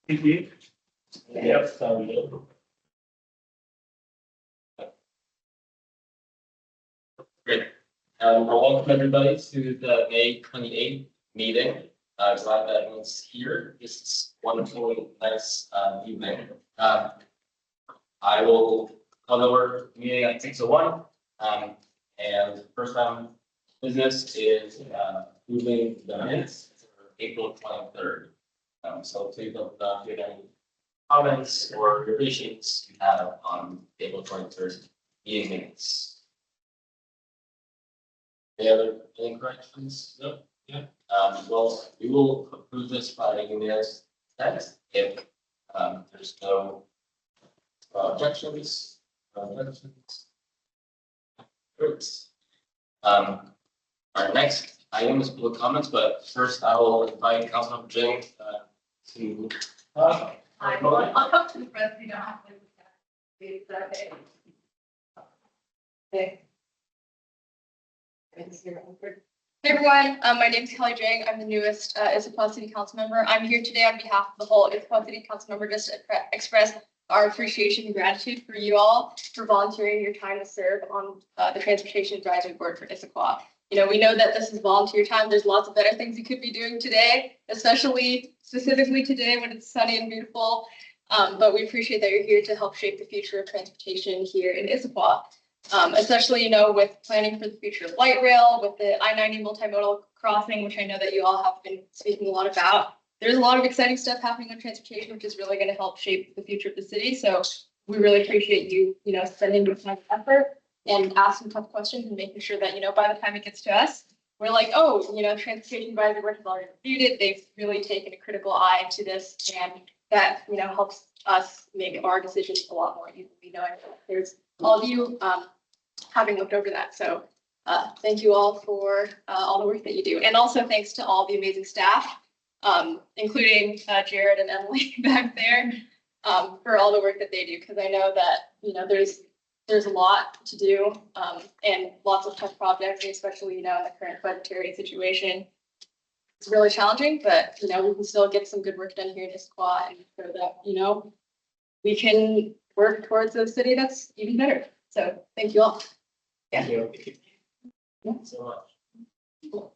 Mhm. Yep. Sounds good. Great. Welcome everybody to the May 28th meeting. Glad that everyone's here. This is wonderful, nice evening. I will call over the meeting at 6:01. And first business is moving the minutes for April 23rd. So please don't give any comments or revisions you have on April 23rd meeting minutes. Any corrections? No? Yeah. Well, we will approve this by unanimous consent if there's no objections. Great. Our next item is public comments, but first I will invite Councilmember Jing to. I'll come to the front. You don't have to. Okay. Hey everyone, my name is Kelly Jang. I'm the newest Issaquah City Council member. I'm here today on behalf of the whole Issaquah City Council member just to express our appreciation and gratitude for you all for volunteering your time to serve on the Transportation Advisory Board for Issaquah. You know, we know that this is volunteer time. There's lots of better things you could be doing today, specifically today when it's sunny and beautiful. But we appreciate that you're here to help shape the future of transportation here in Issaquah. Especially, you know, with planning for the future of light rail, with the I-90 multimodal crossing, which I know that you all have been speaking a lot about. There's a lot of exciting stuff happening on transportation, which is really going to help shape the future of the city. So we really appreciate you, spending your time and effort and asking tough questions and making sure that, by the time it gets to us, we're like, oh, Transportation Advisory Board has already reviewed it. They've really taken a critical eye to this, and that, helps us make our decisions a lot more easily, knowing that there's all of you having looked over that. So thank you all for all the work that you do. And also thanks to all the amazing staff, including Jared and Emily back there, for all the work that they do. Because I know that, there's a lot to do and lots of tough projects, especially, in the current budgetary situation. It's really challenging, but, we can still get some good work done here in Issaquah and so that, we can work towards a city that's even better. So thank you all. Yeah. Thank you. Yeah. So much. Cool.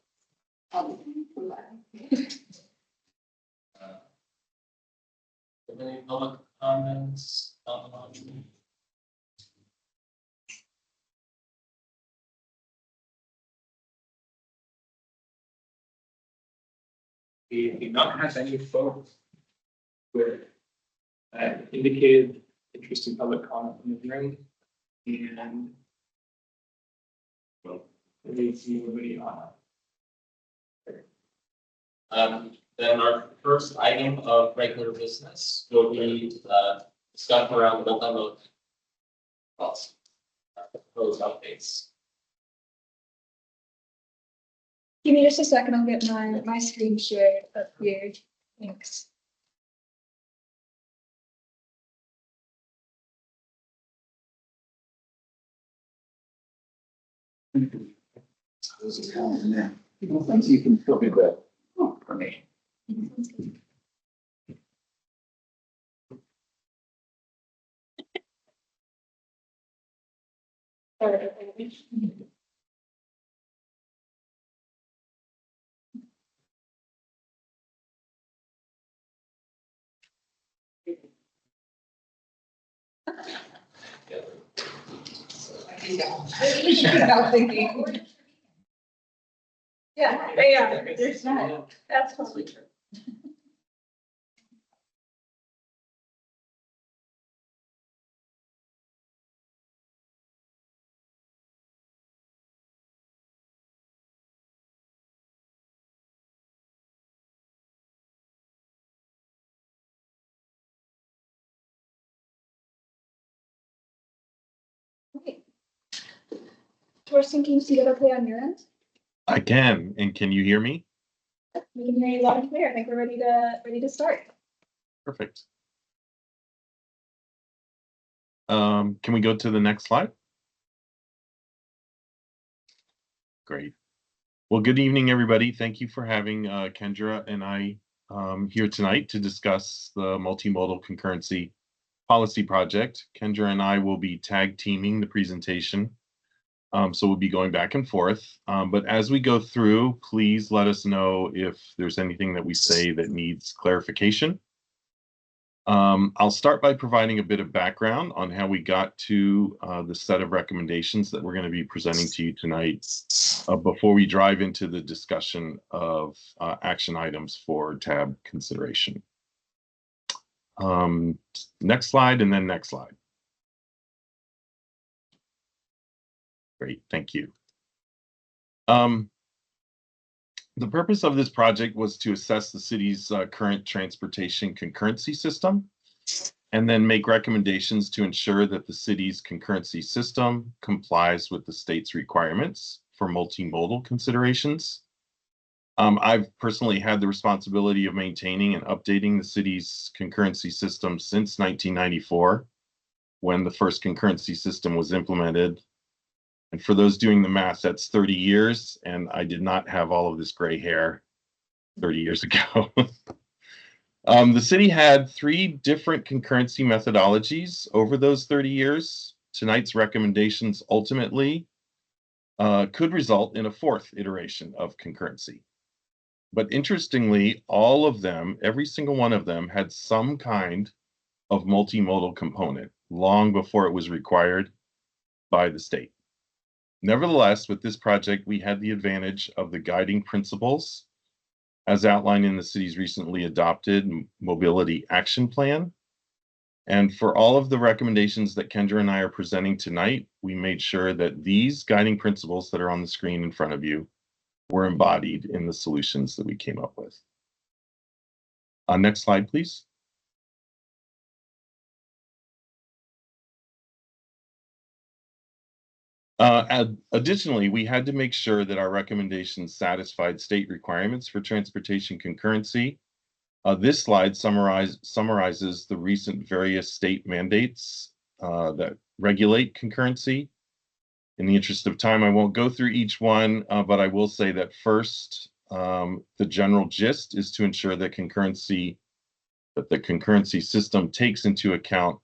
Any public comments? We do not have any folks with indicated interest in public comment in the room. And well, I didn't see anybody on. Then our first item of regular business will be discussion around the multimodal policy. Proposed updates. Give me just a second, I'll get my screen shared up here. Thanks. Things you can still do that for me. Yeah, they are. There's not. That's totally true. Okay. Torsten, can you see that okay on your end? I can, and can you hear me? We can hear you loud and clear. I think we're ready to start. Perfect. Can we go to the next slide? Great. Well, good evening, everybody. Thank you for having Kendra and I here tonight to discuss the multimodal concurrency policy project. Kendra and I will be tag teaming the presentation. So we'll be going back and forth. But as we go through, please let us know if there's anything that we say that needs clarification. I'll start by providing a bit of background on how we got to the set of recommendations that we're going to be presenting to you tonight before we drive into the discussion of action items for tab consideration. Next slide and then next slide. Great, thank you. The purpose of this project was to assess the city's current transportation concurrency system and then make recommendations to ensure that the city's concurrency system complies with the state's requirements for multimodal considerations. I've personally had the responsibility of maintaining and updating the city's concurrency system since 1994, when the first concurrency system was implemented. And for those doing the math, that's 30 years, and I did not have all of this gray hair 30 years ago. The city had 3 different concurrency methodologies over those 30 years. Tonight's recommendations ultimately could result in a 4th iteration of concurrency. But interestingly, all of them, every single one of them, had some kind of multimodal component long before it was required by the state. Nevertheless, with this project, we had the advantage of the guiding principles as outlined in the city's recently adopted Mobility Action Plan. And for all of the recommendations that Kendra and I are presenting tonight, we made sure that these guiding principles that are on the screen in front of you were embodied in the solutions that we came up with. Next slide, please. Additionally, we had to make sure that our recommendations satisfied state requirements for transportation concurrency. This slide summarizes the recent various state mandates that regulate concurrency. In the interest of time, I won't go through each one, but I will say that first, the general gist is to ensure that the concurrency system takes into account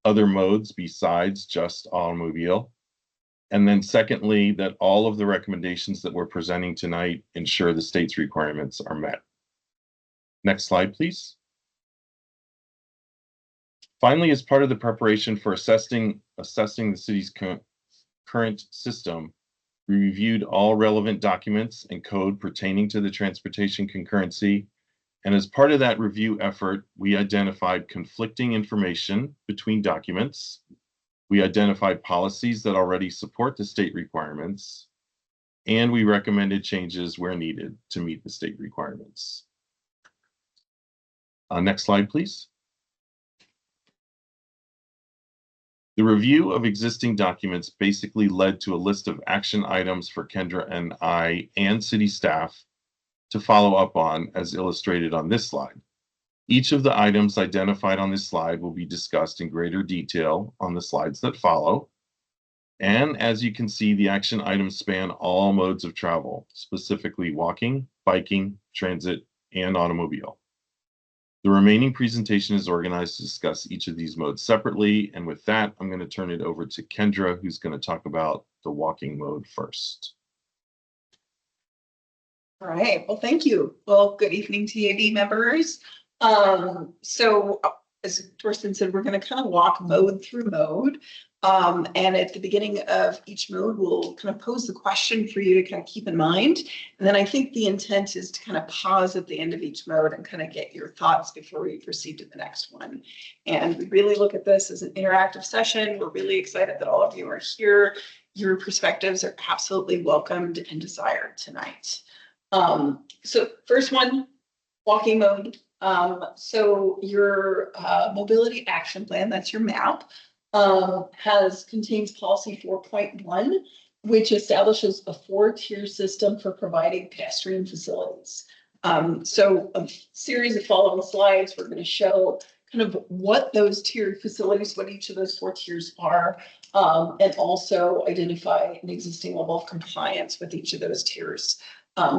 other modes besides just automobile. And then secondly, that all of the recommendations that we're presenting tonight ensure the state's requirements are met. Next slide, please. Finally, as part of the preparation for assessing the city's current system, we reviewed all relevant documents and code pertaining to the transportation concurrency. And as part of that review effort, we identified conflicting information between documents. We identified policies that already support the state requirements, and we recommended changes where needed to meet the state requirements. Next slide, please. The review of existing documents basically led to a list of action items for Kendra and I and city staff to follow up on, as illustrated on this slide. Each of the items identified on this slide will be discussed in greater detail on the slides that follow. And as you can see, the action items span all modes of travel, specifically walking, biking, transit, and automobile. The remaining presentation is organized to discuss each of these modes separately. And with that, I'm going to turn it over to Kendra, who's going to talk about the walking mode first. All right, well, thank you. Well, good evening, TAB members. So as Torsten said, we're going to kind of walk mode through mode. And at the beginning of each mode, we'll kind of pose the question for you to kind of keep in mind. And then I think the intent is to kind of pause at the end of each mode and kind of get your thoughts before we proceed to the next one. And we really look at this as an interactive session. We're really excited that all of you are here. Your perspectives are absolutely welcomed and desired tonight. So first one, walking mode. So your mobility action plan, that's your map, contains policy 4.1, which establishes a 4-tier system for providing pedestrian facilities. So a series of following slides, we're going to show kind of what those tiered facilities, what each of those 4 tiers are, and also identify an existing level of compliance with each of those tiers.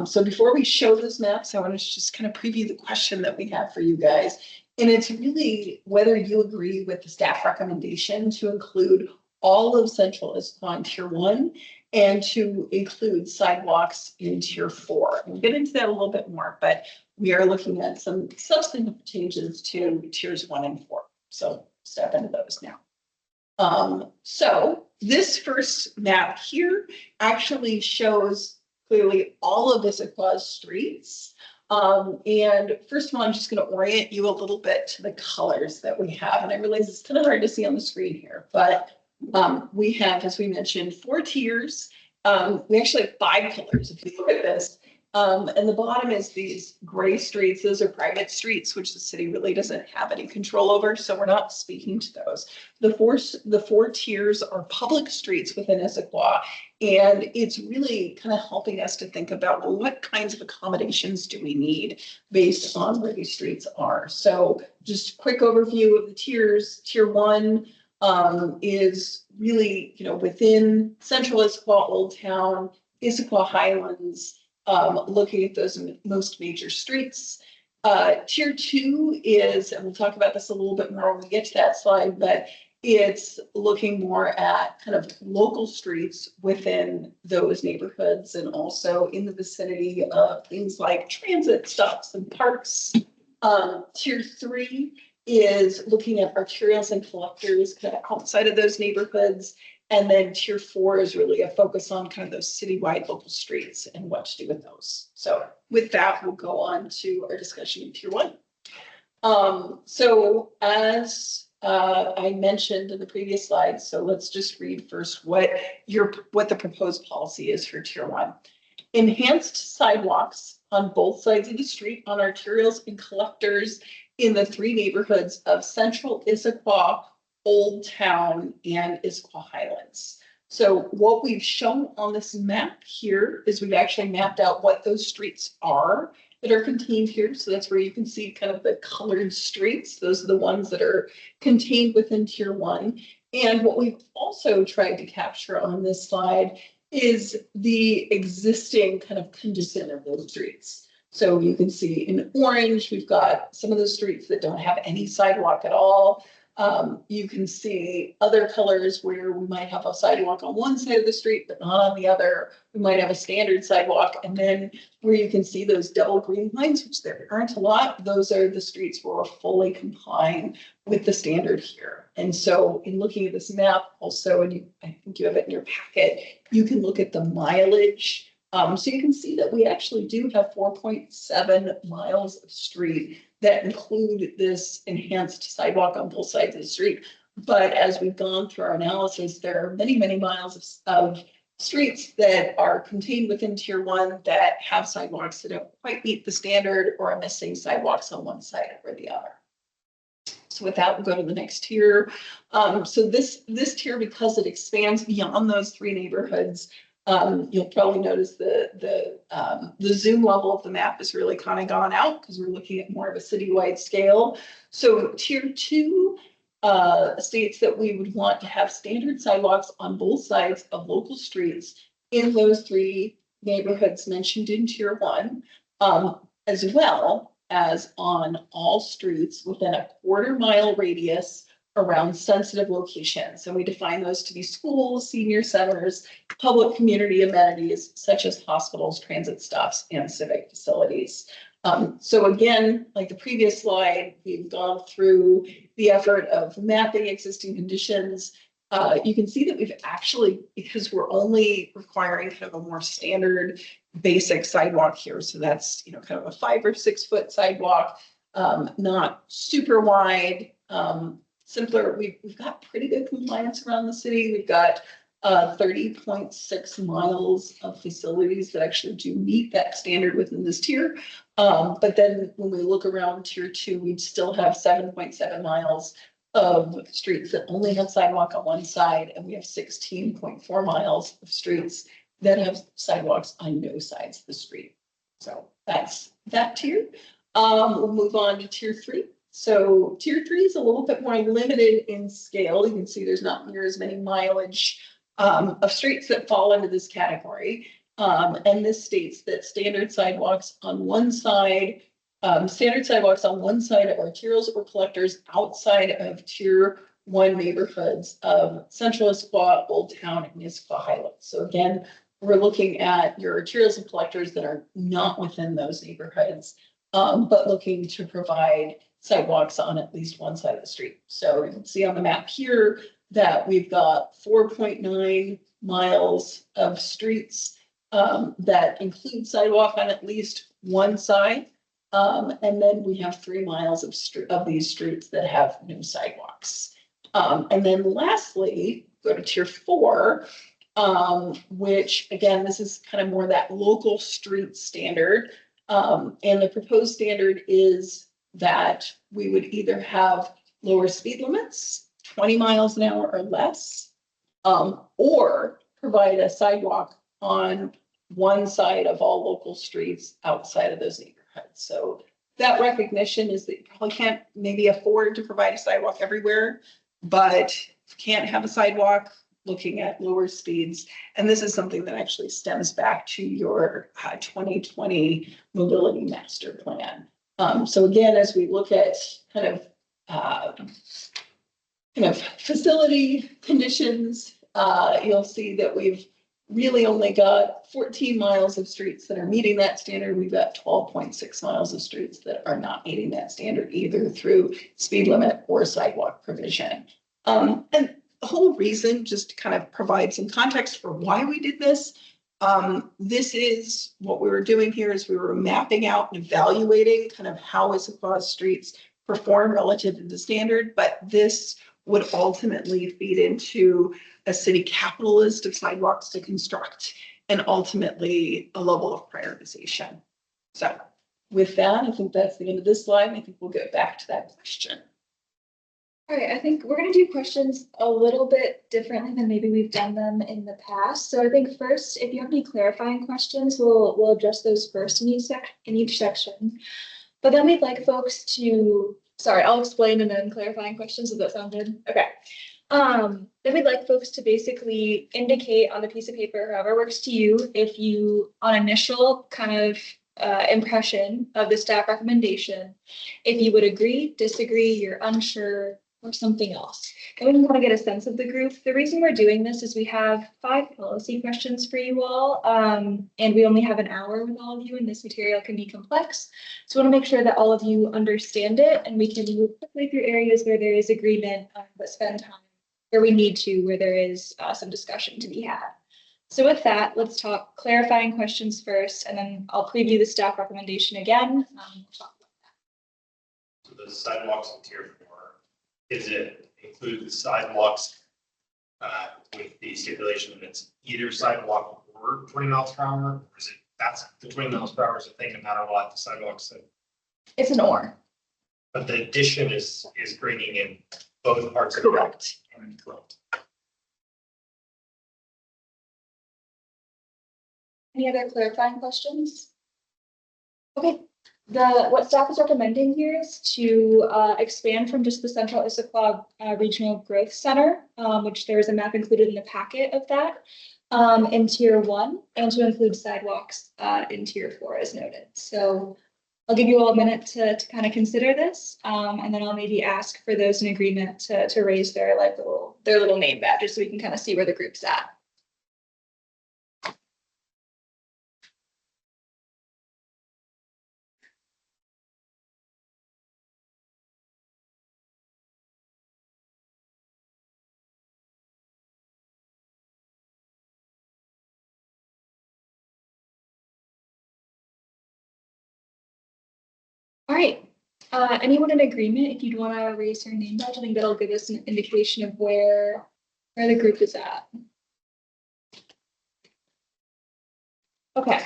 So before we show those maps, I want to just kind of preview the question that we have for you guys. And it's really whether you agree with the staff recommendation to include all of Central Issaquah in Tier 1 and to include sidewalks in Tier 4. We'll get into that a little bit more, but we are looking at some substantive changes to Tiers 1 and 4. So step into those now. So this first map here actually shows clearly all of Issaquah's streets. And first of all, I'm just going to orient you a little bit to the colors that we have. And I realize it's kind of hard to see on the screen here, but we have, as we mentioned, 4 tiers. We actually have 5 colors if you look at this. And the bottom is these gray streets. Those are private streets, which the city really doesn't have any control over. So we're not speaking to those. The four tiers are public streets within Issaquah. And it's really kind of helping us to think about, well, what kinds of accommodations do we need based on where these streets are? So just a quick overview of the tiers. Tier 1 is really, within Central Issaquah, Old Town, Issaquah Highlands, looking at those most major streets. Tier 2 is, and we'll talk about this a little bit more when we get to that slide, but it's looking more at kind of local streets within those neighborhoods and also in the vicinity of things like transit stops and parks. Tier 3 is looking at arterials and collectors kind of outside of those neighborhoods. And then Tier 4 is really a focus on kind of those citywide local streets and what to do with those. So with that, we'll go on to our discussion of Tier 1. So as I mentioned in the previous slide, so let's just read first what the proposed policy is for Tier 1. Enhanced sidewalks on both sides of the street on arterials and collectors in the 3 neighborhoods of Central Issaquah, Old Town, and Issaquah Highlands. So what we've shown on this map here is we've actually mapped out what those streets are that are contained here. So that's where you can see kind of the colored streets. Those are the ones that are contained within Tier 1. And what we've also tried to capture on this slide is the existing kind of condition of those streets. So you can see in orange, we've got some of those streets that don't have any sidewalk at all. You can see other colors where we might have a sidewalk on one side of the street, but not on the other. We might have a standard sidewalk. And then where you can see those double green lines, which there aren't a lot, those are the streets where we're fully complying with the standard here. And so in looking at this map also, and I think you have it in your packet, you can look at the mileage. So you can see that we actually do have 4.7 miles of street that include this enhanced sidewalk on both sides of the street. But as we've gone through our analysis, there are many, many miles of streets that are contained within Tier 1 that have sidewalks that don't quite meet the standard or are missing sidewalks on one side or the other. So with that, we'll go to the next tier. So this tier, because it expands beyond those 3 neighborhoods, you'll probably notice the zoom level of the map has really kind of gone out because we're looking at more of a citywide scale. So Tier 2 states that we would want to have standard sidewalks on both sides of local streets in those 3 neighborhoods mentioned in Tier 1, as well as on all streets within a 1/4 mile radius around sensitive locations. And we define those to be schools, senior centers, public community amenities, such as hospitals, transit stops, and civic facilities. So again, like the previous slide, we've gone through the effort of mapping existing conditions. You can see that we've actually, because we're only requiring kind of a more standard basic sidewalk here. So that's, kind of a 5 or 6 foot sidewalk, not super wide, simpler. We've got pretty good compliance around the city. We've got 30.6 miles of facilities that actually do meet that standard within this tier. But then when we look around Tier 2, we'd still have 7.7 miles of streets that only have sidewalk on one side, and we have 16.4 miles of streets that have sidewalks on no sides of the street. So that's that tier. We'll move on to Tier 3. So Tier 3 is a little bit more limited in scale. You can see there's not near as many mileage of streets that fall into this category. And this states that standard sidewalks on one side of arterials or collectors outside of tier 1 neighborhoods of Central Issaquah, Old Town, and Issaquah Highlands. So again, we're looking at your arterials and collectors that are not within those neighborhoods, but looking to provide sidewalks on at least one side of the street. So you can see on the map here that we've got 4.9 miles of streets that include sidewalk on at least one side. And then we have 3 miles of these streets that have no sidewalks. And then lastly, go to tier 4, which again, this is kind of more that local street standard. And the proposed standard is that we would either have lower speed limits, 20 miles an hour or less, or provide a sidewalk on one side of all local streets outside of those neighborhoods. So that recognition is that you probably can't maybe afford to provide a sidewalk everywhere, but can't have a sidewalk, looking at lower speeds. And this is something that actually stems back to your 2020 mobility master plan. So again, as we look at kind of facility conditions, you'll see that we've really only got 14 miles of streets that are meeting that standard. We've got 12.6 miles of streets that are not meeting that standard either through speed limit or sidewalk provision. And the whole reason, just to kind of provide some context for why we did this, this is what we were doing here is we were mapping out and evaluating kind of how Issaquah streets perform relative to the standard, but this would ultimately feed into a city capital list of sidewalks to construct and ultimately a level of prioritization. So with that, I think that's the end of this slide. I think we'll get back to that question. All right, I think we're going to do questions a little bit differently than maybe we've done them in the past. So I think first, if you have any clarifying questions, we'll address those first in each section. But then we'd like folks to, sorry, I'll explain and then clarifying questions. Does that sound good? Okay. Then we'd like folks to basically indicate on the piece of paper, however works to you, if you, on initial kind of impression of the staff recommendation, if you would agree, disagree, you're unsure, or something else. And we can kind of get a sense of the group. The reason we're doing this is we have 5 policy questions for you all, and we only have an hour with all of you, and this material can be complex. So we want to make sure that all of you understand it, and we can move quickly through areas where there is agreement, but spend time where we need to, where there is some discussion to be had. So with that, let's talk clarifying questions first, and then I'll preview the staff recommendation again. We'll talk about that. So the sidewalks in tier 4, is it include the sidewalks with the stipulation that it's either sidewalk or 20 miles per hour? Or is it, that's the 20 miles per hour is a thing no matter what the sidewalks say? It's an or. But the addition is bringing in both parts of Correct. it. Correct. Any other clarifying questions? Okay, what staff is recommending here is to expand from just the Central Issaquah Regional Growth Center, which there is a map included in the packet of that, in tier 1, and to include sidewalks in tier 4 as noted. So I'll give you all a minute to kind of consider this, and then I'll maybe ask for those in agreement to raise their little name badges so we can kind of see where the group's at. All right, anyone in agreement? If you'd want to raise your name badge, I think that'll give us an indication of where the group is at. Okay.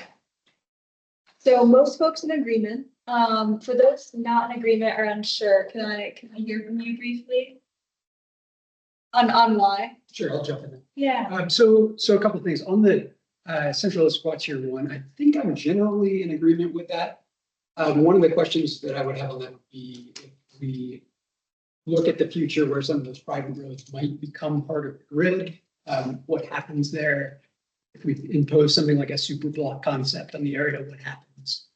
So most folks in agreement. For those not in agreement or unsure, can I hear from you briefly? On why? Sure, I'll jump in. Yeah. So a couple of things on the Central Issaquah tier 1. I think I'm generally in agreement with that. One of the questions that I would have on that would be if we look at the future where some of those private roads might become part of the grid, what happens there? if we impose something like a super block concept on the area, what happens?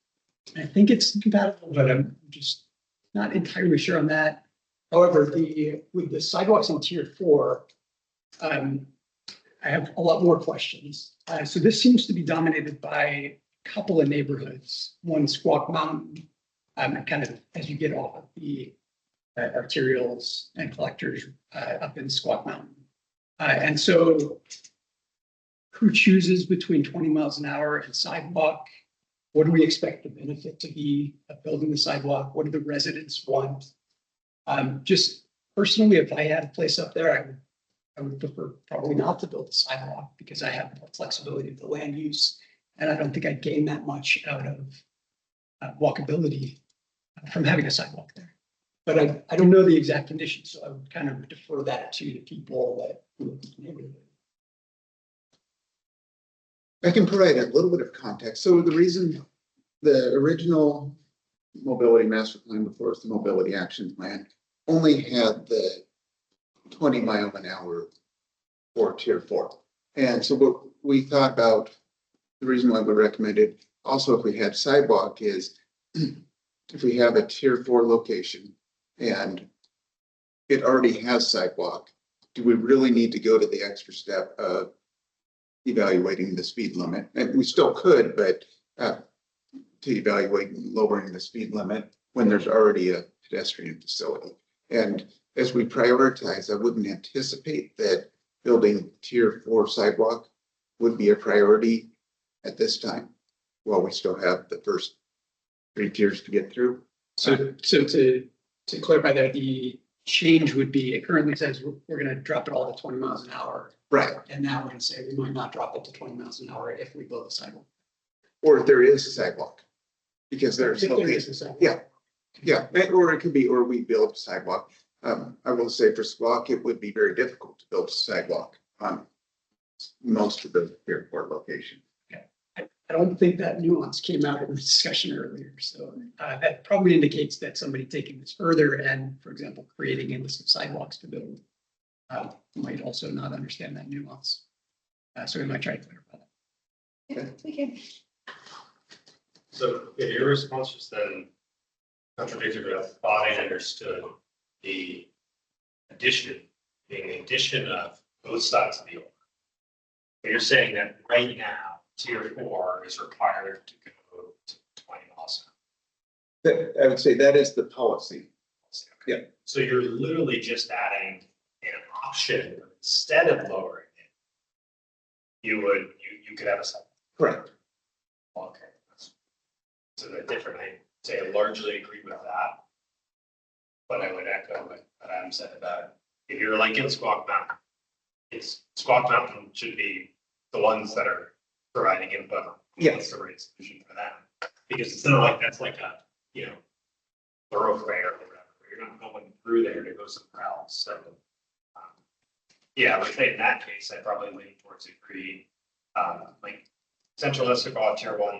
I think it's compatible, but I'm just not entirely sure on that. However, with the sidewalks in tier 4, I have a lot more questions. So this seems to be dominated by a couple of neighborhoods. One, Squawk Mountain, kind of as you get off of the arterials and collectors up in Squawk Mountain. And so who chooses between 20 miles an hour and sidewalk? What do we expect the benefit to be of building the sidewalk? What do the residents want? Just personally, if I had a place up there, I would prefer probably not to build a sidewalk because I have more flexibility of the land use. And I don't think I'd gain that much out of walkability from having a sidewalk there. But I don't know the exact conditions, so I would kind of defer that to the people that live in the neighborhood. I can provide a little bit of context. So the reason the original mobility master plan before us, the mobility action plan, only had the 20 mile an hour for tier 4. And so what we thought about, the reason why we recommended also if we had sidewalk is if we have a tier 4 location and it already has sidewalk, do we really need to go to the extra step of evaluating the speed limit? And we still could, but to evaluate lowering the speed limit when there's already a pedestrian facility. And as we prioritize, I wouldn't anticipate that building tier 4 sidewalk would be a priority at this time, while we still have the first 3 tiers to get through. So to clarify that, the change would be, it currently says we're going to drop it all to 20 miles an hour. Right. And now we're going to say we might not drop it to 20 miles an hour if we build a sidewalk. Or if there is a sidewalk, because there's If there is a sidewalk. Yeah, or it could be, or we build sidewalk. I will say for Squawk, it would be very difficult to build a sidewalk on most of the airport locations. I don't think that nuance came out in the discussion earlier. So that probably indicates that somebody taking this further and, for example, creating a list of sidewalks to build might also not understand that nuance. So we might try to clarify that. Yeah, we can. So if your response was then contradictory to what I thought I understood, the addition, being the addition of both sides of the order. But you're saying that right now, tier 4 is required to go to 20 miles an hour. I would say that is the policy. Yeah. So you're literally just adding an option instead of lowering it. You could have a second. Correct. Okay. So the different, I say I largely agree with that. But I would echo what Adam said about if you're like in Squawk Mountain, it's Squawk Mountain should be the ones that are providing input. What's the right solution for them? Because it's not like that's like a, thoroughfare or whatever. You're not going through there to go somewhere else. So yeah, I would say in that case, I probably lean towards agree. Like Central Issaquah tier 1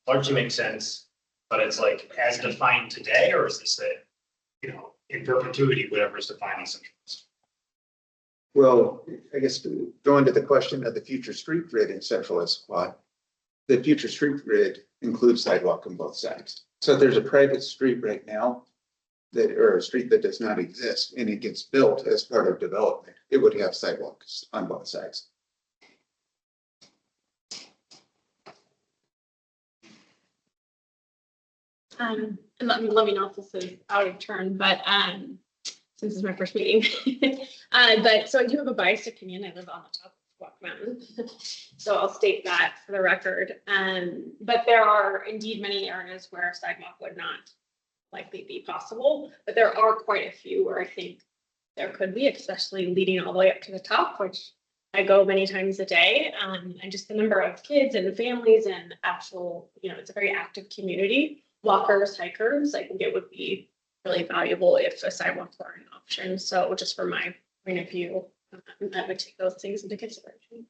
largely makes sense, but it's like as defined today, or is this that, in perpetuity, whatever is defining Central Issaquah? Well, I guess going to the question of the future street grid in Central Issaquah, the future street grid includes sidewalk on both sides. So there's a private street right now or a street that does not exist and it gets built as part of development. It would have sidewalks on both sides. And let me know if this is out of turn, but since this is my first meeting. But so I do have a biased opinion. I live on the top of Squawk Mountain. So I'll state that for the record. But there are indeed many areas where a sidewalk would not likely be possible, but there are quite a few where I think there could be, especially leading all the way up to the top, which I go many times a day. And just the number of kids and families and actual, it's a very active community. Walkers, hikers, I think it would be really valuable if a sidewalk were an option. So just from my point of view, I would take those things into consideration.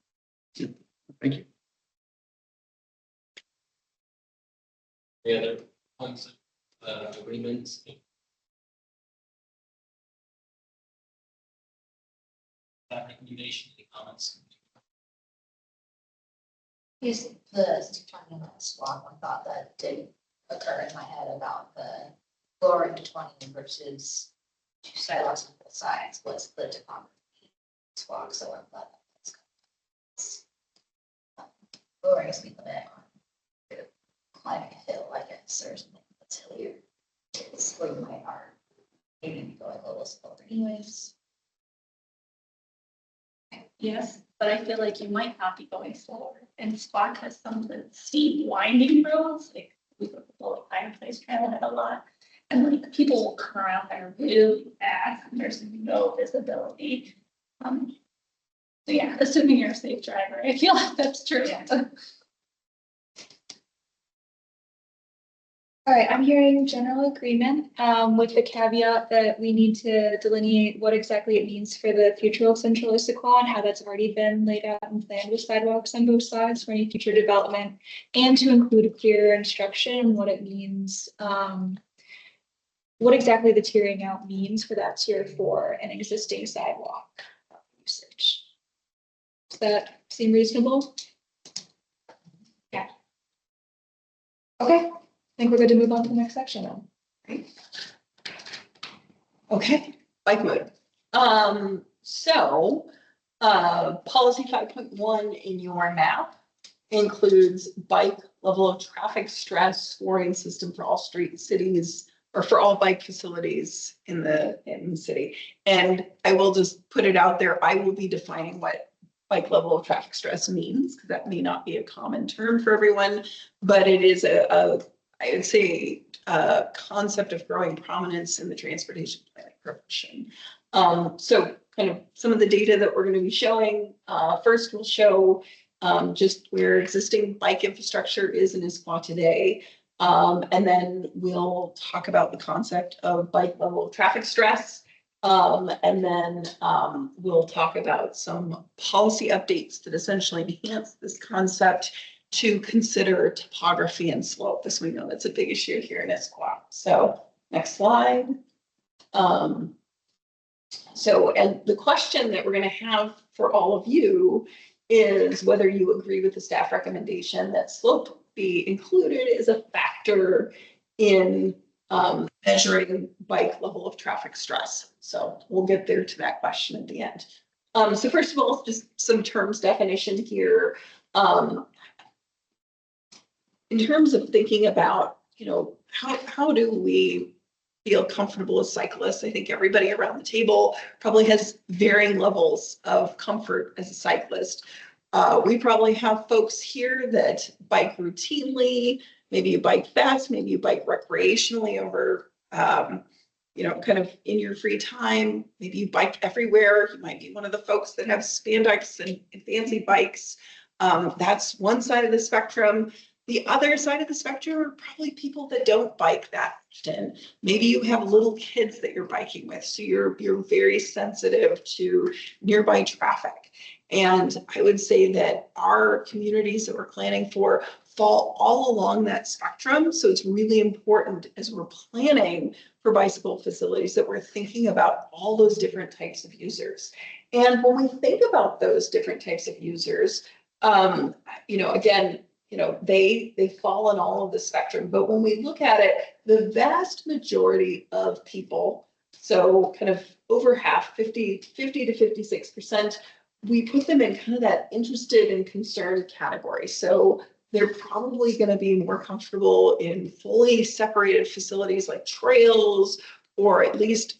Thank you. Any other points of agreements? Recommendation, any comments? Is the 20-minute swap, I thought that did occur in my head about the lowering to 20 versus two sidewalks on both sides was the topography swap, so I'm glad that's lowering a speed limit on climbing a hill, I guess, or something that's hillier. It's where you might are maybe be going a little slower anyways. Yes, but I feel like you might not be going slower. And Squawk has some of the steep winding roads, like we go to the Bullet Fireplace Trail and a lot. And like people will come around there really fast and there's no visibility. So yeah, assuming you're a safe driver, I feel like that's true. Yeah. All right, I'm hearing general agreement, with the caveat that we need to delineate what exactly it means for the future of Central Issaquah and how that's already been laid out and planned with sidewalks on both sides for any future development, and to include clearer instruction on what it means, what exactly the tiering out means for that tier 4 and existing sidewalk usage. Does that seem reasonable? Yeah. Okay. I think we're good to move on to the next section then. Okay, bike mode. Policy 5.1 in your map includes bike level of traffic stress scoring system for all cities, or for all bike facilities in the city. And I will just put it out there, I will be defining what bike level of traffic stress means, because that may not be a common term for everyone, but it is I would say, a concept of growing prominence in the transportation planning profession. So kind of some of the data that we're going to be showing, first we'll show just where existing bike infrastructure is in Issaquah today. And then we'll talk about the concept of bike level of traffic stress. And then we'll talk about some policy updates that essentially enhance this concept to consider topography and slope, as we know that's a big issue here in Issaquah. So next slide. And the question that we're going to have for all of you is whether you agree with the staff recommendation that slope be included as a factor in measuring bike level of traffic stress. So we'll get there to that question at the end. So first of all, just some terms definition here. In terms of thinking about, how do we feel comfortable as cyclists? I think everybody around the table probably has varying levels of comfort as a cyclist. We probably have folks here that bike routinely, maybe you bike fast, maybe you bike recreationally over, kind of in your free time. Maybe you bike everywhere. You might be one of the folks that have spandex and fancy bikes. That's one side of the spectrum. The other side of the spectrum are probably people that don't bike that often. Maybe you have little kids that you're biking with, so you're very sensitive to nearby traffic. And I would say that our communities that we're planning for fall all along that spectrum. So it's really important as we're planning for bicycle facilities that we're thinking about all those different types of users. And when we think about those different types of users, again, they fall on all of the spectrum. But when we look at it, the vast majority of people, so kind of over half, 50 to 56%, we put them in kind of that interested and concerned category. So they're probably going to be more comfortable in fully separated facilities like trails, or at least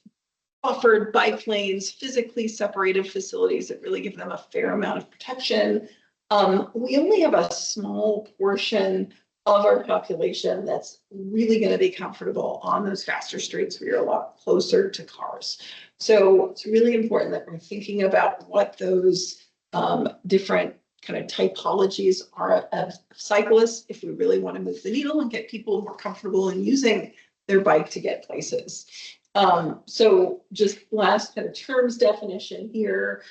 buffered bike lanes, physically separated facilities that really give them a fair amount of protection. We only have a small portion of our population that's really going to be comfortable on those faster streets where you're a lot closer to cars. So it's really important that we're thinking about what those different kind of typologies are of cyclists if we really want to move the needle and get people more comfortable in using their bike to get places. So just last kind of terms definition here.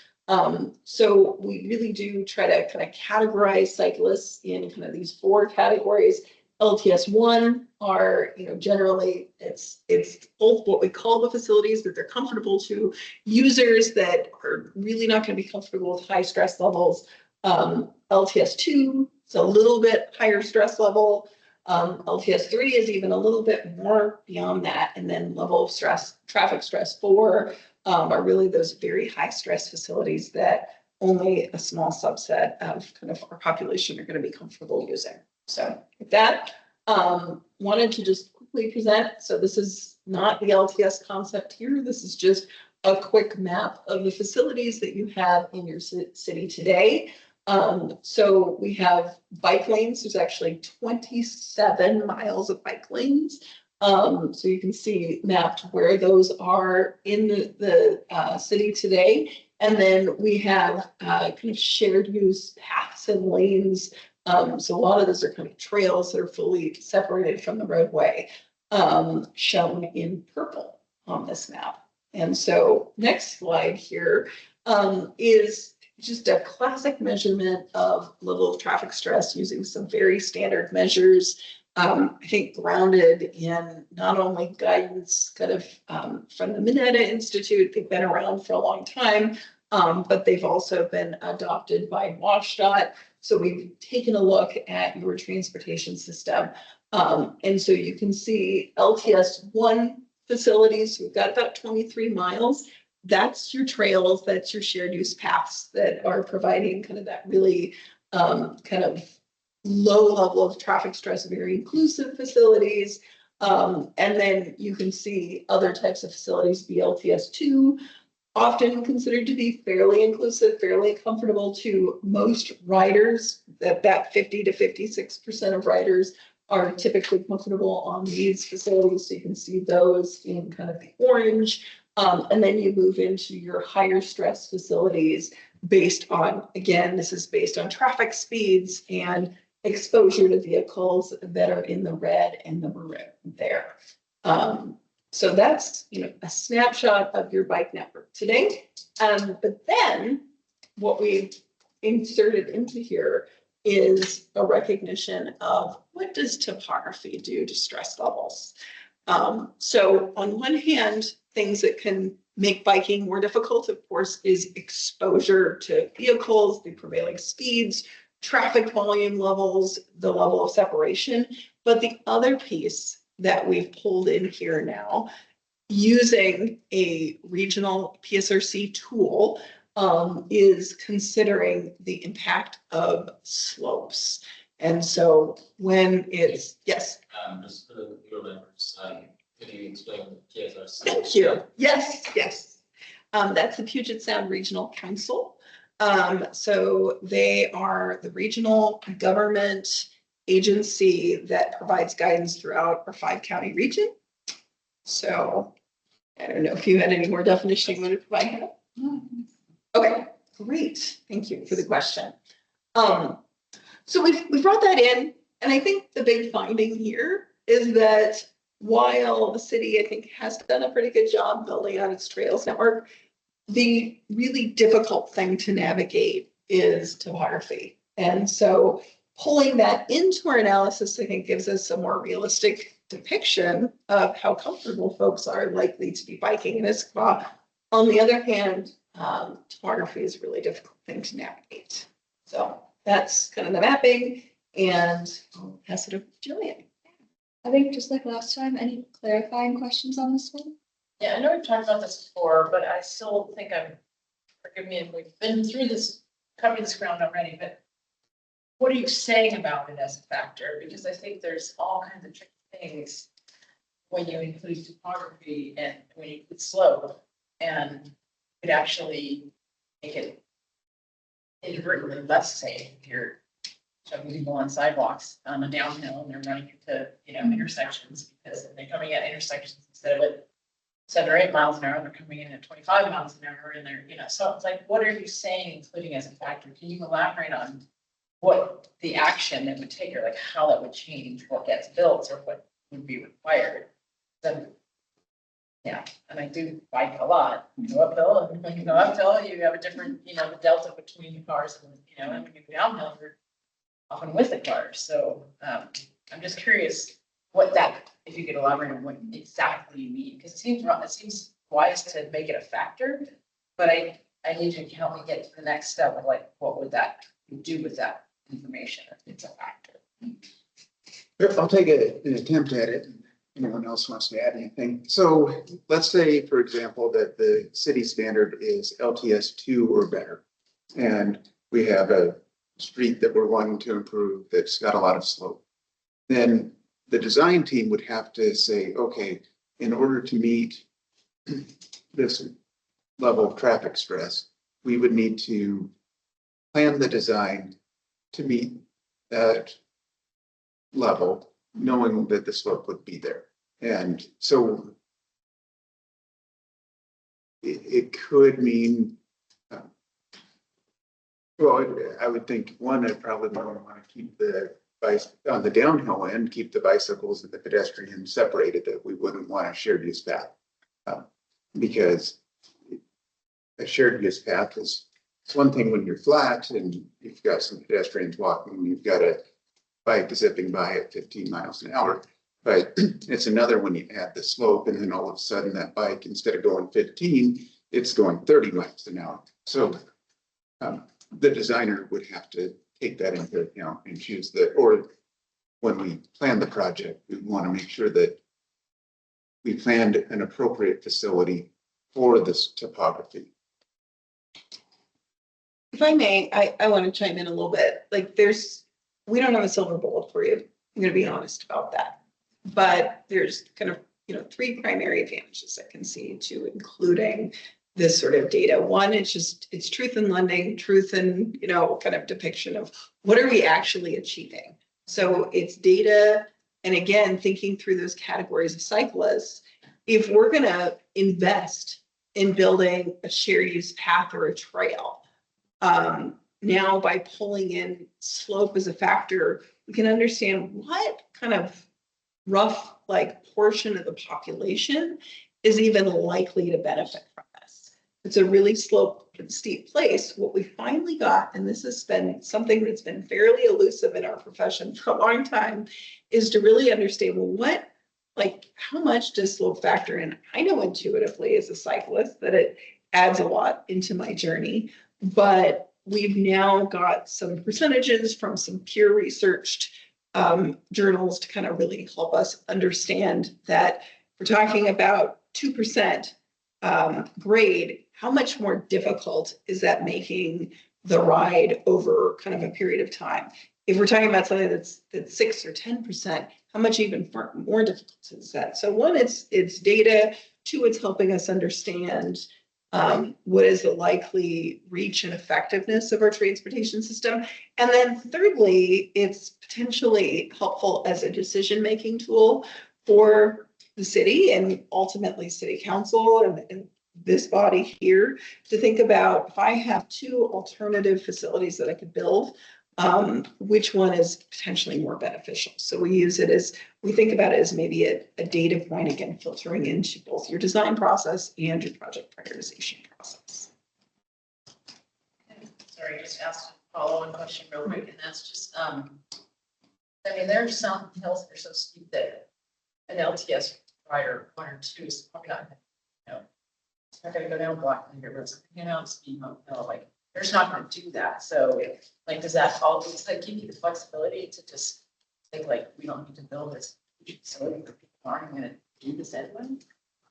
So we really do try to kind of categorize cyclists in kind of these 4 categories. LTS1 are, generally it's both what we call the facilities that they're comfortable to, users that are really not going to be comfortable with high stress levels. LTS2, It's a little bit higher stress level. LTS 3 is even a little bit more beyond that. And then level of stress, traffic stress 4 are really those very high stress facilities that only a small subset of kind of our population are going to be comfortable using. So with that, wanted to just quickly present. So this is not the LTS concept here. This is just a quick map of the facilities that you have in your city today. So we have bike lanes. There's actually 27 miles of bike lanes. So you can see mapped where those are in the city today. And then we have kind of shared use paths and lanes. So a lot of those are kind of trails that are fully separated from the roadway, shown in purple on this map. And so next slide here is just a classic measurement of level of traffic stress using some very standard measures. I think grounded in not only guidance kind of from the Mineta Institute, they've been around for a long time, but they've also been adopted by WashDOT. So we've taken a look at your transportation system. And so you can see LTS 1 facilities, we've got about 23 miles. That's your trails, that's your shared use paths that are providing kind of that really kind of low level of traffic stress, very inclusive facilities. And then you can see other types of facilities, BLTS 2, often considered to be fairly inclusive, fairly comfortable to most riders, that 50 to 56% of riders are typically comfortable on these facilities. So you can see those in kind of the orange. And then you move into your higher stress facilities based on, again, this is based on traffic speeds and exposure to vehicles that are in the red and the maroon there. So that's, a snapshot of your bike network today. But then what we've inserted into here is a recognition of what does topography do to stress levels. So on one hand, things that can make biking more difficult, of course, is exposure to vehicles, the prevailing speeds, traffic volume levels, the level of separation. But the other piece that we've pulled in here now, using a regional PSRC tool, is considering the impact of slopes. And so when it's, yes. Just for the newer members, could you explain what PSRC? Thank you. Yes. That's the Puget Sound Regional Council. So they are the regional government agency that provides guidance throughout our 5-county region. So I don't know if you had any more definition you want to provide. Okay, great. Thank you for the question. So we brought that in, and I think the big finding here is that while the city, I think, has done a pretty good job building out its trails network, the really difficult thing to navigate is topography. And so pulling that into our analysis, I think, gives us a more realistic depiction of how comfortable folks are likely to be biking in Issaquah. On the other hand, topography is a really difficult thing to navigate. So that's kind of the mapping, and I'll pass it over to Jillian. I think just like last time, any clarifying questions on this one? Yeah, I know we've talked about this before, but I still think forgive me if we've been through this, covered this ground already, but what are you saying about it as a factor? Because I think there's all kinds of tricky things when you include topography and when you include slope, and it actually make it inadvertently less safe if you're shoving people on sidewalks on a downhill and they're running into, intersections, because they're coming at intersections instead of at 7 or 8 miles an hour, they're coming in at 25 miles an hour, and they're, so it's like, what are you saying, including as a factor? Can you elaborate on what the action it would take, or like how that would change what gets built or what would be required? Then, yeah, and I do bike a lot. You go uphill, and when you go uphill, you have a different, the delta between the cars, and and when you go downhill, you're often with the cars. So I'm just curious what that, if you could elaborate on what exactly you mean, because it seems wise to make it a factor, but I need you to help me get to the next step of like, what would that do with that information if it's a factor. I'll take an attempt at it. Anyone else wants to add anything? So let's say, for example, that the city standard is LTS 2 or better. And we have a street that we're wanting to improve that's got a lot of slope. Then the design team would have to say, okay, in order to meet this level of traffic stress, we would need to plan the design to meet that level, knowing that the slope would be there. And so it could mean, well, I would think one, I'd probably want to keep the on the downhill end, keep the bicycles and the pedestrians separated, that we wouldn't want a shared use path. Because a shared use path is, it's one thing when you're flat and you've got some pedestrians walking, and you've got a bike zipping by at 15 miles an hour. But it's another when you add the slope, and then all of a sudden that bike, instead of going 15, it's going 30 miles an hour. So the designer would have to take that into account and choose the, or when we plan the project, we want to make sure that we planned an appropriate facility for this topography. If I may, I want to chime in a little bit. Like we don't have a silver bullet for you. I'm going to be honest about that. But there's kind of, three primary advantages I can see to including this sort of data. One, it's truth in lending, truth in, kind of depiction of what are we actually achieving. So it's data. And again, thinking through those categories of cyclists, if we're going to invest in building a shared use path or a trail, now by pulling in slope as a factor, we can understand what kind of rough portion of the population is even likely to benefit from this. It's a really steep place. What we finally got, and this has been something that's been fairly elusive in our profession for a long time, is to really understand, well, how much does slope factor in? I know intuitively as a cyclist that it adds a lot into my journey, but we've now got some percentages from some peer researched journals to kind of really help us understand that we're talking about 2% grade. How much more difficult is that making the ride over kind of a period of time? If we're talking about something that's 6 or 10%, how much even more difficult is that? So one, it's data. Two, it's helping us understand what is the likely reach and effectiveness of our transportation system. And then thirdly, it's potentially helpful as a decision-making tool for the city and ultimately city council and this body here to think about, if I have two alternative facilities that I could build, which one is potentially more beneficial. So we think about it as maybe a data point, again, filtering into both your design process and your project prioritization process. Sorry, I just asked a follow-on question real quick, and that's just, there are some hills that are so steep that an LTS rider 1 or 2 is probably not, it's not gonna go down block here, but it's speed bump hill, they're just not gonna do that. So does that all, it's give you the flexibility to just think we don't need to build this facility for people who aren't gonna do this anyway?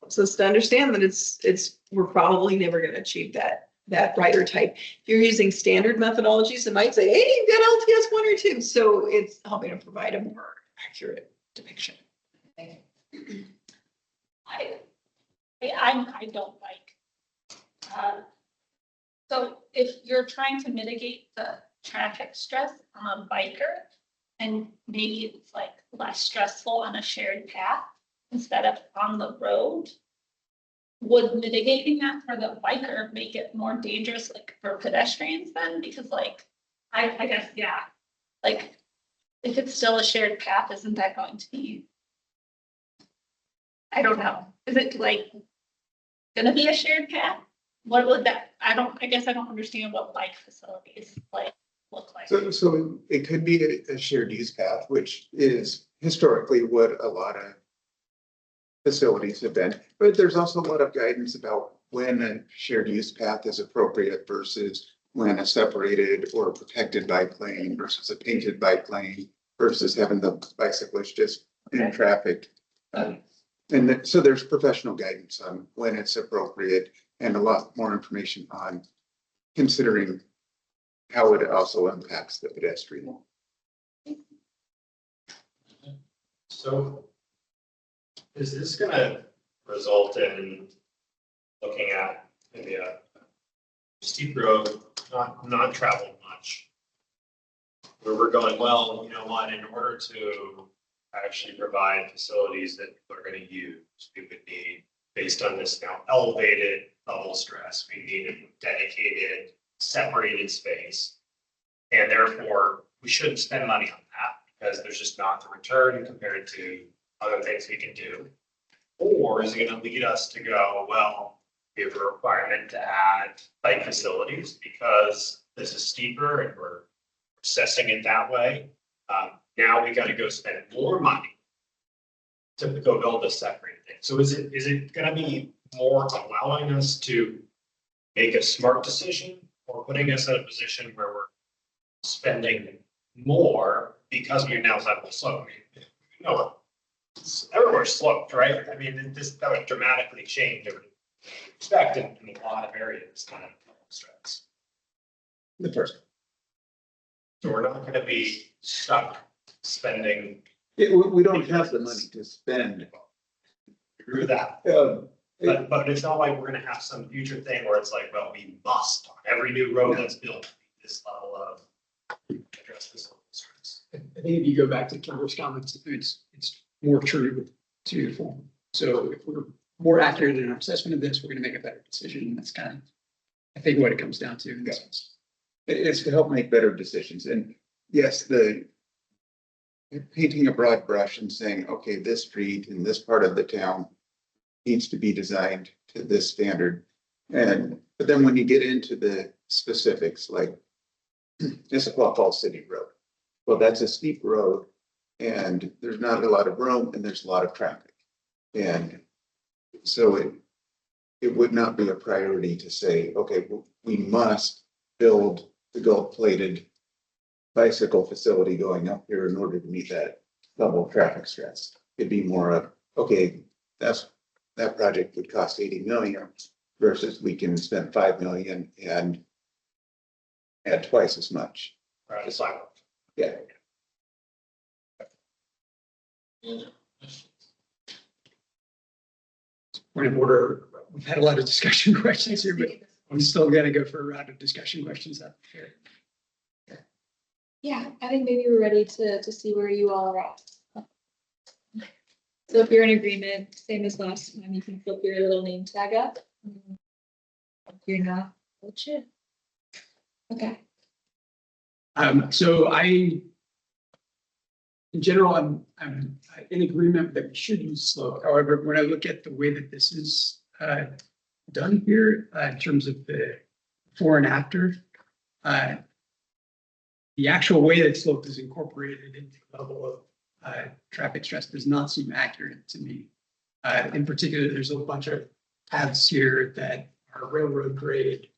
So it's to understand that we're probably never gonna achieve that rider type. If you're using standard methodologies, it might say, hey, you've got LTS 1 or 2. So it's helping to provide a more accurate depiction. Thank you. I don't like. So if you're trying to mitigate the traffic stress on a biker, and maybe it's less stressful on a shared path instead of on the road, would mitigating that for the biker make it more dangerous for pedestrians then? Because I guess, yeah, if it's still a shared path, isn't that going to be, I don't know. Is it gonna be a shared path? What would that, I guess I don't understand what bike facilities look like. So it could be a shared use path, which is historically what a lot of facilities have been. But there's also a lot of guidance about when a shared use path is appropriate versus when a separated or protected bike lane versus a painted bike lane versus having the bicyclist just in traffic. So there's professional guidance on when it's appropriate and a lot more information on considering how it also impacts the pedestrian. So is this gonna result in looking at maybe a steep road, not traveled much? Where we're going, well, you know what, in order to actually provide facilities that people are gonna use, we would need, based on this now elevated level stress, we need a dedicated, separated space. And therefore, we shouldn't spend money on that because there's just not the return compared to other things we can do. Or is it gonna lead us to go, well, we have a requirement to add bike facilities because this is steeper and we're assessing it that way. Now we gotta go spend more money to go build a separated thing. So is it gonna be more allowing us to make a smart decision or putting us in a position where we're spending more because we now have a slope? No, everywhere's sloped, right? I mean, that would dramatically change. I would expect in a lot of areas kind of stress. The first. So we're not gonna be stuck spending We don't have the money to spend. through that. But it's not like we're gonna have some future thing where it's like, well, we must, on every new road that's built, this level of address this level of stress. I think if you go back to Kimber's comments, it's more true to form. So if we're more accurate in our assessment of this, we're gonna make a better decision. That's kind of, I think, what it comes down to in this sense. It's to help make better decisions. And yes, painting a broad brush and saying, okay, this street in this part of the town needs to be designed to this standard. But then when you get into the specifics, like Issaquah Falls City Road, well, that's a steep road and there's not a lot of room and there's a lot of traffic. And so it would not be a priority to say, okay, we must build the gold-plated bicycle facility going up here in order to meet that level of traffic stress. It'd be more of, okay, that project would cost 80 million versus we can spend 5 million and add twice as much. Right, it's like, Yeah. Point of order, we've had a lot of discussion questions here, but I'm still gonna go for a round of discussion questions up here. Yeah, I think maybe we're ready to see where you all are at. So if you're in agreement, same as last time, you can flip your little name tag up. If you're not, legit. Okay. So in general, I'm in agreement that we should use slope. However, when I look at the way that this is done here, in terms of the before and after, the actual way that slope is incorporated into the level of traffic stress does not seem accurate to me. In particular, there's a bunch of paths here that are railroad grade.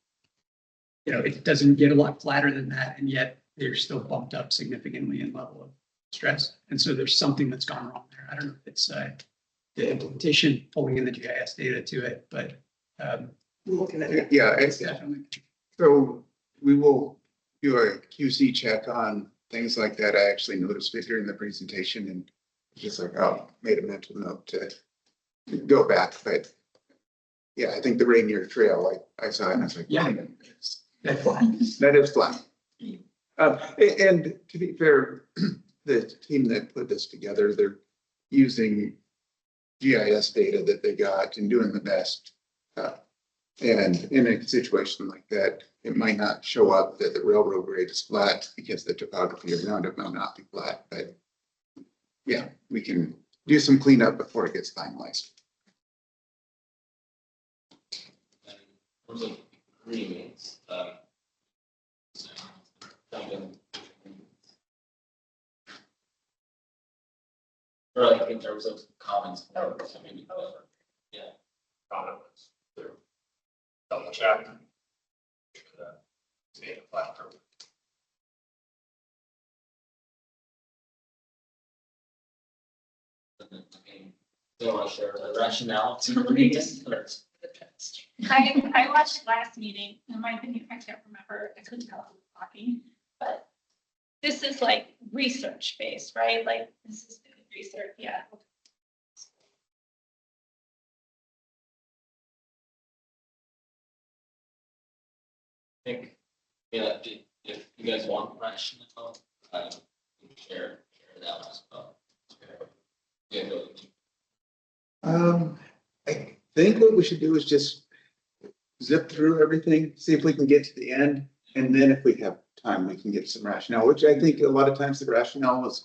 You know, it doesn't get a lot flatter than that, and yet they're still bumped up significantly in level of stress. And so there's something that's gone wrong there. I don't know if it's the implementation, pulling in the GIS data to it, but we're looking at it. Yeah, Definitely. so we will do a QC check on things like that. I actually noticed it during the presentation and just like, oh, made a mental note to go back. But yeah, I think the Rainier Trail, like I saw it and I was like, Yeah. That's flat. that is flat. And to be fair, the team that put this together, they're using GIS data that they got and doing the best. And in a situation like that, it might not show up that the railroad grade is flat because the topography around it will not be flat, but yeah, we can do some cleanup before it gets finalized. In terms of agreements, or like in terms of comments. Yeah. comments. Double check. make a flat curve. Don't want to share the rationale to read this first. I watched last meeting, in my opinion, I can't remember, I couldn't tell who was talking, but this is like research based, right? Like, this is good research, yeah. I think, yeah, if you guys want rationale, share that as well. Yeah, go. I think what we should do is just zip through everything, see if we can get to the end. And then if we have time, we can get some rationale, which I think a lot of times the rationale is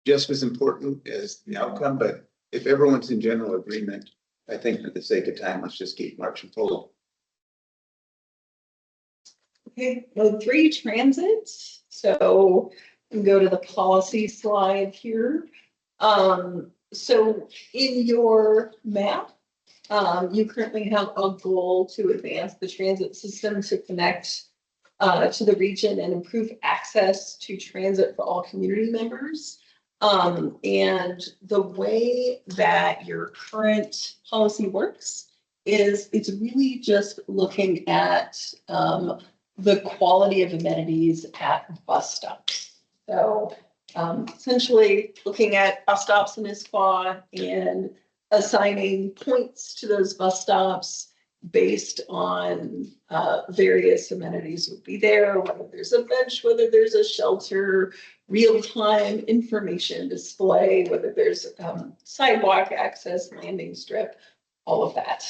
just as important as the outcome. But if everyone's in general agreement, I think for the sake of time, let's just keep marching forward. Okay, mode 3, transit. So we go to the policy slide here. So in your map, you currently have a goal to advance the transit system to connect to the region and improve access to transit for all community members. And the way that your current policy works is it's really just looking at the quality of amenities at bus stops. So essentially looking at bus stops in Issaquah and assigning points to those bus stops based on various amenities would be there, whether there's a bench, whether there's a shelter, real-time information display, whether there's sidewalk access, landing strip, all of that.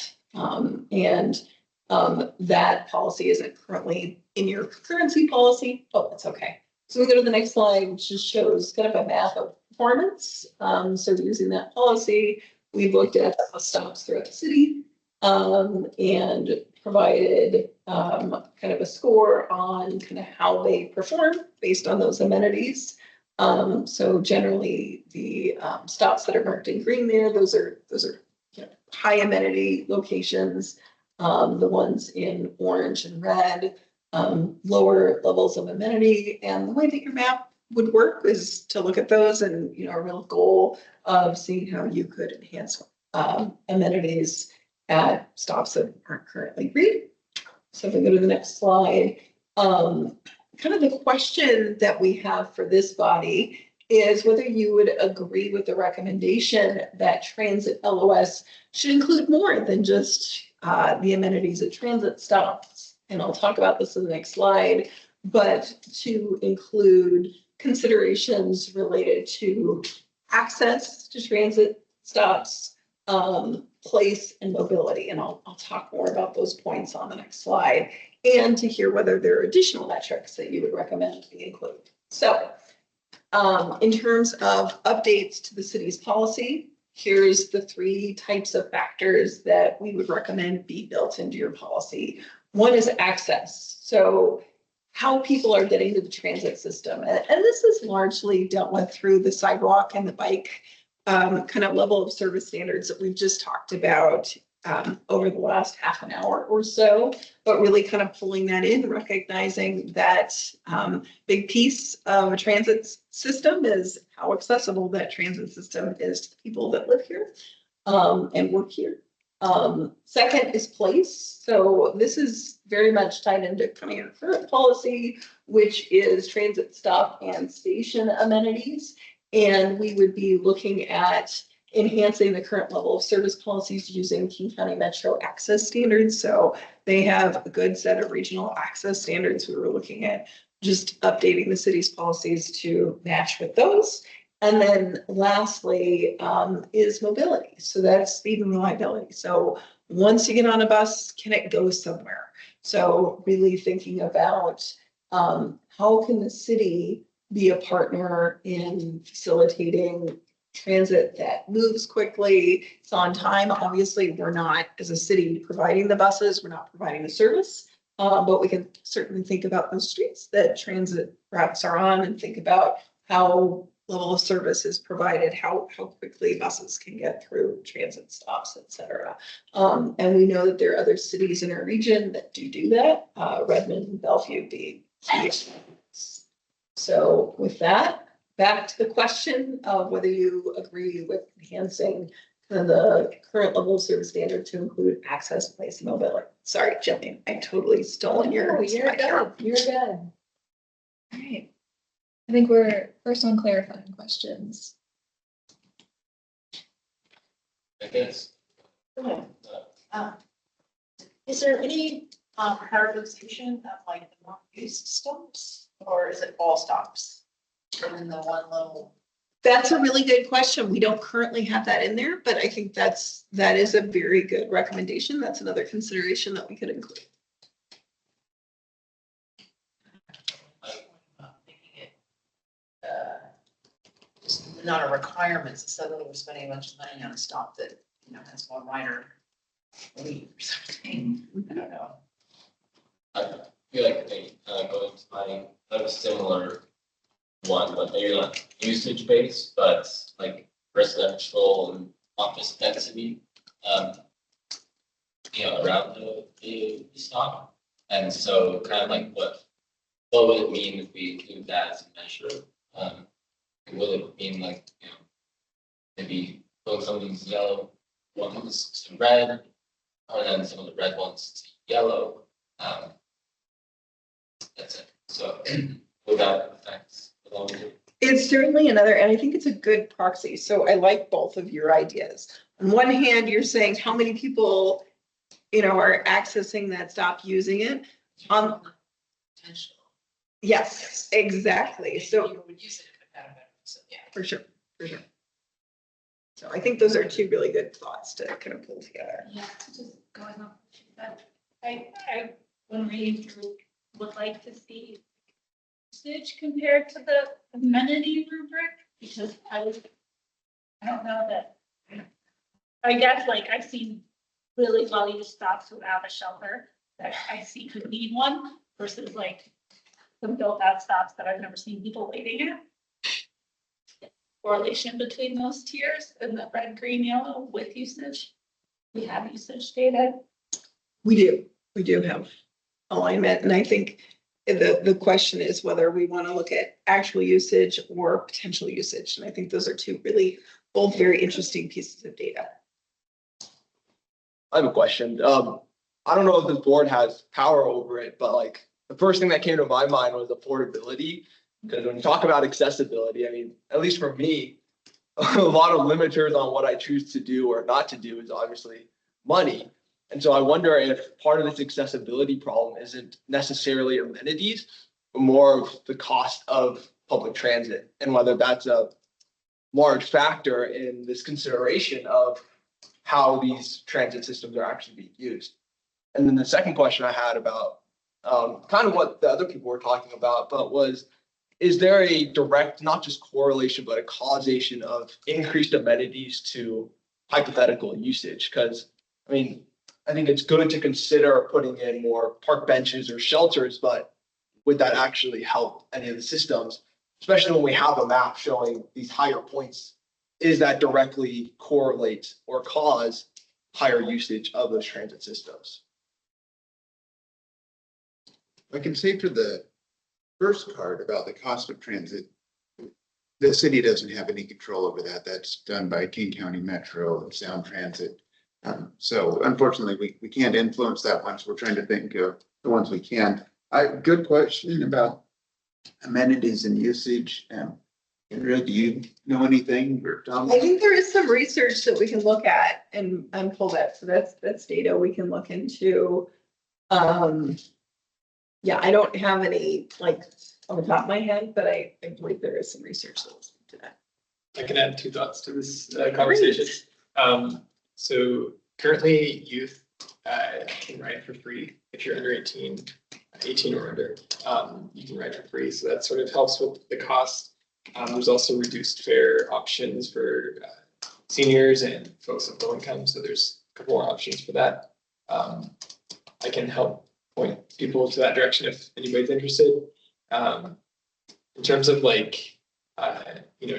That policy isn't currently in your concurrency policy. Oh, that's okay. So we go to the next slide, which just shows kind of a map of performance. So using that policy, we looked at bus stops throughout the city and provided kind of a score on kind of how they perform based on those amenities. So generally the stops that are marked in green there, those are you know, high amenity locations. The ones in orange and red, lower levels of amenity. And the way that your map would work is to look at those and, you know, a real goal of seeing how you could enhance amenities at stops that aren't currently green. So if we go to the next slide, kind of the question that we have for this body is whether you would agree with the recommendation that transit LOS should include more than just the amenities at transit stops. And I'll talk about this in the next slide, but to include considerations related to access to transit stops, place and mobility. And I'll talk more about those points on the next slide, and to hear whether there are additional metrics that you would recommend be included. So in terms of updates to the city's policy, here's the 3 types of factors that we would recommend be built into your policy. One is access. So how people are getting to the transit system. And this is largely dealt with through the sidewalk and the bike kind of level of service standards that we've just talked about over the last half an hour or so, but really kind of pulling that in, recognizing that big piece of a transit system is how accessible that transit system is to the people that live here and work here. Second is place. So this is very much tied into coming out current policy, which is transit stop and station amenities. And we would be looking at enhancing the current level of service policies using King County Metro access standards. So they have a good set of regional access standards. We were looking at just updating the city's policies to match with those. And then lastly is mobility. So that's speed and reliability. So once you get on a bus, can it go somewhere? So really thinking about how can the city be a partner in facilitating transit that moves quickly, it's on time. Obviously, we're not, as a city, providing the buses, we're not providing the service, but we can certainly think about those streets that transit routes are on and think about how level of service is provided, how quickly buses can get through transit stops, et cetera. And we know that there are other cities in our region that do that, Redmond and Bellevue being. So with that, back to the question of whether you agree with enhancing the current level of service standard to include access, place, and mobility. Sorry, Jillian, I totally stolen your. Oh, you're good. You're good. All right. I think we're first on clarifying questions. I guess. Is there any prioritization of like the non-used stops, or is it all stops? And then the one little. That's a really good question. We don't currently have that in there, but I think that is a very good recommendation. That's another consideration that we could include. Just not a requirement, so suddenly we're spending a bunch of money on a stop that, has one rider leave or something. I don't know. I feel like they go into my, I have a similar one, but maybe not usage based, but like residential and office density, around the stop. And so kind of like what would it mean if we include that as a measure? Will it mean like, maybe put some of these yellow ones to red, or then some of the red ones to yellow? That's it. So will that affect the long term? It's certainly another, and I think it's a good proxy. So I like both of your ideas. On one hand, you're saying how many people, are accessing that stop using it. Potential. Yes, exactly. So You would use it if it had a better, so yeah. for sure. So I think those are two really good thoughts to kind of pull together. Yeah, just going off what you said. I when reading through would like to see usage compared to the amenity rubric, because I don't know that. I guess like I've seen really well used stops without a shelter that I see could need one versus like some built out stops that I've never seen people waiting at. Correlation between those tiers and the red, green, yellow with usage. We have usage data. We do have alignment, and I think the question is whether we want to look at actual usage or potential usage. And I think those are two really both very interesting pieces of data. I have a question. I don't know if this board has power over it, but like the first thing that came to my mind was affordability. Because when you talk about accessibility, I mean, at least for me, a lot of limiters on what I choose to do or not to do is obviously money. And so I wonder if part of this accessibility problem isn't necessarily amenities, but more of the cost of public transit, and whether that's a large factor in this consideration of how these transit systems are actually being used. And then the second question I had about kind of what the other people were talking about, but was, is there a direct, not just correlation, but a causation of increased amenities to hypothetical usage? Because, I mean, I think it's good to consider putting in more park benches or shelters, but would that actually help any of the systems, especially when we have a map showing these higher points? Is that directly correlate or cause higher usage of those transit systems? I can say for the first part about the cost of transit, the city doesn't have any control over that. That's done by King County Metro and Sound Transit. So unfortunately, we can't influence that one. So we're trying to think of the ones we can. Good question about amenities and usage. Andrea, do you know anything? Or Tom? I think there is some research that we can look at and pull that. So that's data we can look into. Yeah, I don't have any like on the top of my head, but I believe there is some research that was into that. I can add two thoughts to this conversation. So currently youth can ride for free if you're under 18 or under, you can ride for free. So that sort of helps with the cost. There's also reduced fare options for seniors and folks of low income. So there's a couple more options for that. I can help point people to that direction if anybody's interested. In terms of like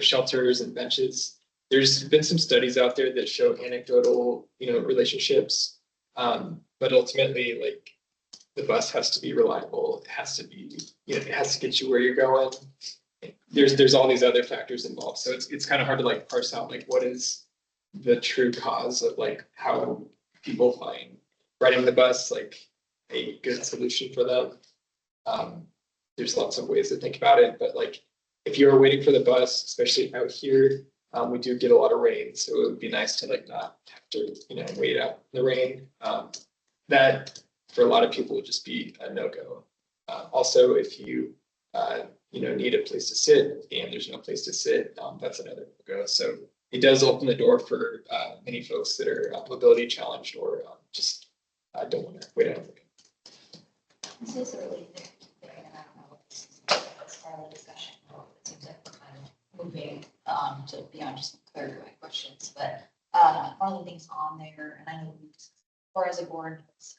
shelters and benches. There's been some studies out there that show anecdotal, relationships. But ultimately, like, the bus has to be reliable. It has to be, it has to get you where you're going. There's all these other factors involved. So it's kind of hard to like parse out like what is the true cause of like how people find riding the bus like a good solution for them. There's lots of ways to think about it, but like if you're waiting for the bus, especially out here, we do get a lot of rain, so it would be nice to like not have to, wait out in the rain. That for a lot of people would just be a no-go. Also, if you need a place to sit and there's no place to sit, that's another no-go. So it does open the door for many folks that are mobility challenged or just don't want to wait out. This is early there, and I don't know if this is part of the discussion, or it seems like we're kind of moving to beyond just clarifying questions, but one of the things on there, and I know we discussed before as a board, is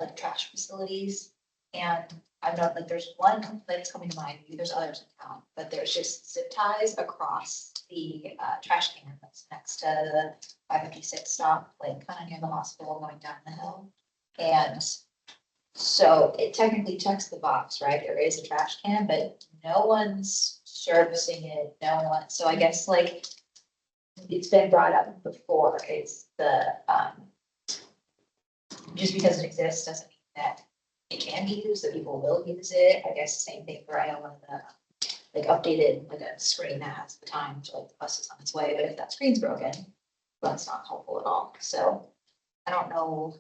like trash facilities. And I've known like there's one that's coming to mind, maybe there's others in town, but there's just zip ties across the trash can that's next to the 556 stop, like kind of near the hospital going down the hill. And so it technically checks the box, right? There is a trash can, but no one's servicing it, no one. So I guess like it's been brought up before, it's the just because it exists doesn't mean that it can be used, that people will use it. I guess the same thing for, I know one of the like updated, like a screen that has the time to like the bus is on its way, but if that screen's broken, that's not helpful at all. So I don't know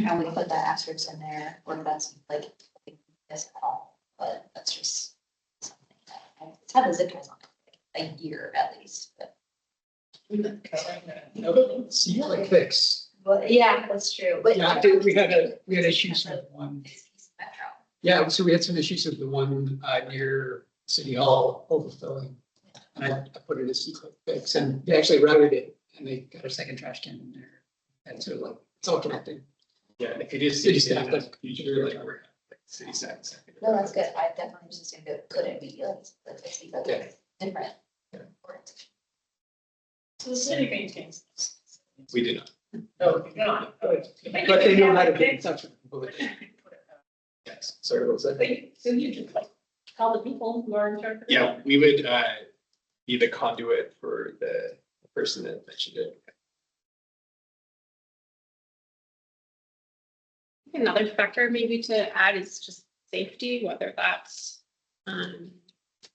how we put that asterisk in there, or if that's like this at all, but that's just something that it's had the zip ties on it like a year at least, but. See, like fix. But yeah, that's true, but. Yeah, we had issues with one. Yeah, so we had some issues with the one near City Hall overflowing. And I put it as a fix, and they actually routed it, and they got a second trash can in there. And so like, it's all connected. Yeah, and if it is City city staff staff, does- like future, like we're like city staff. No, that's good. I definitely just assumed it couldn't be like it's because it's different. Yeah. So the city maintains this. We do not. No, you're not. But they know how to get in touch with people. Yes. Sorry, what was that? So you just like call the people who are in charge. Yeah, we would be the conduit for the person that mentioned it. Another factor maybe to add is just safety, whether that's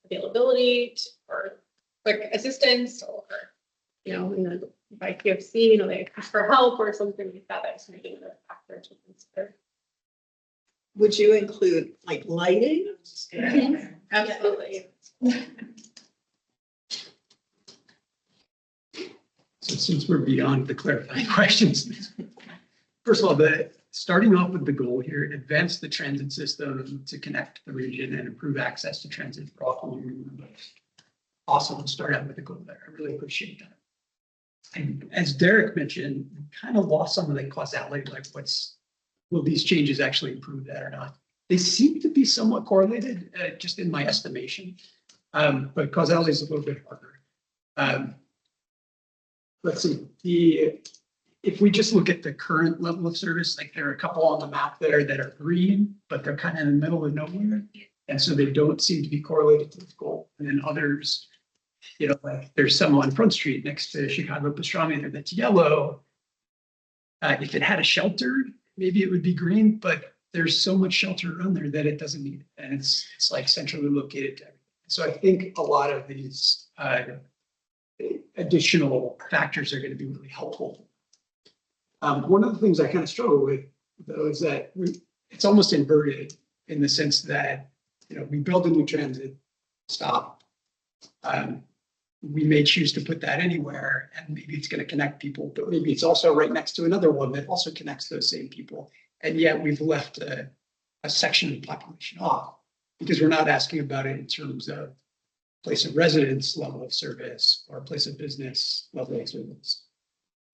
availability or quick assistance or, in the by PFC, they ask for help or something like that. That's maybe another factor to consider. Would you include like lighting? Absolutely. So since we're beyond the clarifying questions, first of all, starting off with the goal here, advance the transit system to connect the region and improve access to transit for all community members. Awesome, start out with the goal there. I really appreciate that. And as Derek mentioned, we kind of lost some of the causality, like will these changes actually improve that or not? They seem to be somewhat correlated, just in my estimation, but causality is a little bit harder. Let's see, if we just look at the current level of service, like there are a couple on the map there that are green, but they're kind of in the middle of nowhere. And so they don't seem to be correlated to this goal. And then others, like there's some on Front Street next to Chicago Pastrami there that's yellow. If it had a shelter, maybe it would be green, but there's so much shelter around there that it doesn't need it. And it's like centrally located to everything. So I think a lot of these additional factors are going to be really helpful. One of the things I kind of struggle with, though, is that it's almost inverted in the sense that, we build a new transit stop. We may choose to put that anywhere, and maybe it's going to connect people, but maybe it's also right next to another one that also connects those same people. And yet we've left a section of the population off because we're not asking about it in terms of place of residence level of service or place of business level of service.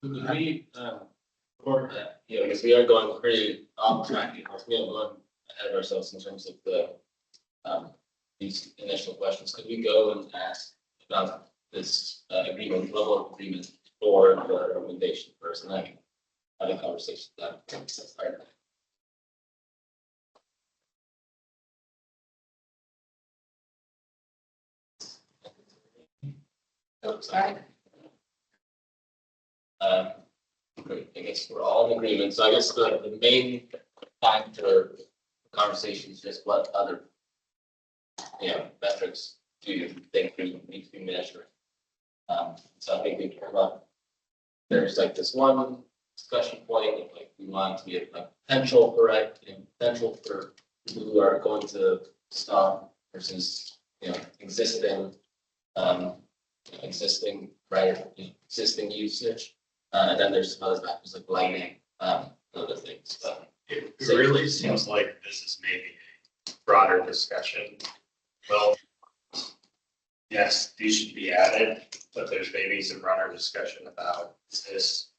We, for that, because we are going pretty off track, we are going ahead of ourselves in terms of the these initial questions, could we go and ask about this agreement, level of agreement for the recommendation first, and then have a conversation that makes sense. All right. Oh, sorry. Great, I guess we're all in agreement, so I guess the main factor of the conversation is just what other, metrics do you think we need to be measuring? So I think we come up, there's like this one discussion point, of, like we want to get like potential for potential for people who are going to stop versus existing existing usage. And then there's some other factors like lighting, and other things, but. It really seems like this is maybe a broader discussion. Well, yes, these should be added, but there's maybe some broader discussion about, is this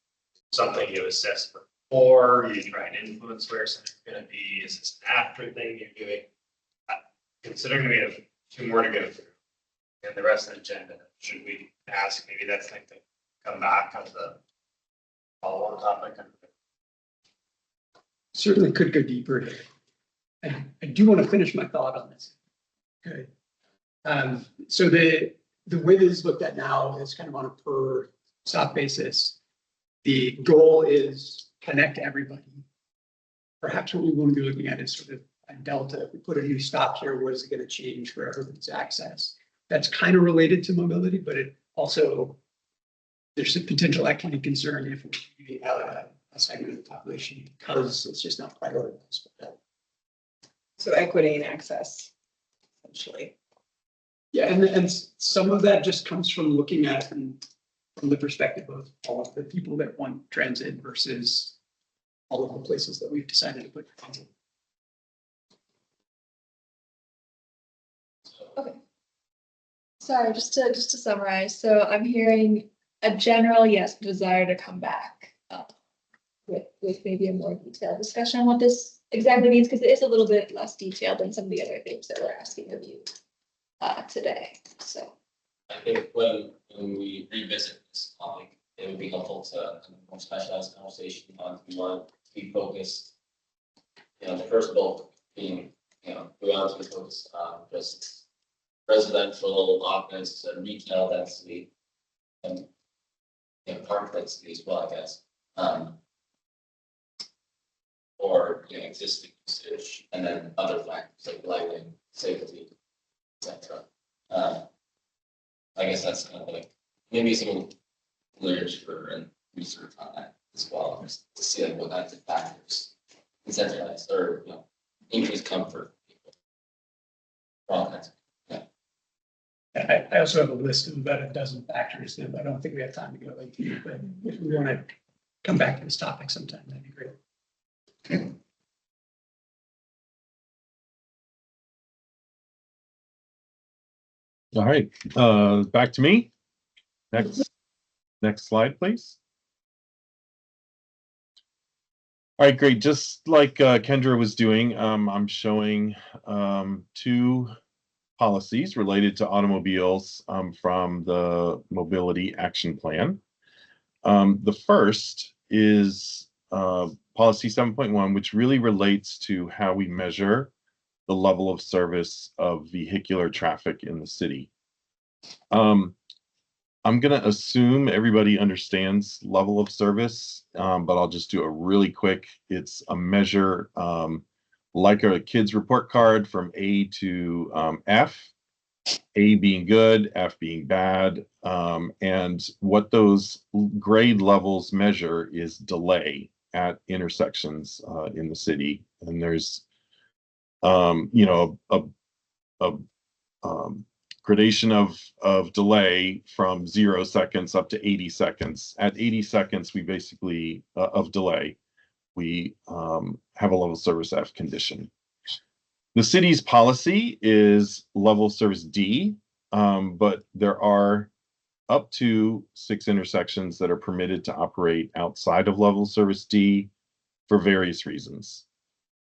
something you assess before you try and influence where something's gonna be? Is this an after thing you're doing? Considering we have two more to go through and the rest of the agenda, should we ask maybe that's like to come back on the follow-on topic? Certainly could go deeper here. I do want to finish my thought on this. Okay. So the way this is looked at now is kind of on a per stop basis. The goal is connect everybody. Perhaps what we want to be looking at is sort of a delta. If we put a new stop here, what is it going to change for everyone's access? That's kind of related to mobility, but it also, there's a potential equity concern if we're leaving out a segment of the population because it's just not prioritized. So equity and access, essentially. Yeah, and some of that just comes from looking at it from the perspective of all of the people that want transit versus all of the places that we've decided to put transit. Okay. Sorry, just to summarize. So I'm hearing a general yes desire to come back with maybe a more detailed discussion on what this exactly means, because it is a little bit less detailed than some of the other things that we're asking of you today. So I think when we revisit this topic, it would be helpful to have a more specialized conversation on we want to be focused. The first bulk being, we want to be focused on just residential office and retail density and park density as well, I guess. Or existing usage, and then other factors like lighting, safety, etc. I guess that's kind of like maybe some literature and research on that as well, just to see like what kinds of factors incentivize or increase comfort for people. For all kinds of, I also have a list of about a dozen factors that I don't think we have time to go into, but if we want to come back to this topic sometime, that'd be great. Okay. All right, back to me. Next slide, please. All right, great. Just like Kendra was doing, I'm showing two policies related to automobiles from the Mobility Action Plan. The first is policy 7.1, which really relates to how we measure the level of service of vehicular traffic in the city. I'm going to assume everybody understands level of service, but I'll just do a really quick. It's a measure like a kid's report card from A to F, A being good, F being bad. And what those grade levels measure is delay at intersections in the city. And there's, a gradation of delay from 0 seconds up to 80 seconds. At 80 seconds, we basically, of delay, we have a level service F condition. The city's policy is level service D, but there are up to 6 intersections that are permitted to operate outside of level service D for various reasons.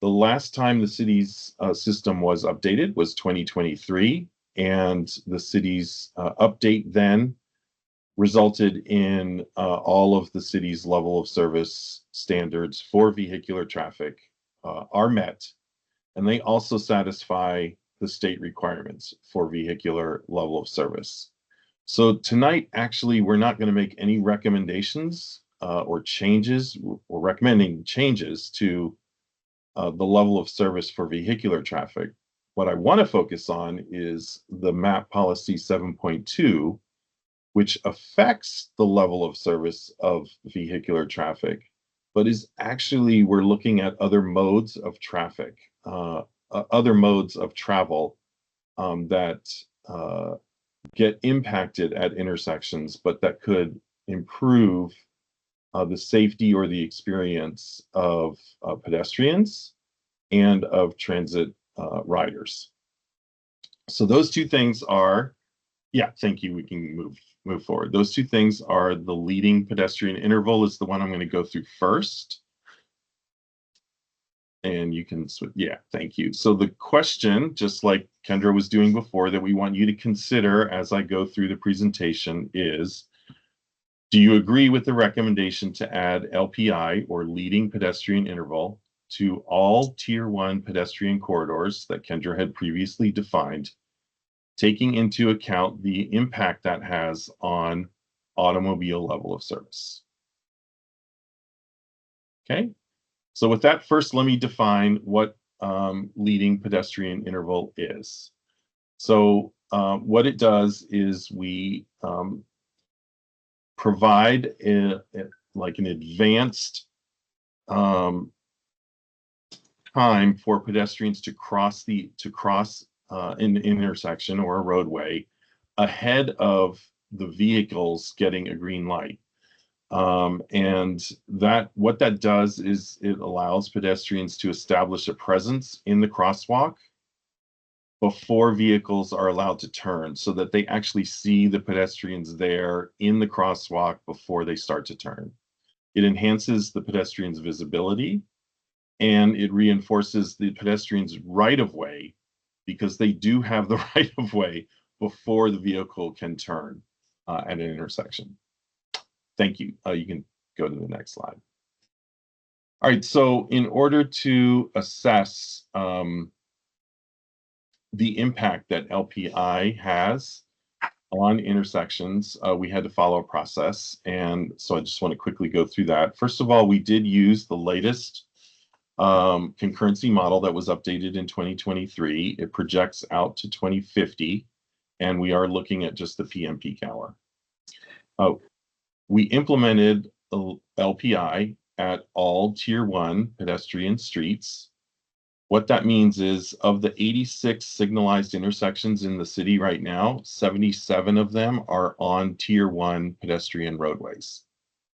The last time the city's system was updated was 2023, and the city's update then resulted in all of the city's level of service standards for vehicular traffic are met, and they also satisfy the state requirements for vehicular level of service. So tonight, actually, we're not going to make any recommendations or changes. We're recommending changes to the level of service for vehicular traffic. What I want to focus on is the MAP policy 7.2, which affects the level of service of vehicular traffic, but is actually, we're looking at other modes of traffic, other modes of travel that get impacted at intersections, but that could improve the safety or the experience of pedestrians and of transit riders. So those two things are, yeah, thank you. We can move forward. Those two things are the leading pedestrian interval is the one I'm going to go through first. And you can, yeah, thank you. So the question, just like Kendra was doing before, that we want you to consider as I go through the presentation is, do you agree with the recommendation to add LPI, or leading pedestrian interval, to all Tier 1 pedestrian corridors that Kendra had previously defined, taking into account the impact that has on automobile level of service? Okay, so with that, first, let me define what leading pedestrian interval is. So what it does is we provide like an advanced time for pedestrians to cross an intersection or a roadway ahead of the vehicles getting a green light. And what that does is it allows pedestrians to establish a presence in the crosswalk before vehicles are allowed to turn, so that they actually see the pedestrians there in the crosswalk before they start to turn. It enhances the pedestrians' visibility, and it reinforces the pedestrians' right-of-way, because they do have the right-of-way before the vehicle can turn at an intersection. Thank you. You can go to the next slide. All right, so in order to assess the impact that LPI has on intersections, we had to follow a process. And so I just want to quickly go through that. First of all, we did use the latest concurrency model that was updated in 2023. It projects out to 2050, and we are looking at just the PM peak hour. We implemented LPI at all Tier 1 pedestrian streets. What that means is, of the 86 signalized intersections in the city right now, 77 of them are on Tier 1 pedestrian roadways.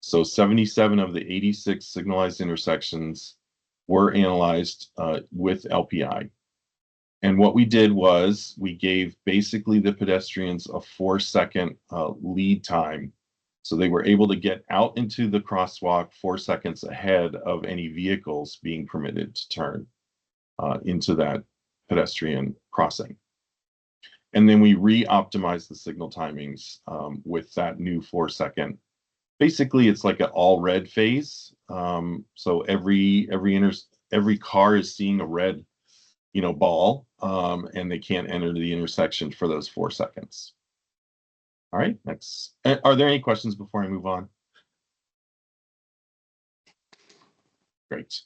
So 77 of the 86 signalized intersections were analyzed with LPI. And what we did was we gave basically the pedestrians a 4-second lead time. So they were able to get out into the crosswalk 4 seconds ahead of any vehicles being permitted to turn into that pedestrian crossing. And then we re-optimized the signal timings with that new 4-second. Basically, it's like an all red phase. So every car is seeing a red, ball, and they can't enter the intersection for those 4 seconds. All right, next. Are there any questions before I move on? Great.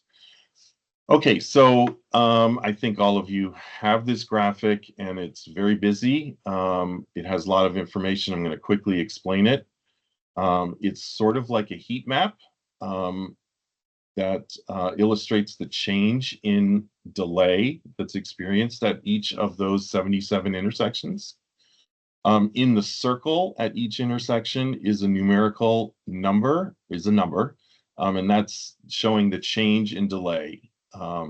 Okay, so I think all of you have this graphic, and it's very busy. It has a lot of information. I'm going to quickly explain it. It's sort of like a heat map that illustrates the change in delay that's experienced at each of those 77 intersections. In the circle at each intersection is a numerical number, and that's showing the change in delay.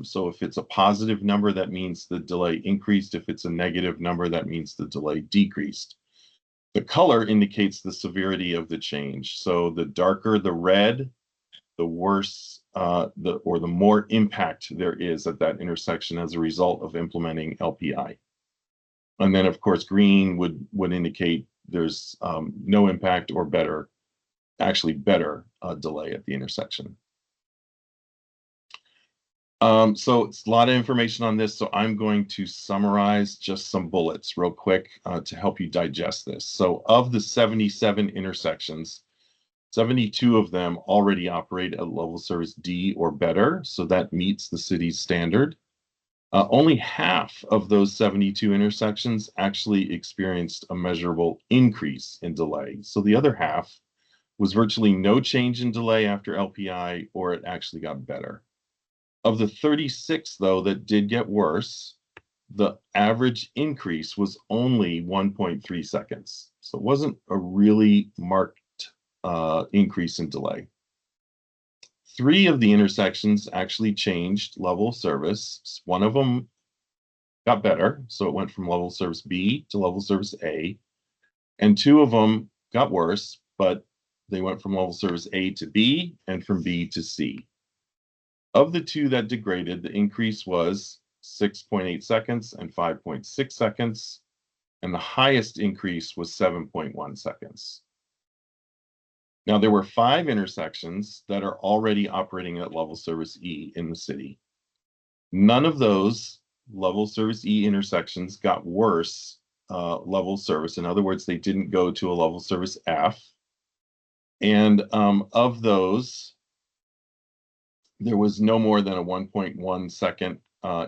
So if it's a positive number, that means the delay increased. If it's a negative number, that means the delay decreased. The color indicates the severity of the change. So the darker the red, the worse the more impact there is at that intersection as a result of implementing LPI. And then, of course, green would indicate there's no impact or better delay at the intersection. So it's a lot of information on this, so I'm going to summarize just some bullets real quick to help you digest this. So of the 77 intersections, 72 of them already operate at level service D or better, so that meets the city's standard. Only half of those 72 intersections actually experienced a measurable increase in delay. So the other half was virtually no change in delay after LPI, or it actually got better. Of the 36, though, that did get worse, the average increase was only 1.3 seconds. So it wasn't a really marked increase in delay. 3 of the intersections actually changed level of service. One of them got better, so it went from level of service B to level of service A. And 2 of them got worse, but they went from level of service A to B and from B to C. Of the 2 that degraded, the increase was 6.8 seconds and 5.6 seconds, and the highest increase was 7.1 seconds. Now, there were 5 intersections that are already operating at level service E in the city. None of those level service E intersections got worse level service. In other words, they didn't go to a level service F. And of those, there was no more than a 1.1 second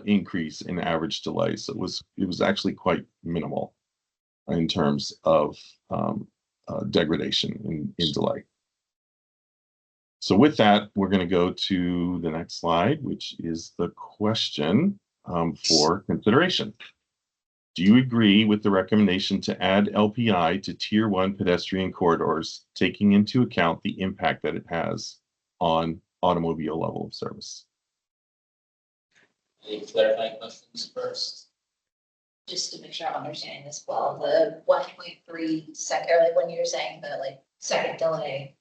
increase in average delay. So it was actually quite minimal in terms of degradation in delay. So with that, we're going to go to the next slide, which is the question for consideration. Do you agree with the recommendation to add LPI to Tier 1 pedestrian corridors, taking into account the impact that it has on automobile level of service? Any clarifying questions first? Just to make sure I'm understanding this well, the 1.3 second, or like when you're saying the like second delay,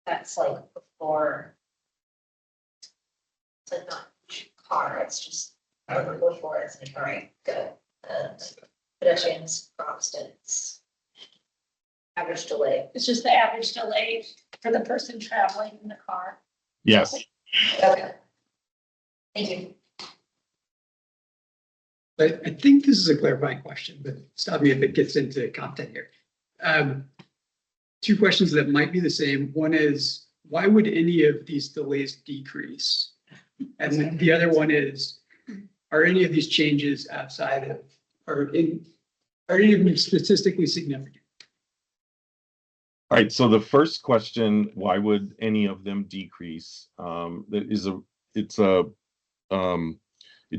that's like before, it's like not car, it's just before it's occurring, good. Pedestrians crossed and it's average delay. It's just the average delay for the person traveling in the car. Yes. Okay. Thank you. But I think this is a clarifying question, but stop me if it gets into content here. 2 questions that might be the same. One is, why would any of these delays decrease? And then the other one is, are any of these changes outside of, are any of them statistically significant? All right, so the first question, why would any of them decrease? It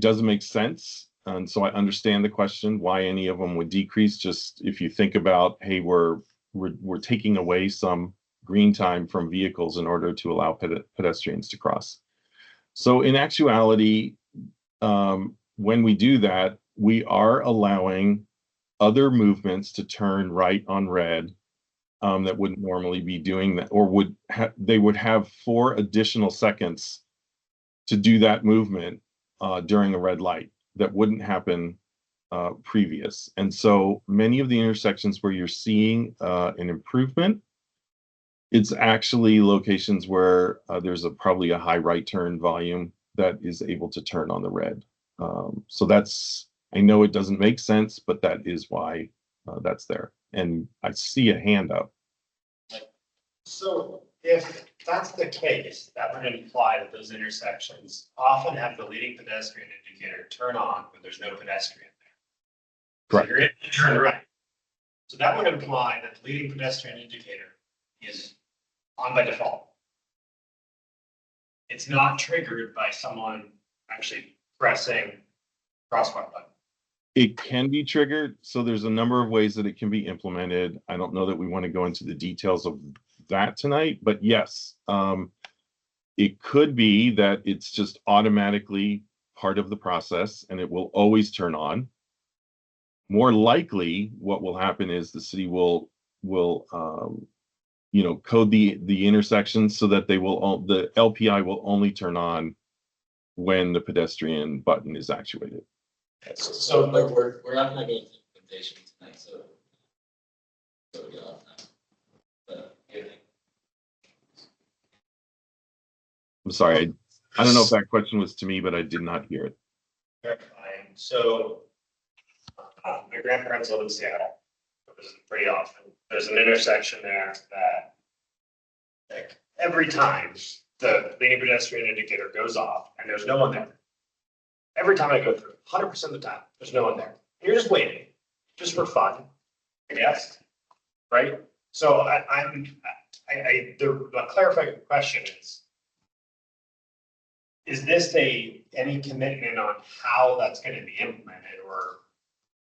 doesn't make sense. And so I understand the question, why any of them would decrease. Just if you think about, hey, we're taking away some green time from vehicles in order to allow pedestrians to cross. So in actuality, when we do that, we are allowing other movements to turn right on red that wouldn't normally be doing that, or they would have 4 additional seconds to do that movement during a red light that wouldn't happen previous. And so many of the intersections where you're seeing an improvement, it's actually locations where there's probably a high right turn volume that is able to turn on the red. So that's, I know it doesn't make sense, but that is why that's there. And I see a hand up. So if that's the case, that would imply that those intersections often have the leading pedestrian indicator turn on when there's no pedestrian there. Correct. So you're in to turn right. So that would imply that the leading pedestrian indicator is on by default. It's not triggered by someone actually pressing crosswalk button. It can be triggered. So there's a number of ways that it can be implemented. I don't know that we want to go into the details of that tonight, but yes, it could be that it's just automatically part of the process and it will always turn on. More likely, what will happen is the city will code the intersections so that the LPI will only turn on when the pedestrian button is actuated. So, but we're not gonna go into implementation tonight, so. So we got that. But, yeah. I'm sorry, I don't know if that question was to me, but I did not hear it. Clarifying. So my grandparents live in Seattle. This is pretty often. There's an intersection there that like every time the leading pedestrian indicator goes off and there's no one there. Every time I go through, 100% of the time, there's no one there. You're just waiting, just for fun, I guess, right? So the clarifying question is this any commitment on how that's going to be implemented, or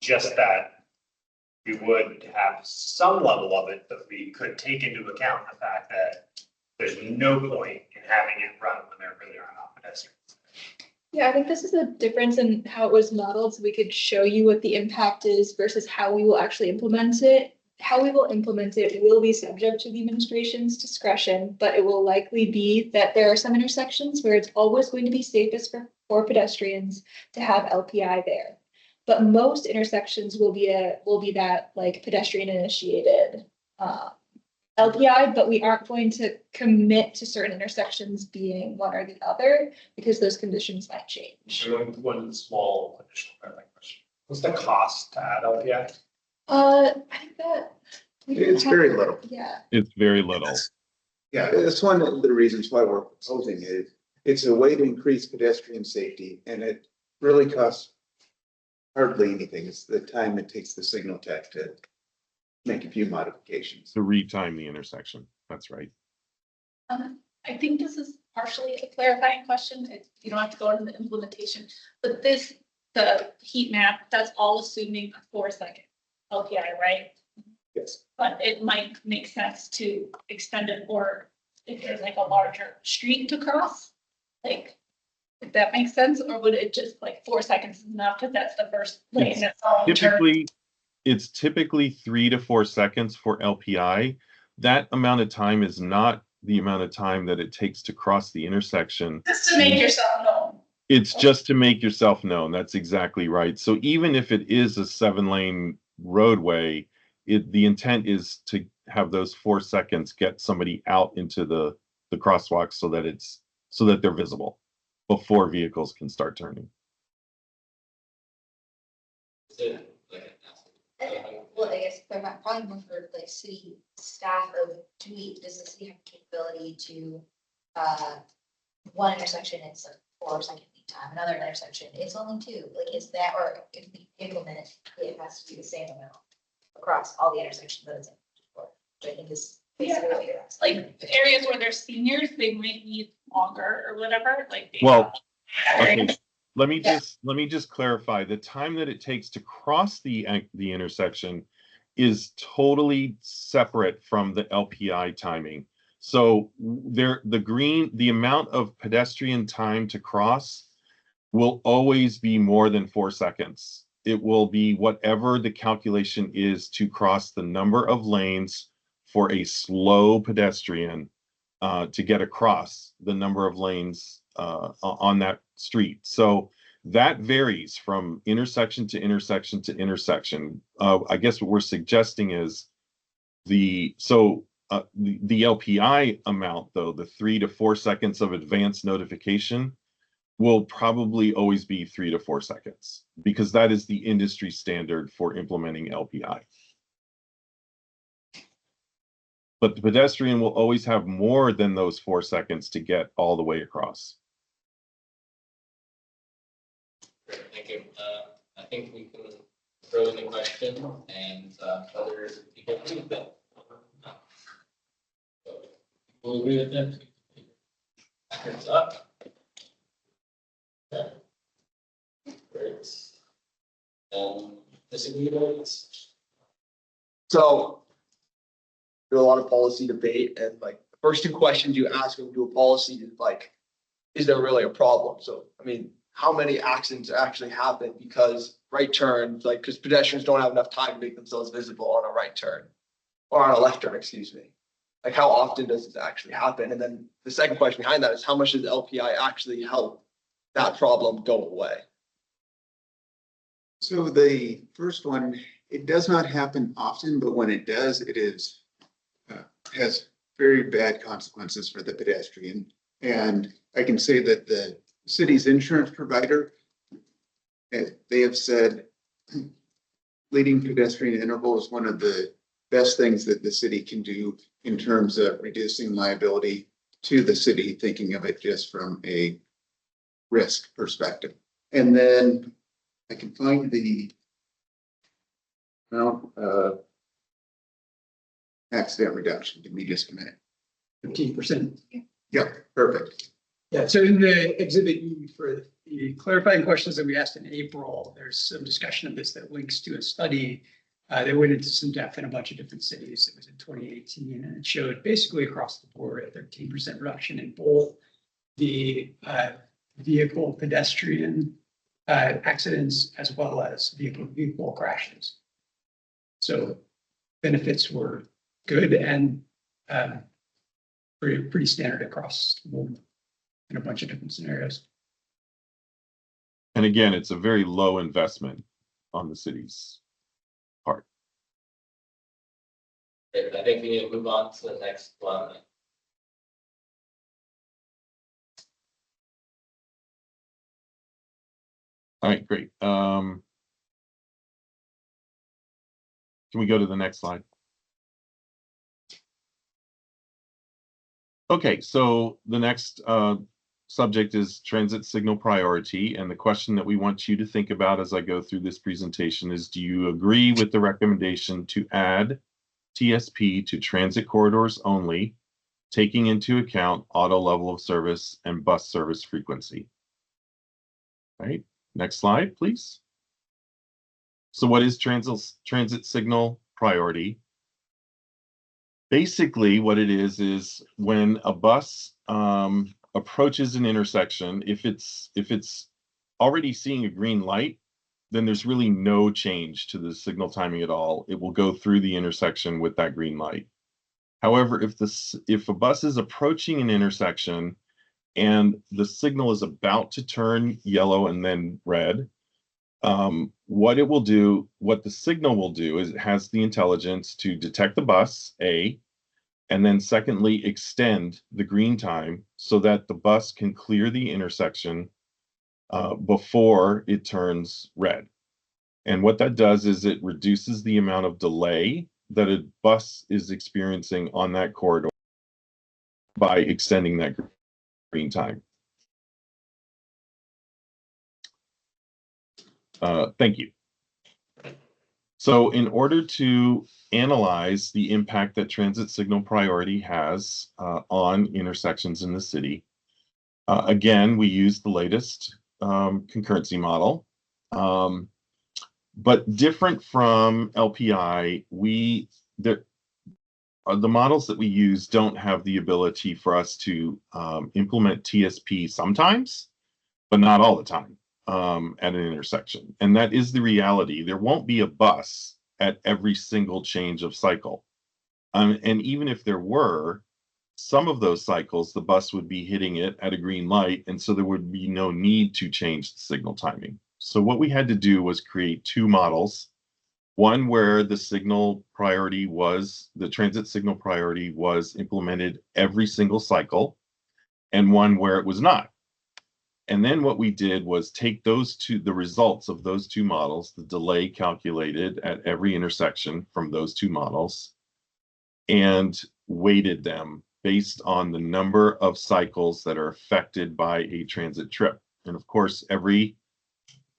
just that we would have some level of it, but we could take into account the fact that there's no point in having it run when there really are not pedestrians? Yeah, I think this is a difference in how it was modeled, so we could show you what the impact is versus how we will actually implement it. How we will implement it will be subject to the administration's discretion, but it will likely be that there are some intersections where it's always going to be safest for pedestrians to have LPI there. But most intersections will be that like pedestrian initiated LPI, but we aren't going to commit to certain intersections being one or the other because those conditions might change. One small additional question. What's the cost to add LPI? I think that. It's very little. Yeah. It's very little. Yeah, it's one of the reasons why we're proposing it. It's a way to increase pedestrian safety, and it really costs hardly anything. It's the time it takes the signal tech to make a few modifications. To retime the intersection. That's right. I think this is partially a clarifying question. You don't have to go into the implementation, but the heat map, that's all assuming a 4-second LPI, right? Yes. But it might make sense to extend it, or if there's like a larger street to cross, like, if that makes sense, or would it just like 4 seconds is enough because that's the first lane that's all turn? It's typically 3 to 4 seconds for LPI. That amount of time is not the amount of time that it takes to cross the intersection. Just to make yourself known. It's just to make yourself known. That's exactly right. So even if it is a 7-lane roadway, the intent is to have those 4 seconds get somebody out into the crosswalk so that they're visible before vehicles can start turning. Well, I guess they're probably more for like city staff does the city have the capability to, one intersection, it's a 4-second lead time, another intersection, it's only 2, like, is that, or if we implement it, it has to be the same amount across all the intersections that it's in, which I think is basically what you're asking. Like areas where there's seniors, they might need longer or whatever, like. Well, okay. Let me just clarify. The time that it takes to cross the intersection is totally separate from the LPI timing. So the amount of pedestrian time to cross will always be more than 4 seconds. It will be whatever the calculation is to cross the number of lanes for a slow pedestrian to get across the number of lanes on that street. So that varies from intersection to intersection to intersection. I guess what we're suggesting is the LPI amount, though, the 3 to 4 seconds of advance notification will probably always be 3 to 4 seconds because that is the industry standard for implementing LPI. But the pedestrian will always have more than those 4 seconds to get all the way across. Great, thank you. I think we can throw in the question and other people agree with that. We'll agree with that. Hands up. Okay. Great. Disagree about it? So there's a lot of policy debate, and like the first 2 questions you ask when you do a policy is like, is there really a problem? So, I mean, how many accidents actually happen because right turns, like, because pedestrians don't have enough time to make themselves visible on a right turn or on a left turn, excuse me. Like, how often does this actually happen? And then the second question behind that is, how much does LPI actually help that problem go away? So the first one, it does not happen often, but when it does, it is, has very bad consequences for the pedestrian. And I can say that the city's insurance provider, they have said leading pedestrian interval is one of the best things that the city can do in terms of reducing liability to the city, thinking of it just from a risk perspective. And then I can find the amount of accident reduction. Give me just a minute. 15%. Yeah, perfect. Yeah, so in the exhibit E for the clarifying questions that we asked in April, there's some discussion of this that links to a study that went into some depth in a bunch of different cities. It was in 2018, and it showed basically across the board a 13% reduction in both the vehicle pedestrian accidents as well as vehicle crashes. So benefits were good and pretty standard across the board in a bunch of different scenarios. And again, it's a very low investment on the city's part. I think we need to move on to the next one. All right, great. Can we go to the next slide? Okay, so the next subject is transit signal priority. And the question that we want you to think about as I go through this presentation is, do you agree with the recommendation to add TSP to transit corridors only, taking into account auto level of service and bus service frequency? All right, next slide, please. So what is transit signal priority? Basically, what it is when a bus approaches an intersection, if it's already seeing a green light, then there's really no change to the signal timing at all. It will go through the intersection with that green light. However, if a bus is approaching an intersection and the signal is about to turn yellow and then red, what the signal will do is it has the intelligence to detect the bus, A, and then secondly, extend the green time so that the bus can clear the intersection before it turns red. And what that does is it reduces the amount of delay that a bus is experiencing on that corridor by extending that green time. Thank you. So in order to analyze the impact that transit signal priority has on intersections in the city, again, we use the latest concurrency model. But different from LPI, the models that we use don't have the ability for us to implement TSP sometimes, but not all the time. At an intersection. And that is the reality. There won't be a bus at every single change of cycle. And even if there were, some of those cycles, the bus would be hitting it at a green light, and so there would be no need to change the signal timing. So what we had to do was create two models. One where the transit signal priority was implemented every single cycle, and one where it was not. And then what we did was take the results of those two models, the delay calculated at every intersection from those two models, and weighted them based on the number of cycles that are affected by a transit trip. And of course, every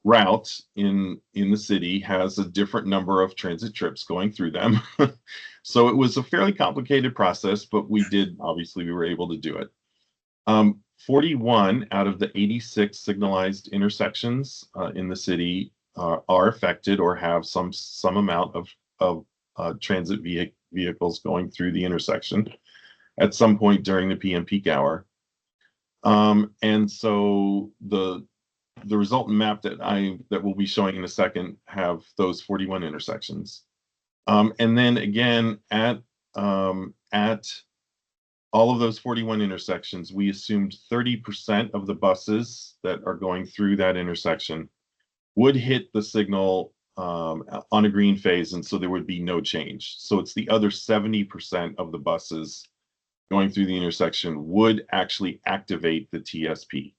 route in the city has a different number of transit trips going through them. So it was a fairly complicated process, but we were able to do it. 41 out of the 86 signalized intersections in the city are affected or have some amount of transit vehicles going through the intersection at some point during the PM peak hour. And so the resultant map that we'll be showing in a second have those 41 intersections. And then again at all of those 41 intersections, we assumed 30% of the buses that are going through that intersection would hit the signal on a green phase, and so there would be no change. So it's the other 70% of the buses going through the intersection would actually activate the TSP.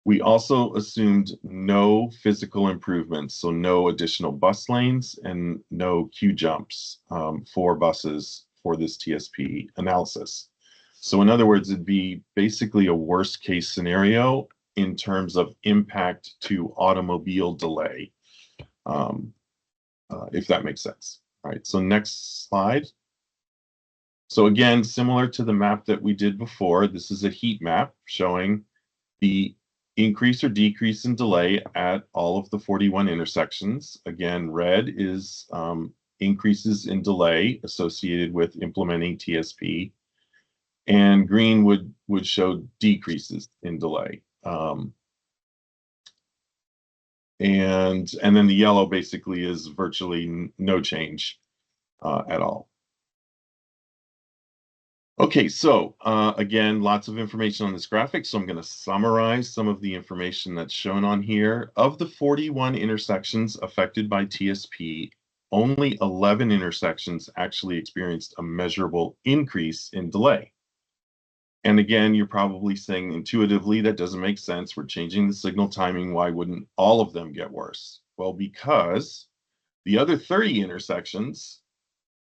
We also assumed no physical improvements, so no additional bus lanes and no queue jumps for buses for this TSP analysis. So in other words, it'd be basically a worst case scenario in terms of impact to automobile delay, if that makes sense. All right, so next slide. So again, similar to the map that we did before, this is a heat map showing the increase or decrease in delay at all of the 41 intersections. Again, red is increases in delay associated with implementing TSP, and green would show decreases in delay. And then the yellow basically is virtually no change at all. Okay, so again, lots of information on this graphic, so I'm going to summarize some of the information that's shown on here. Of the 41 intersections affected by TSP, only 11 intersections actually experienced a measurable increase in delay. And again, you're probably saying intuitively, that doesn't make sense. We're changing the signal timing. Why wouldn't all of them get worse? Well, because the other 30 intersections,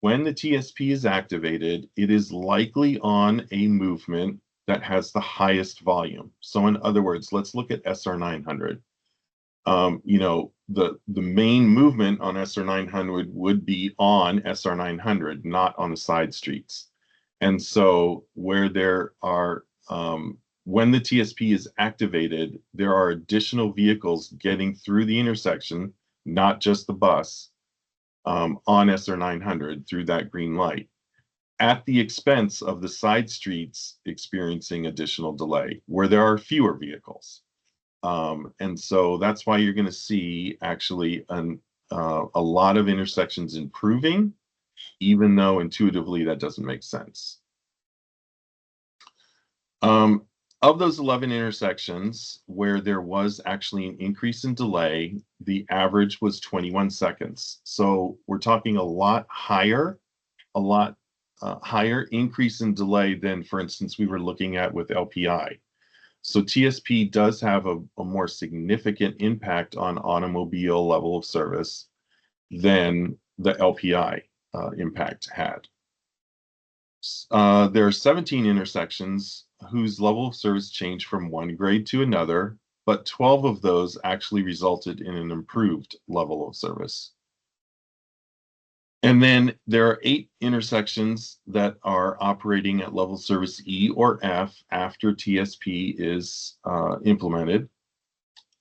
when the TSP is activated, it is likely on a movement that has the highest volume. So in other words, let's look at SR 900. You know, the main movement on SR 900 would be on SR 900, not on the side streets. And so where there are, when the TSP is activated, there are additional vehicles getting through the intersection, not just the bus, on SR 900 through that green light, at the expense of the side streets experiencing additional delay, where there are fewer vehicles. And so that's why you're going to see actually a lot of intersections improving, even though intuitively that doesn't make sense. Of those 11 intersections where there was actually an increase in delay, the average was 21 seconds. So we're talking a lot higher increase in delay than, for instance, we were looking at with LPI. So TSP does have a more significant impact on automobile level of service than the LPI impact had. There are 17 intersections whose level of service changed from one grade to another, but 12 of those actually resulted in an improved level of service. And then there are 8 intersections that are operating at level service E or F after TSP is implemented.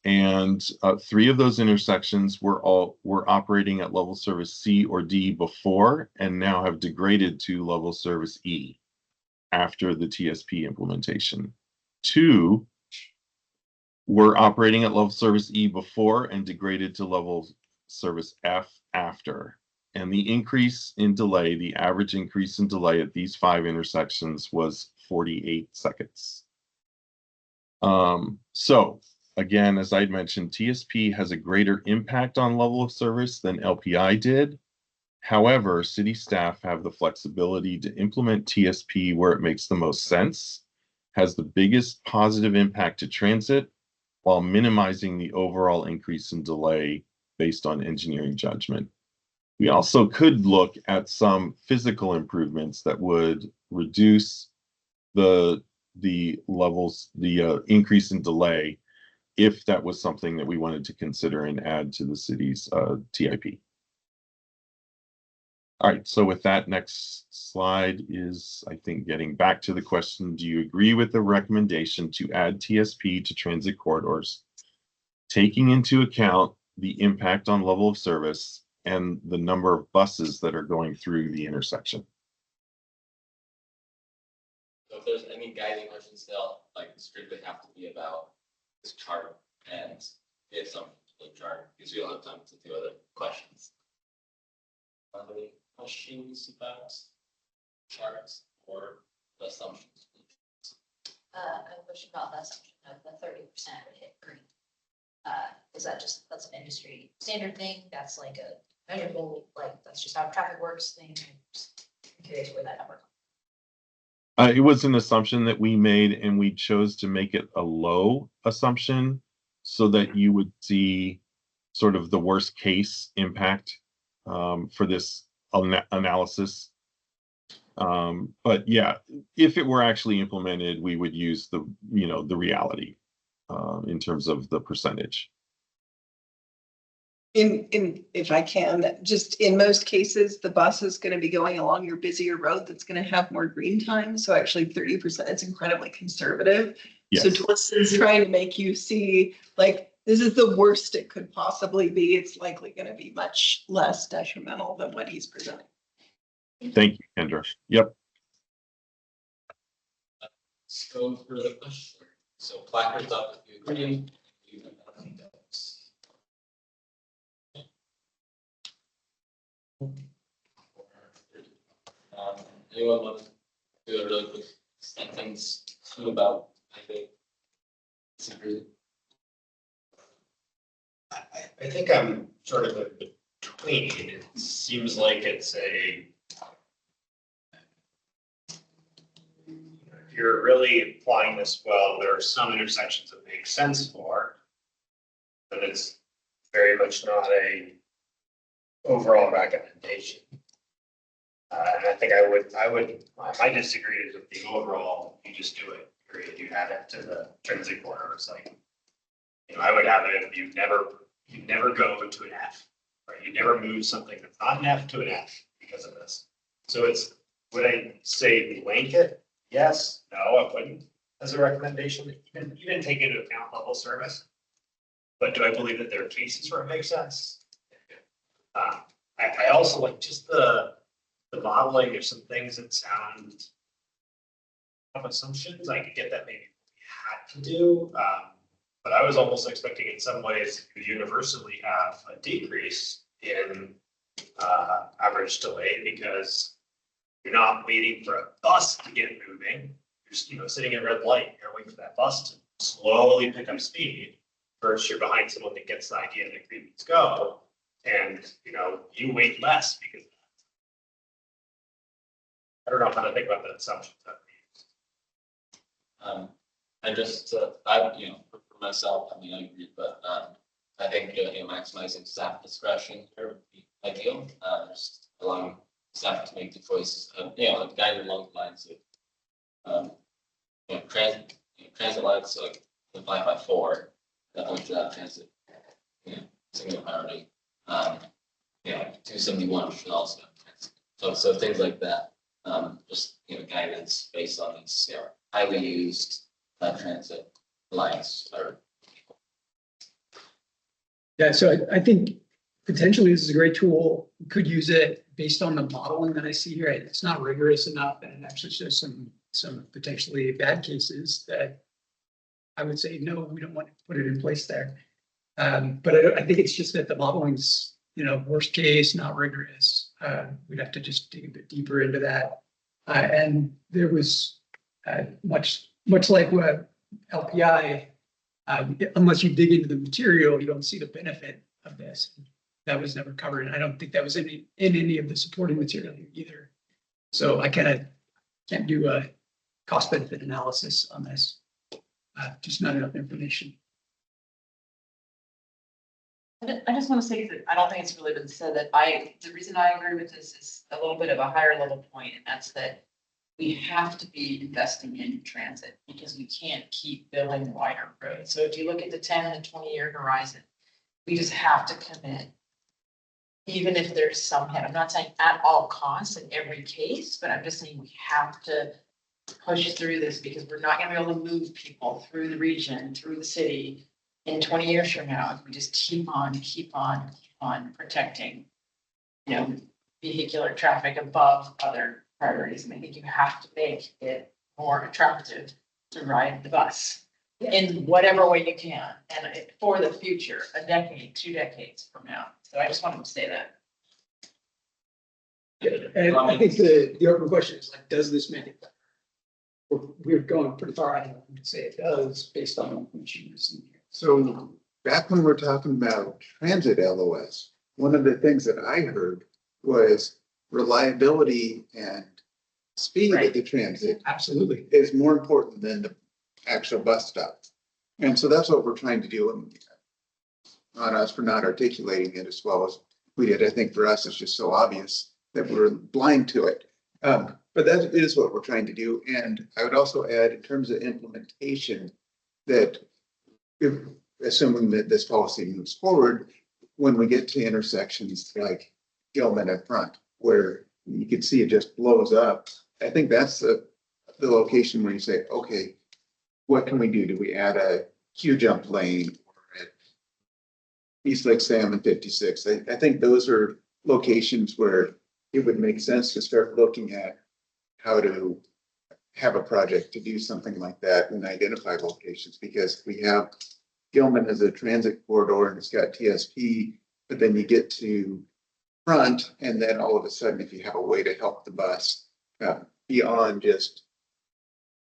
And 3 of those intersections were operating at level service C or D before, and now have degraded to level service E after the TSP implementation. 2 were operating at level service E before and degraded to level service F after. And the increase in delay, the average increase in delay at these 5 intersections was 48 seconds. So again, as I'd mentioned, TSP has a greater impact on level of service than LPI did. However, city staff have the flexibility to implement TSP where it makes the most sense, has the biggest positive impact to transit, while minimizing the overall increase in delay based on engineering judgment. We also could look at some physical improvements that would reduce the increase in delay if that was something that we wanted to consider and add to the city's TIP. All right, so with that, next slide is, I think, getting back to the question, do you agree with the recommendation to add TSP to transit corridors, taking into account the impact on level of service and the number of buses that are going through the intersection? So if there's any guiding questions, they'll like strictly have to be about this chart, and if some chart, because we don't have time to do other questions. Are there any questions about charts or assumptions. I have a question about the assumption of the 30% would hit green. Is that just, that's an industry standard thing? That's like a measurable, like, that's just how traffic works thing? I'm just curious where that number comes It was an assumption that we made, and we chose to make it a low assumption so that you would see sort of the worst case impact for this analysis. But yeah, if it were actually implemented, we would use the, you know, the reality in terms of the percentage. If I can, just in most cases, the bus is gonna be going along your busier road that's gonna have more green time. So actually 30% is incredibly conservative. So Yes. Torsten's trying to make you see, like, this is the worst it could possibly be. It's likely gonna be much less detrimental than what he's presenting. Thank you, Kendra. Yep. So for the question, so placards up if you agree. Anyone want to do a really quick sentence about, I think, disagree? I think I'm sort of in between. It seems like it's a, if you're really applying this well, there are some intersections that make sense for, but it's very much not a overall recommendation. And I think my disagree is with the overall, you just do it, period. You add it to the transit corridor. It's like, you know, I would have it if you never go to an F, right? You never move something that's not an F to an F because of this. So it's, would I say blanket? Yes, no, I wouldn't as a recommendation, even take into account level service. But do I believe that there are cases where it makes sense? I also like just the modeling. There's some things that sound of assumptions. I could get that maybe we had to do. But I was almost expecting in some ways to universally have a decrease in average delay because you're not waiting for a bus to get moving. You're just, you know, sitting in red light. You're waiting for that bus to slowly pick up speed. First, you're behind someone that gets the idea that green means go, and you know you wait less because I don't know how to think about the assumptions that we use. I just, you know, for myself, I mean, I agree, but I think, you know, maximizing staff discretion here would be ideal. Just allowing staff to make the choices, you know, like guided along the lines of, you know, transit lights, like the 5x4, definitely to that transit, you know, single priority. You know, 271 should also have transit. So things like that. Just, you know, guidance based on these, you know, highly used transit lines or. Yeah, so I think potentially this is a great tool. We could use it based on the modeling that I see here. It's not rigorous enough, and it actually shows some potentially bad cases that I would say, no, we don't want to put it in place there. But I think it's just that the modeling's, you know, worst case, not rigorous. We'd have to just dig a bit deeper into that. And there was much like what LPI, unless you dig into the material, you don't see the benefit of this. That was never covered. And I don't think that was in any of the supporting material either. So I kind of can't do a cost benefit analysis on this. Just not enough information. I just want to say that I don't think it's really been said that the reason I agree with this is a little bit of a higher level point, and that's that we have to be investing in transit because we can't keep building wider roads. So if you look at the 10 and 20-year horizon, we just have to commit. Even if there's some hit, I'm not saying at all costs in every case, but I'm just saying we have to push through this because we're not gonna be able to move people through the region, through the city in 20 years from now. If we just keep on protecting, you know, vehicular traffic above other priorities. And I think you have to make it more attractive to ride the bus in whatever way you can, and for the future, a decade, 2 decades from now. So I just wanted to say that. And I think the open question is like, does this make it better? we're going pretty far ahead to say it does based on the information you're seeing here. So back when we're talking about transit LOS, one of the things that I heard was reliability and speed of the transit Absolutely. is more important than the actual bus stop. And so that's what we're trying to do. And on us for not articulating it as well as we did. I think for us, it's just so obvious that we're blind to it. But that is what we're trying to do. And I would also add, in terms of implementation, that if, assuming that this policy moves forward, when we get to intersections like Gilman up front, where you can see it just blows up, I think that's the location where you say, okay, what can we do? Do we add a queue jump lane or at East Lake Salmon 56? I think those are locations where it would make sense to start looking at how to have a project to do something like that and identify locations, because we have Gilman as a transit corridor and it's got TSP, but then you get to front and then all of a sudden, if you have a way to help the bus beyond just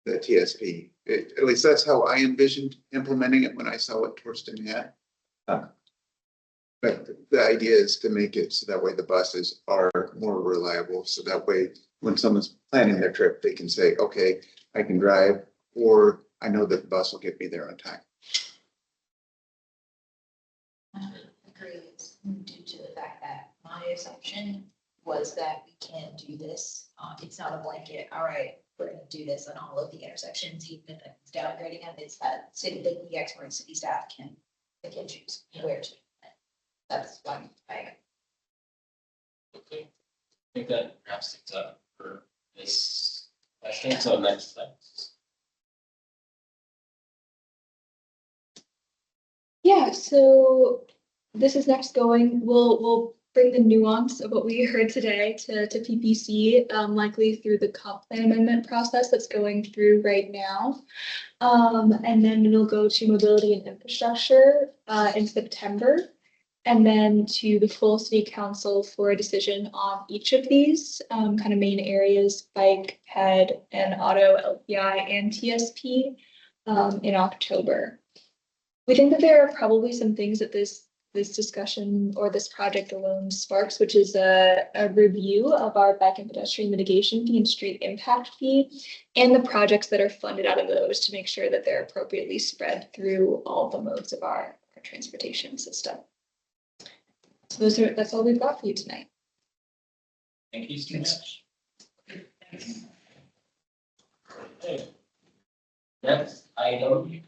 the TSP, at least that's how I envisioned implementing it when I saw what Torsten had. But the idea is to make it so that way the buses are more reliable. So that way, when someone's planning their trip, they can say, okay, I can drive, or I know that the bus will get me there on time. Agree, it's due to the fact that my assumption was that we can do this. It's not a blanket, all right, we're gonna do this on all of the intersections, even if it's downgrading them, it's that city, the expert city staff can choose where to. That's why Okay. I think that wraps things up for this session. So next time. Yeah, so this is next going, we'll bring the nuance of what we heard today to PPC, likely through the comp plan amendment process that's going through right now. And then it'll go to mobility and infrastructure in September. And then to the full city council for a decision on each of these kind of main areas, bike, ped, and auto, LPI, and TSP in October. We think that there are probably some things that this discussion or this project alone sparks, which is a review of our bike and pedestrian mitigation fee and street impact fee, and the projects that are funded out of those to make sure that they're appropriately spread through all the modes of our transportation system. So that's all we've got for you tonight. Thank you so much. Okay. Next item,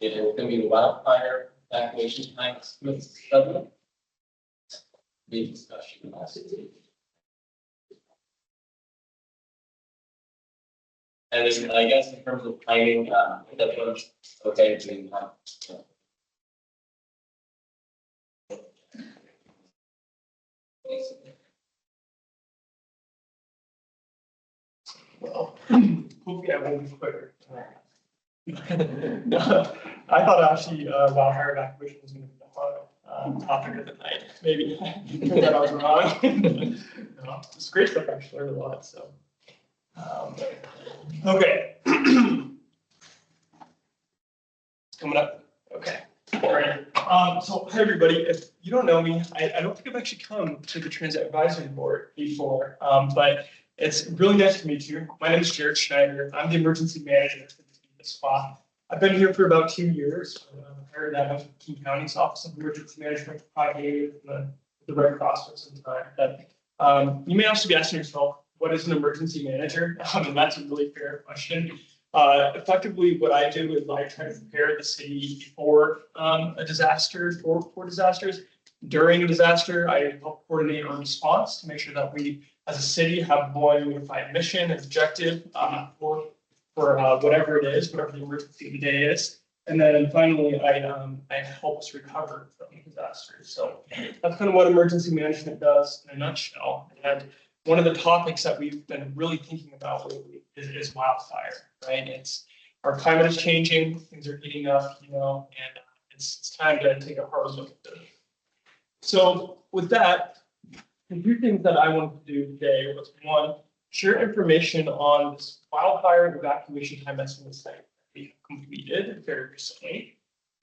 it is going to be the wildfire evacuation time study. Big discussion. And then I guess in terms of timing, that was okay to Well, hopefully I won't be quicker. No, I thought actually wildfire evacuation was going to be the hard topic of the night. Maybe turns out I was wrong. No, it's great stuff. I actually learned a lot. So, okay, coming up. Okay. All right. So hey everybody, if you don't know me, I don't think I've actually come to the Transit Advisory Board before, but it's really nice to meet you. My name is Jared Schneider. I'm the emergency manager for the Issaquah. I've been here for about 2 years. Prior to that, I was with King County's Office of Emergency Management for 5 years, and the Red Cross for some time. But you may also be asking yourself, what is an emergency manager? And that's a really fair question. Effectively, what I do is I try to prepare the city before a disaster, for disasters. During a disaster, I help coordinate our response to make sure that we, as a city, have one unified mission and objective for whatever it is, whatever the emergency of the day is. And then finally, I help us recover from disasters. So that's kind of what emergency management does in a nutshell. And one of the topics that we've been really thinking about lately is wildfire, right? It's our climate is changing, things are heating up, and it's time to take a hard look at this. So with that, the two things that I wanted to do today was one, share information on this wildfire evacuation time estimate study that we completed very recently.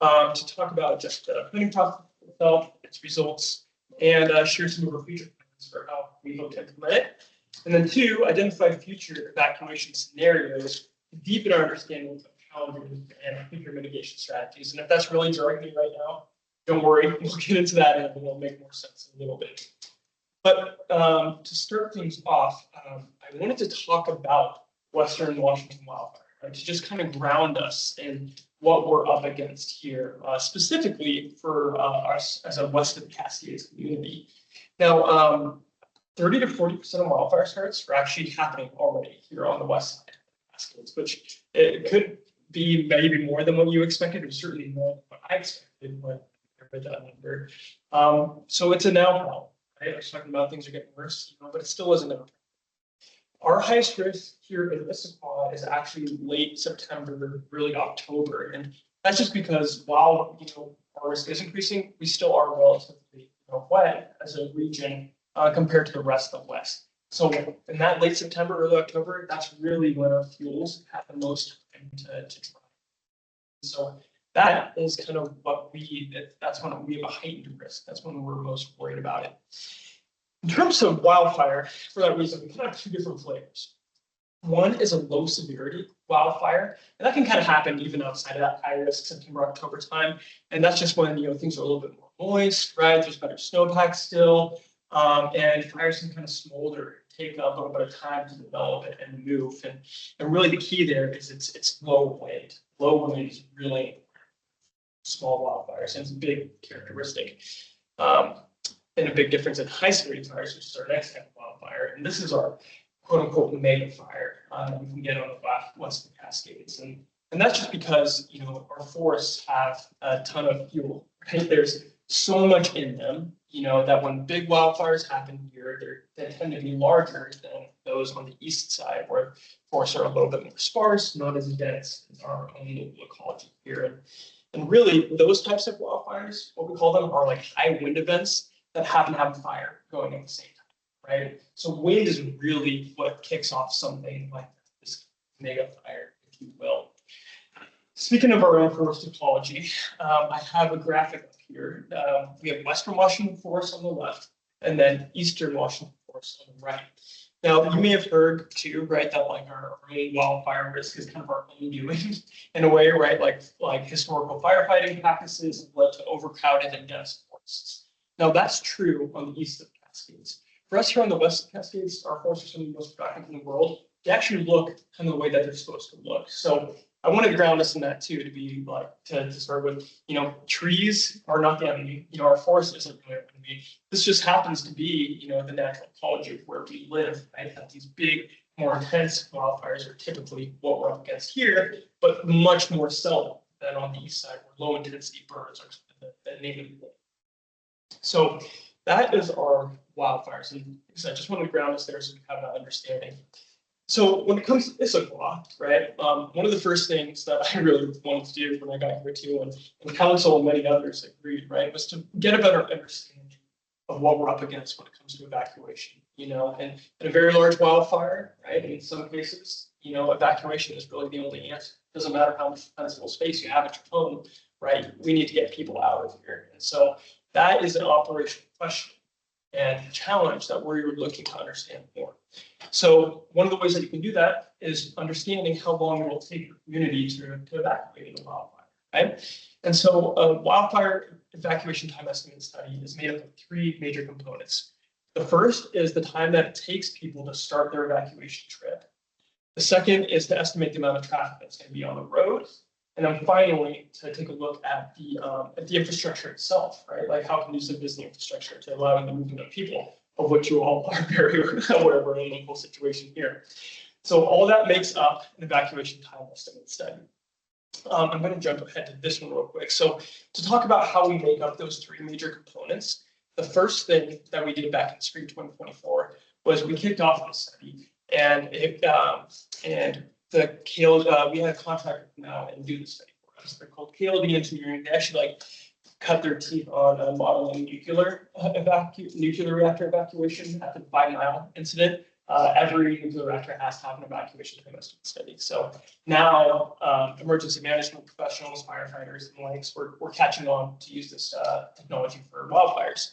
To talk about just the planning process itself, its results, and share some of our future plans for how we hope to implement it. And then two, identify future evacuation scenarios to deepen our understanding of challenges and future mitigation strategies. And if that's really jarring me right now, don't worry, we'll get into that and it'll make more sense in a little bit. But to start things off, I wanted to talk about Western Washington wildfire, right? To just kind of ground us in what we're up against here, specifically for us as a West of the Cascades community. Now, 30 to 40% of wildfire starts are actually happening already here on the west side of the Cascades, which it could be maybe more than what you expected, or certainly more than what I expected when I read that number. So it's a now problem, right? I was talking about things are getting worse, but it still isn't now. Our highest risk here in Issaquah is actually late September, really October, and that's just because while our risk is increasing, we still are relatively wet as a region compared to the rest of the West. So in that late September, early October, that's really when our fuels have the most time to dry. So that is kind of that's when we have a heightened risk. That's when we're most worried about it. In terms of wildfire, for that reason, we kind of have two different flavors. One is a low severity wildfire, and that can kind of happen even outside of that high risk September, October time. And that's just when things are a little bit more moist, right? There's better snowpack still, and fires can kind of smolder, take a little bit of time to develop it and move. And really the key there is it's low wind. Low wind is really small wildfires, and it's a big characteristic. And a big difference in high severity fires, which is our next type of wildfire. And this is our quote unquote mega fire we can get on the west of the Cascades. And that's just because, our forests have a ton of fuel, right? There's so much in them, that when big wildfires happen here, they tend to be larger than those on the east side, where forests are a little bit more sparse, not as dense as our own local ecology here. And really, those types of wildfires, what we call them, are like high wind events that happen to have fire going at the same time, right? So wind is really what kicks off something like this mega fire, if you will. Speaking of our own forest ecology, I have a graphic up here. We have Western Washington forest on the left, and then Eastern Washington forest on the right. Now, you may have heard too, right, that like our own wildfire risk is kind of our own doing in a way, right? Like historical firefighting practices have led to overcrowded and dense forests. Now, that's true on the east of the Cascades. For us here on the west of the Cascades, our forests are some of the most productive in the world. They actually look kind of the way that they're supposed to look. So I wanted to ground us in that too, to be like, to start with, trees are not the enemy. Our forest isn't really the enemy. This just happens to be, the natural ecology of where we live, right? That these big, more intense wildfires are typically what we're up against here, but much more seldom than on the east side, where low intensity burns are the native. So that is our wildfires, and I just wanted to ground us there so we have that understanding. So when it comes to Issaquah, right, one of the first things that I really wanted to do when I got here too, and council and many others agreed, right, was to get a better understanding of what we're up against when it comes to evacuation. And in a very large wildfire, right, in some cases, evacuation is really the only answer. It doesn't matter how much defensible space you have at your home, right? We need to get people out of here, and so that is an operational question and challenge that we're looking to understand more. So one of the ways that you can do that is understanding how long it will take your community to evacuate in a wildfire, right? And so a wildfire evacuation time estimate study is made up of three major components. The first is the time that it takes people to start their evacuation trip. The second is to estimate the amount of traffic that's going to be on the road. And then finally, to take a look at the infrastructure itself, right? Like how conducive is the infrastructure to allowing the movement of people, of which you all are very aware of our local situation here. So all that makes up an evacuation time estimate study. I'm going to jump ahead to this one real quick. So to talk about how we make up those three major components, the first thing that we did back in spring 2024 was we kicked off this study, and we had a contractor come out and do the study for us. They're called KLD Engineering. They actually cut their teeth on modeling nuclear reactor evacuation at the 5 Mile incident every nuclear reactor has to have an evacuation time estimate study. So now, emergency management professionals, firefighters, and likes, we're catching on to use this technology for wildfires.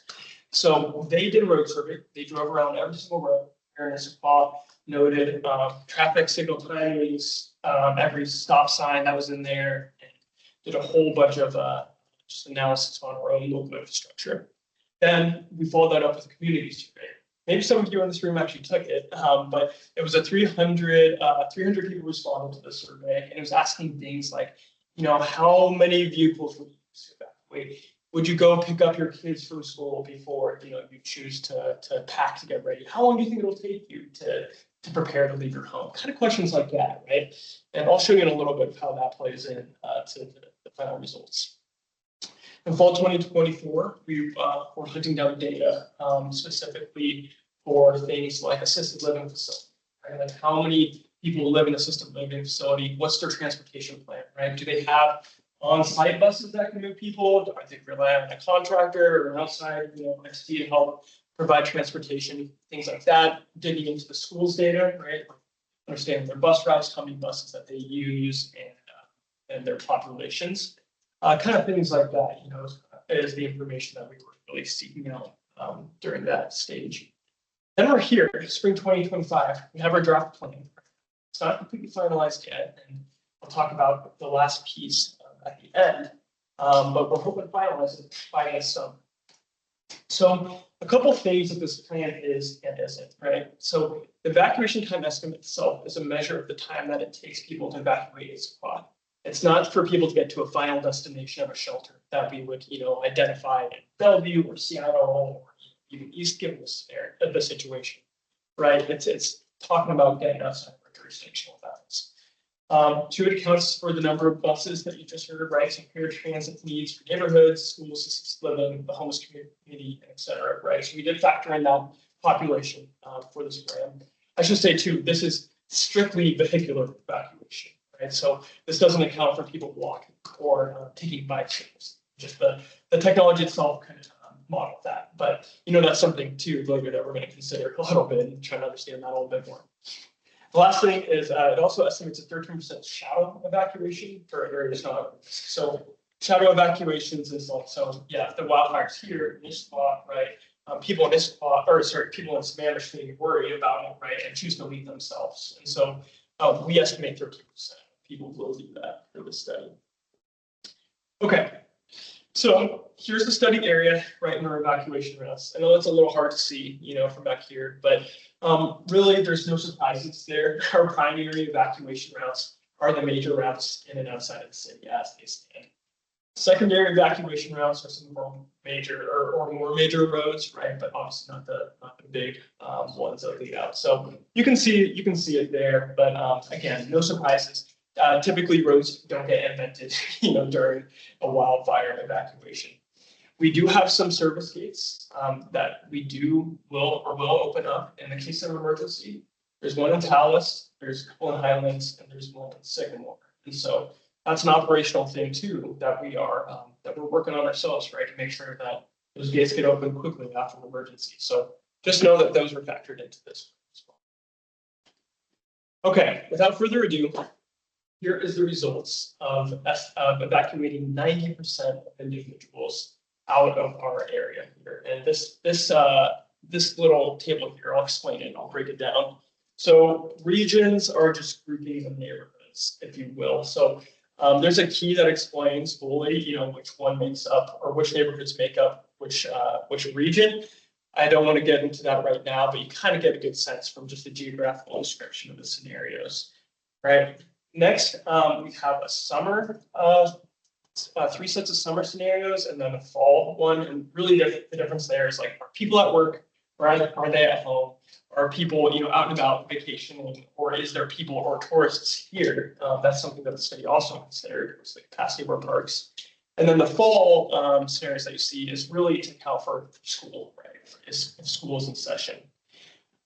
So they did a road survey. They drove around every single road here in Issaquah, noted traffic signal timings, every stop sign that was in there, and did a whole bunch of just analysis on our own local infrastructure. Then we followed that up with a community survey. Maybe some of you in this room actually took it, but it was a 300 people responded to the survey, and it was asking things like, how many vehicles would you use to evacuate? Would you go pick up your kids from school before, you choose to pack to get ready? How long do you think it'll take you to prepare to leave your home? Kind of questions like that, right? And I'll show you in a little bit of how that plays in to the final results. In fall 2024, we were hunting down data specifically for things like assisted living facility, right? Like how many people live in assisted living facility? What's their transportation plan, right? Do they have on-site buses that can move people? Are they rely on a contractor or an outside, entity to help provide transportation, things like that? Digging into the schools data, right? Understanding their bus routes, how many buses that they use, and their populations. Kind of things like that, is the information that we were really seeking out during that stage. Then we're here, spring 2025. We have our draft plan. It's not completely finalized yet, and I'll talk about the last piece at the end, but we're hoping to finalize it by this summer. So a couple things that this plan is and isn't, right? So the evacuation time estimate itself is a measure of the time that it takes people to evacuate Issaquah. It's not for people to get to a final destination of a shelter that we would, identify in Bellevue or Seattle or even East, given the situation, right? It's talking about getting outside our jurisdiction with that. Two, it accounts for the number of buses that you just heard, right? So paratransit needs for neighborhoods, schools, assisted living, the homeless community, et cetera, right? So we did factor in that population for this plan. I should say too, this is strictly vehicular evacuation. Right? So this doesn't account for people walking or taking bikes. Just the technology itself kind of model that. But that's something too later that we're going to consider a little bit and try to understand that a little bit more. The last thing is it also estimates a 13% shadow evacuation for areas not. So shadow evacuations is like, so yeah, if the wildfire's here in Issaquah, right? People in Savannah should worry about it, right? And choose to leave themselves. And so we estimate 13%. People will do that for the study. Okay, so here's the study area right in our evacuation routes. I know it's a little hard to see, from back here, but really there's no surprises there. Our primary evacuation routes are the major routes in and outside of the city as they stand. Secondary evacuation routes are some of our major or more major roads, right? But obviously not the big ones that lead out. So you can see it there, but again, no surprises. Typically roads don't get invented, during a wildfire evacuation. We do have some service gates that will open up in the case of an emergency. There's one in Tallis, there's a couple in Highlands, and there's one in Sycamore. And so that's an operational thing too that we're working on ourselves, right, to make sure that those gates get open quickly after an emergency. So just know that those were factored into this as well. Okay, without further ado, here is the results of evacuating 90% of individuals out of our area here. And this little table here, I'll explain it, I'll break it down. So regions are just groupings of neighborhoods, if you will. So there's a key that explains fully, which one makes up or which neighborhoods make up which region. I don't want to get into that right now, but you kind of get a good sense from just the geographical description of the scenarios, right? Next, we have a summer, 3 sets of summer scenarios and then a fall one. And really the difference there is like, are people at work or are they at home? Are people, out and about vacationing, or is there people or tourists here? That's something that the study also considered, was the capacity of our parks. And then the fall scenarios that you see is really to account for school, right? If school is in session.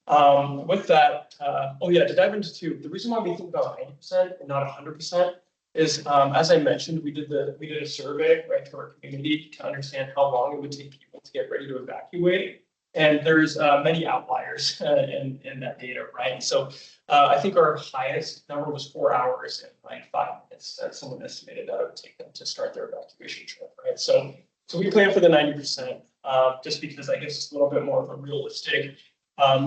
With that, to dive into the reason why we think about 90% and not 100% is, as I mentioned, we did a survey, right, to our community to understand how long it would take people to get ready to evacuate. And there's many outliers in that data, right? So I think our highest number was 4 hours and like 5 minutes that someone estimated that it would take them to start their evacuation trip, right? So we plan for the 90%, just because I guess it's a little bit more of a realistic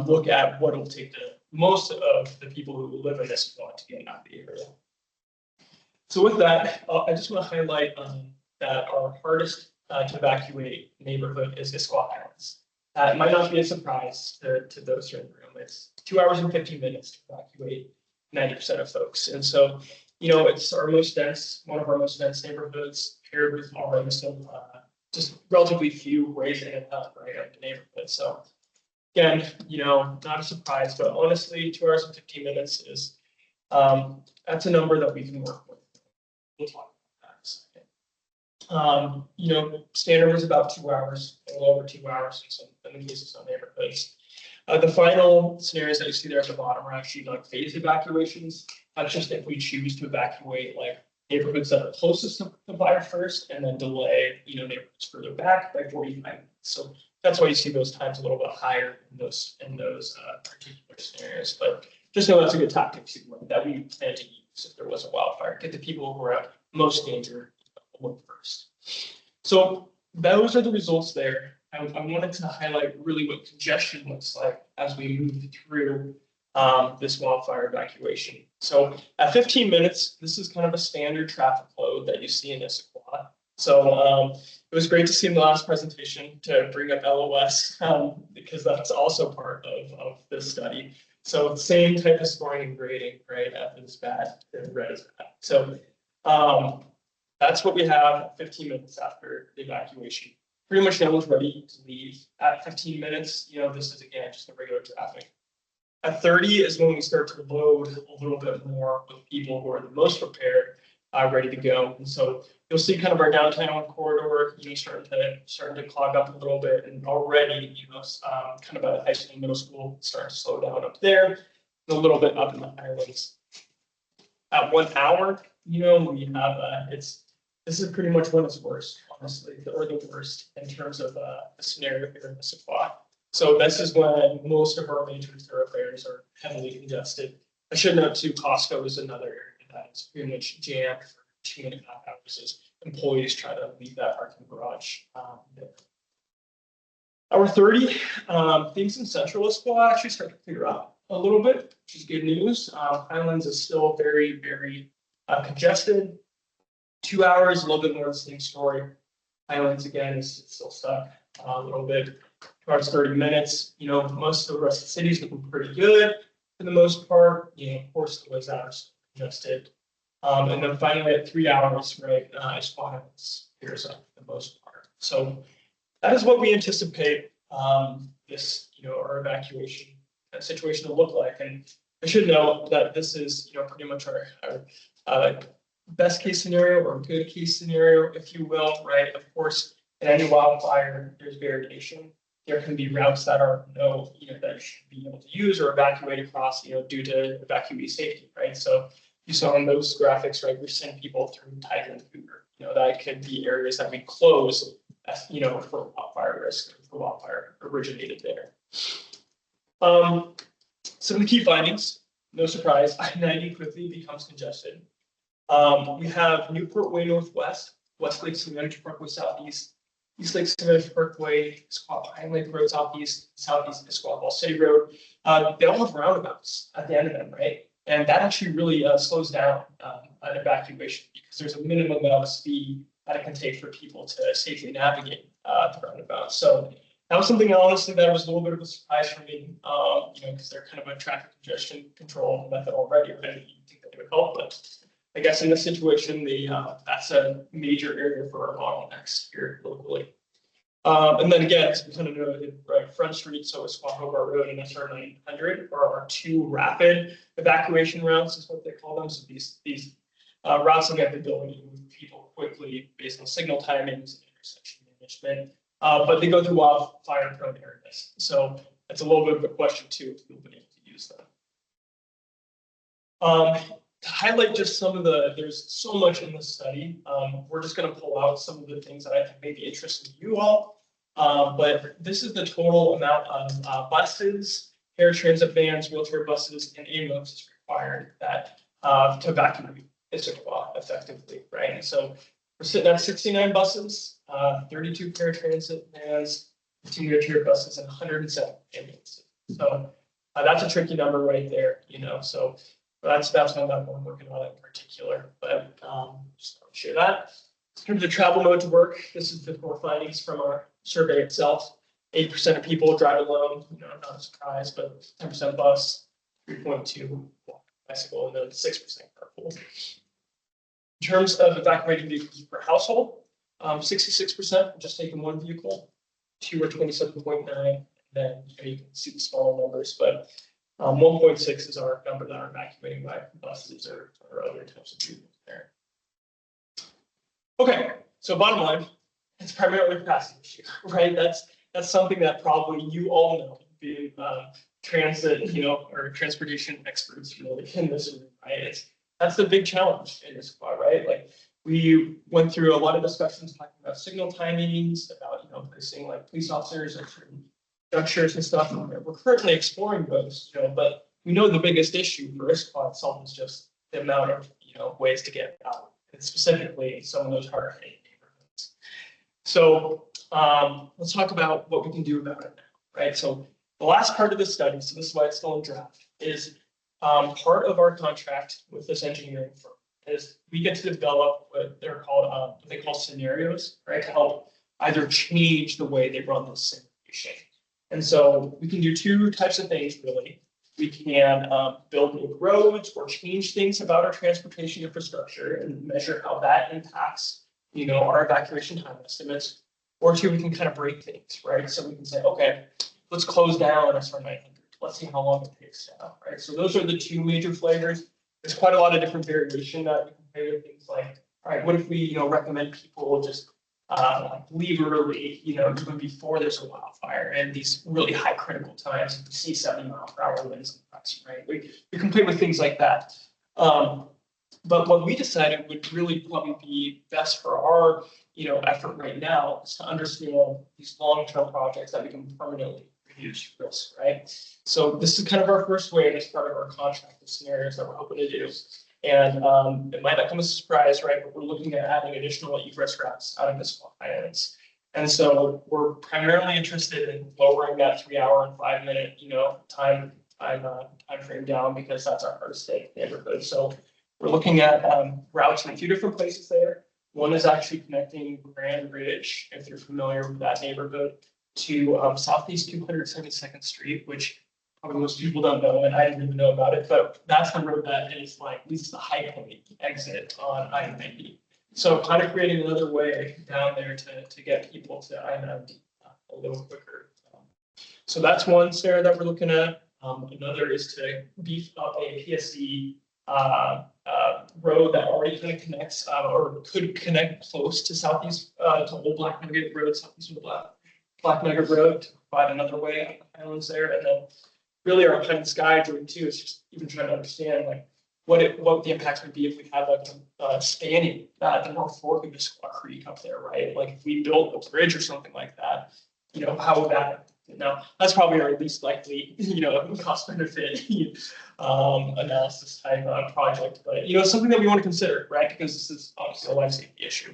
look at what it'll take the most of the people who live in Issaquah to get out of the area. So with that, I just want to highlight that our hardest to evacuate neighborhood is Issaquah Islands. It might not be a surprise to those here in the room. It's 2 hours and 50 minutes to evacuate 90% of folks. And so, it's our most dense, one of our most dense neighborhoods, paired with already some just relatively few ways in and out, right, of the neighborhood. So again, not a surprise, but honestly, 2 hours and 15 minutes is that's a number that we can work with. We'll talk about that in a second. Standard was about 2 hours, a little over 2 hours in the case of some neighborhoods. The final scenarios that you see there at the bottom are actually like phased evacuations. That's just if we choose to evacuate like neighborhoods that are closest to the fire first, and then delay, neighborhoods further back by 45 minutes. So that's why you see those times a little bit higher in those particular scenarios. But just know that's a good tactic that we plan to use if there was a wildfire. Get the people who are at most danger first. So those are the results there. I wanted to highlight really what congestion looks like as we move through this wildfire evacuation. So at 15 minutes, this is kind of a standard traffic load that you see in Issaquah. So it was great to see in the last presentation to bring up LOS because that's also part of this study. So same type of scoring and grading, right? F is bad, and red is bad. So that's what we have 15 minutes after the evacuation. Pretty much everyone's ready to leave at 15 minutes. This is again just the regular traffic. At 30 is when we start to load a little bit more with people who are the most prepared, ready to go. And so you'll see kind of our downtown corridor, starting to clog up a little bit, and already, kind of at high school and middle school, starting to slow down up there, and a little bit up in the islands. At 1 hour, we have this is pretty much when it's worst, honestly, or the worst in terms of the scenario here in Issaquah. So this is when most of our major thoroughfares are heavily congested. I should note too, Costco is another area that is pretty much jammed for 2.5 hours as employees try to leave that parking garage. Hour 30, things in central Issaquah actually start to clear up a little bit, which is good news. Highlands is still very, very congested. 2 hours, a little bit more of the same story. Highlands again is still stuck a little bit. 2 hours, 30 minutes. Most of the rest of the city's looking pretty good for the most part. Of course, the ways out are congested. And then finally at 3 hours, right, Issaquah clears up for the most part. So that is what we anticipate this, our evacuation situation to look like. And I should note that this is, pretty much our best case scenario or good case scenario, if you will, right? Of course, in any wildfire, there's variation. There can be routes that are that you should be able to use or evacuate across, due to evacuee safety, right? So you saw in those graphics, right, we're sending people through Tiger and Cougar. That could be areas that we close, for wildfire risk, for wildfire originated there. Some of the key findings, no surprise, I-90 quickly becomes congested. We have Newport Way Northwest, West Lake Cemetery Parkway Southeast, East Lake Cemetery Parkway, Issaquah Pine Lake Road Southeast, Southeast Issaquah Ball City Road. They all have roundabouts at the end of them, right? And that actually really slows down an evacuation because there's a minimum amount of speed that it can take for people to safely navigate the roundabout. So that was something honestly that was a little bit of a surprise for me, because they're kind of a traffic congestion control method already. I didn't think that it would help, but I guess in this situation, that's a major area for our bottlenecks here locally. And then again, as we kind of noted, right, Front Street, so Issaquah Hobart Road and SR 900 are our two rapid evacuation routes, is what they call them. So these routes that have the ability to move people quickly based on signal timings and intersection management, but they go through wildfire prone areas. So it's a little bit of a question too if you've been able to use them. To highlight just some of there's so much in this study. We're just going to pull out some of the things that I think may be interesting to you all. But this is the total amount of buses, paratransit vans, wheelchair buses, and ambulances required that to evacuate Issaquah effectively, right? And so we're sitting at 69 buses, 32 paratransit vans, 15 wheelchair buses, and 107 ambulances. So that's a tricky number right there, you know. So that's one that I'm working on in particular. But just want to share that. In terms of travel mode to work, this is the core findings from our survey itself. 8% of people drive alone, you know, not a surprise, but 10% bus, 3.2 bicycle, and then 6% carpool. In terms of evacuating vehicles per household, 66% just taking one vehicle, 2 or 27.9, and then you can see the smaller numbers, but 1.6 is our number that are evacuating by buses or other types of vehicles there. Okay, so bottom line, it's primarily a capacity issue, right? That's something that probably you all know, being transit, you know, or transportation experts really in this room, right? That's the big challenge in this spot, right? Like we went through a lot of discussions talking about signal timings, about, you know, placing like police officers at certain junctures and stuff. And we're currently exploring those, you know, but we know the biggest issue for Issaquah itself is just the amount of, you know, ways to get out, and specifically some of those hard hit neighborhoods. So let's talk about what we can do about it now, right? So the last part of the study, so this is why it's still in draft, is part of our contract with this engineering firm is we get to develop what they're called, what they call scenarios, right? To help either change the way they run this simulation. And so we can do two types of things, really. We can build new roads or change things about our transportation infrastructure and measure how that impacts, you know, our evacuation time estimates. Or two, we can kind of break things, right? So we can say, okay, let's close down SR 900. Let's see how long it takes now, right? So those are the two major flavors. There's quite a lot of different variation that you can play with things like, all right, what if we, you know, recommend people just leave early, you know, even before there's a wildfire and these really high critical times, you see 70-mile-per-hour winds, right? We can play with things like that. But what we decided would really probably be best for our, you know, effort right now is to understand these long-term projects that we can permanently reduce risk, right? So this is kind of our first wave as part of our contract of scenarios that we're hoping to do. And it might not come as a surprise, right? But we're looking at adding additional egress routes out of Issaquah Islands. And so we're primarily interested in lowering that 3-hour and 5-minute, you know, time frame down because that's our hardest hit neighborhood. So we're looking at routes in a few different places there. One is actually connecting Grand Ridge, if you're familiar with that neighborhood, to Southeast 272nd Street, which probably most people don't know, and I didn't even know about it, but that's the road that is like, at least the high point exit on I-90. So kind of creating another way down there to get people to I-90 a little quicker. So that's one scenario that we're looking at. Another is to beef up a PSC road that already kind of connects or could connect close to Southeast to Old Black Nugget Road, Southeast Old Black Nugget Road, to provide another way on the islands there. And then really our kind of sky dream too is just even trying to understand like what the impacts would be if we had like spanning the North Fork of Issaquah Creek up there, right? Like if we built a bridge or something like that, you know, how would that? Now that's probably our least likely, you know, cost benefit analysis type project, but you know, something that we want to consider, right? Because this is obviously a life safety issue.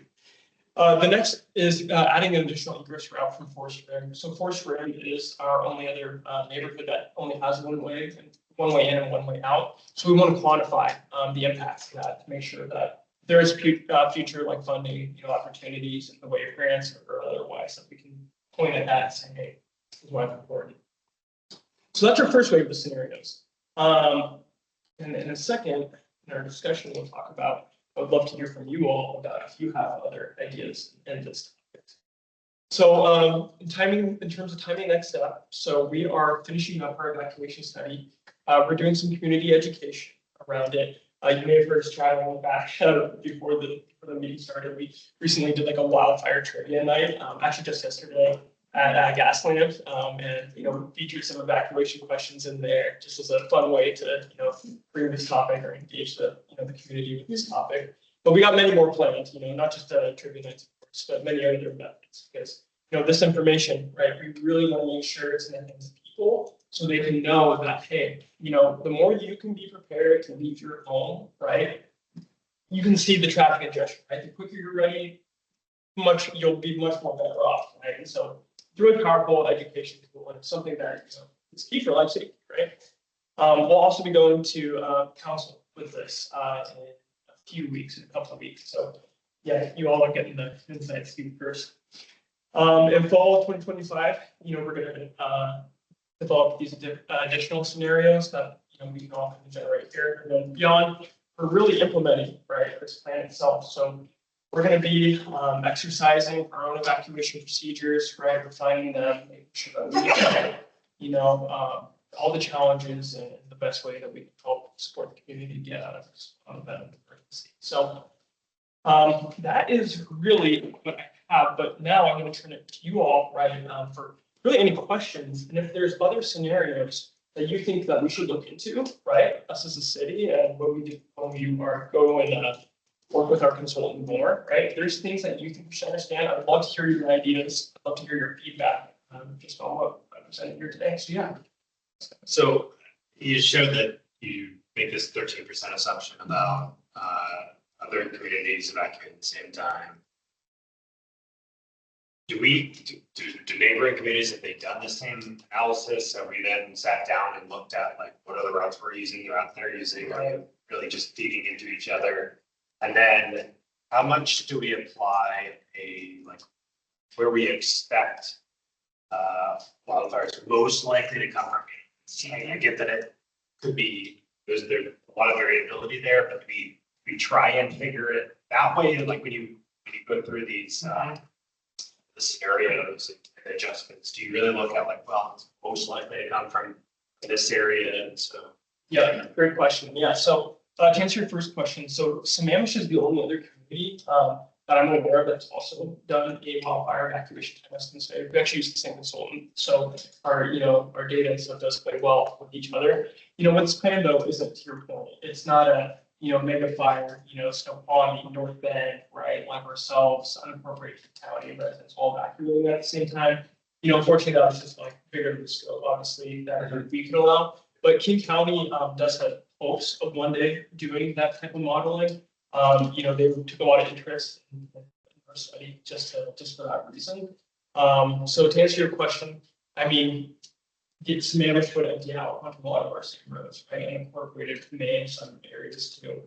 The next is adding an additional egress route from Forest Ring. So Forest Ring is our only other neighborhood that only has one way in and one way out. So we want to quantify the impacts of that to make sure that there is future like funding, you know, opportunities in the way of grants or otherwise that we can point at that and say, hey, this is why it's important. So that's our first wave of scenarios. And in a second, in our discussion, we'll talk about, I would love to hear from you all about if you have other ideas in this topic. So in terms of timing next step, so we are finishing up our evacuation study. We're doing some community education around it. You may have heard us chatting in the back before the meeting started. We recently did like a wildfire trivia night, actually just yesterday at Gaslamp, and you know, featured some evacuation questions in there, just as a fun way to, you know, bring this topic or engage the, you know, the community with this topic. But we got many more planned, you know, not just trivia nights, of course, but many other methods, because this information, right? We really want to make sure it's in the hands of people so they can know that, hey, the more you can be prepared to leave your home, right? You can see the traffic congestion, right? The quicker you're ready, you'll be much more better off, right? And so through a powerful education tool, and it's something that is key for life safety, right? We'll also be going to council with this in a couple of weeks. So yeah, you all are getting the inside scoop first. In fall of 2025, we're going to develop these additional scenarios that we can often generate here, and then beyond, we're really implementing this plan itself. So we're going to be exercising our own evacuation procedures, refining them, making sure that we all the challenges and the best way that we can help support the community get out of this emergency. So that is really what I have, but now I'm going to turn it to you all, for really any questions. And if there's other scenarios that you think that we should look into, us as a city, and what we do when we are going and work with our consultant more, if there's things that you think we should understand, I'd love to hear your ideas. I'd love to hear your feedback just on what I presented here today. So yeah. So you showed that you make this 13% assumption about other communities evacuating at the same time. Do neighboring communities, have they done the same analysis? Have we then sat down and looked at what other routes we're using, they're out there using, are they really just feeding into each other? And then how much do we apply where we expect wildfires most likely to come from? I get that it could be, there's a lot of variability there, but we try and figure it that way. And when you go through these the scenarios and adjustments, do you really look at it's most likely to come from this area? And so yeah, great question. Yeah, so to answer your first question, so Sammamish is the only other community that I'm aware of that's also done a wildfire evacuation time estimate study. We actually use the same consultant, so our data and stuff does play well with each other. What's planned though is that, to your point, it's not a mega fire, Snoqualmie, North Bend, like ourselves, unincorporated county residents all evacuating at the same time. Unfortunately, that was just bigger than the scope, obviously, that we can allow. But King County does have hopes of one day doing that type of modeling. They took a lot of interest in our study just for that reason. So to answer your question, Sammamish would empty out on a lot of our state roads, and incorporated May in some areas too.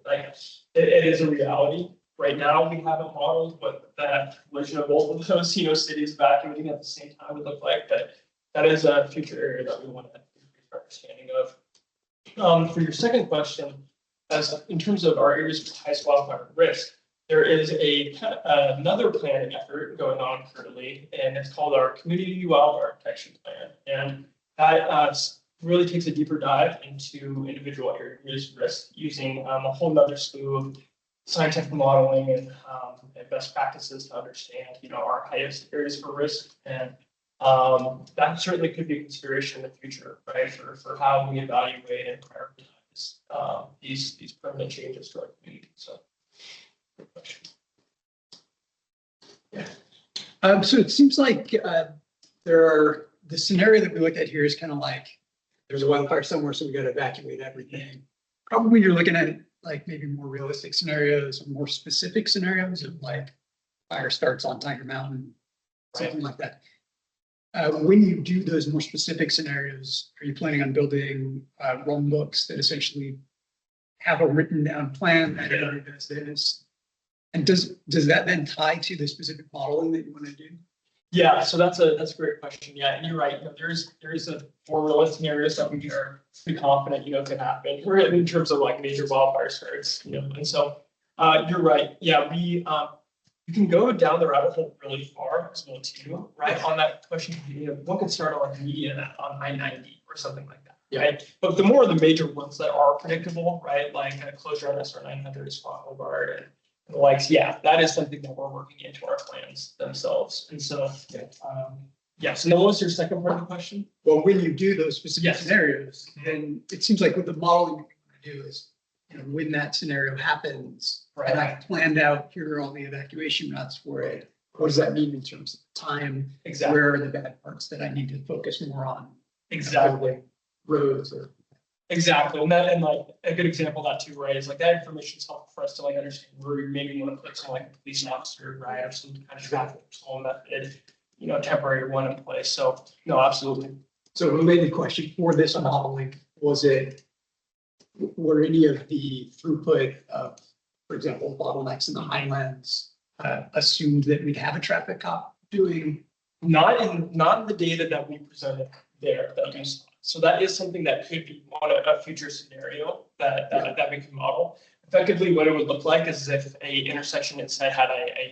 It is a reality. Right now, we haven't modeled what that collision of both of those, cities evacuating at the same time would look like, but that is a future area that we want to increase our understanding of. For your second question, as in terms of our areas with highest wildfire risk, there is another planning effort going on currently, and it's called our Community Wildfire Protection Plan. And that really takes a deeper dive into individual areas of risk using a whole nother slew of scientific modeling and best practices to understand, our highest areas for risk. And that certainly could be a consideration in the future, for how we evaluate and prioritize these permanent changes to our community. So, good question. Yeah. So it seems like the scenario that we looked at here is kind of there's a wildfire somewhere, so we got to evacuate everything. Probably you're looking at maybe more realistic scenarios or more specific scenarios of fire starts on Tiger Mountain, something like that. When you do those more specific scenarios, are you planning on building run books that essentially have a written down plan that everybody does this? And does that then tie to the specific modeling that you want to do? Yeah, so that's a great question. Yeah, and you're right. There's a formula scenarios that we are pretty confident can happen in terms of major wildfire starts. And so you're right. Yeah, you can go down the rabbit hole really far as well too, on that question. One could start on median on I-90 or something like that. Yeah. But the more of the major ones that are predictable, like a closure on SR 900, Spot Hobart, and the likes, that is something that we're working into our plans themselves. And so, so then what was your second part of the question? Well, when you do those specific scenarios, then it seems like what the modeling we want to do is, when that scenario happens, and I've planned out, here are all the evacuation routes for it. what does that mean in terms of time? Exactly, Where are the bad parts that I need to focus more on? exactly. Roads or. Exactly, and that, and like, a good example of that too, right, is like that information is helpful for us to like understand where we maybe want to put some like a police officer, right, or some kind of traffic control method, temporary one in place, so, no, absolutely. So a related question for this modeling, were any of the throughput of, for example, bottlenecks in the highlands, assumed that we'd have a traffic cop doing? Not in the data that we presented there, that we saw. So that is something that could be on a future scenario that we can model. Effectively, what it would look like is if a intersection instead had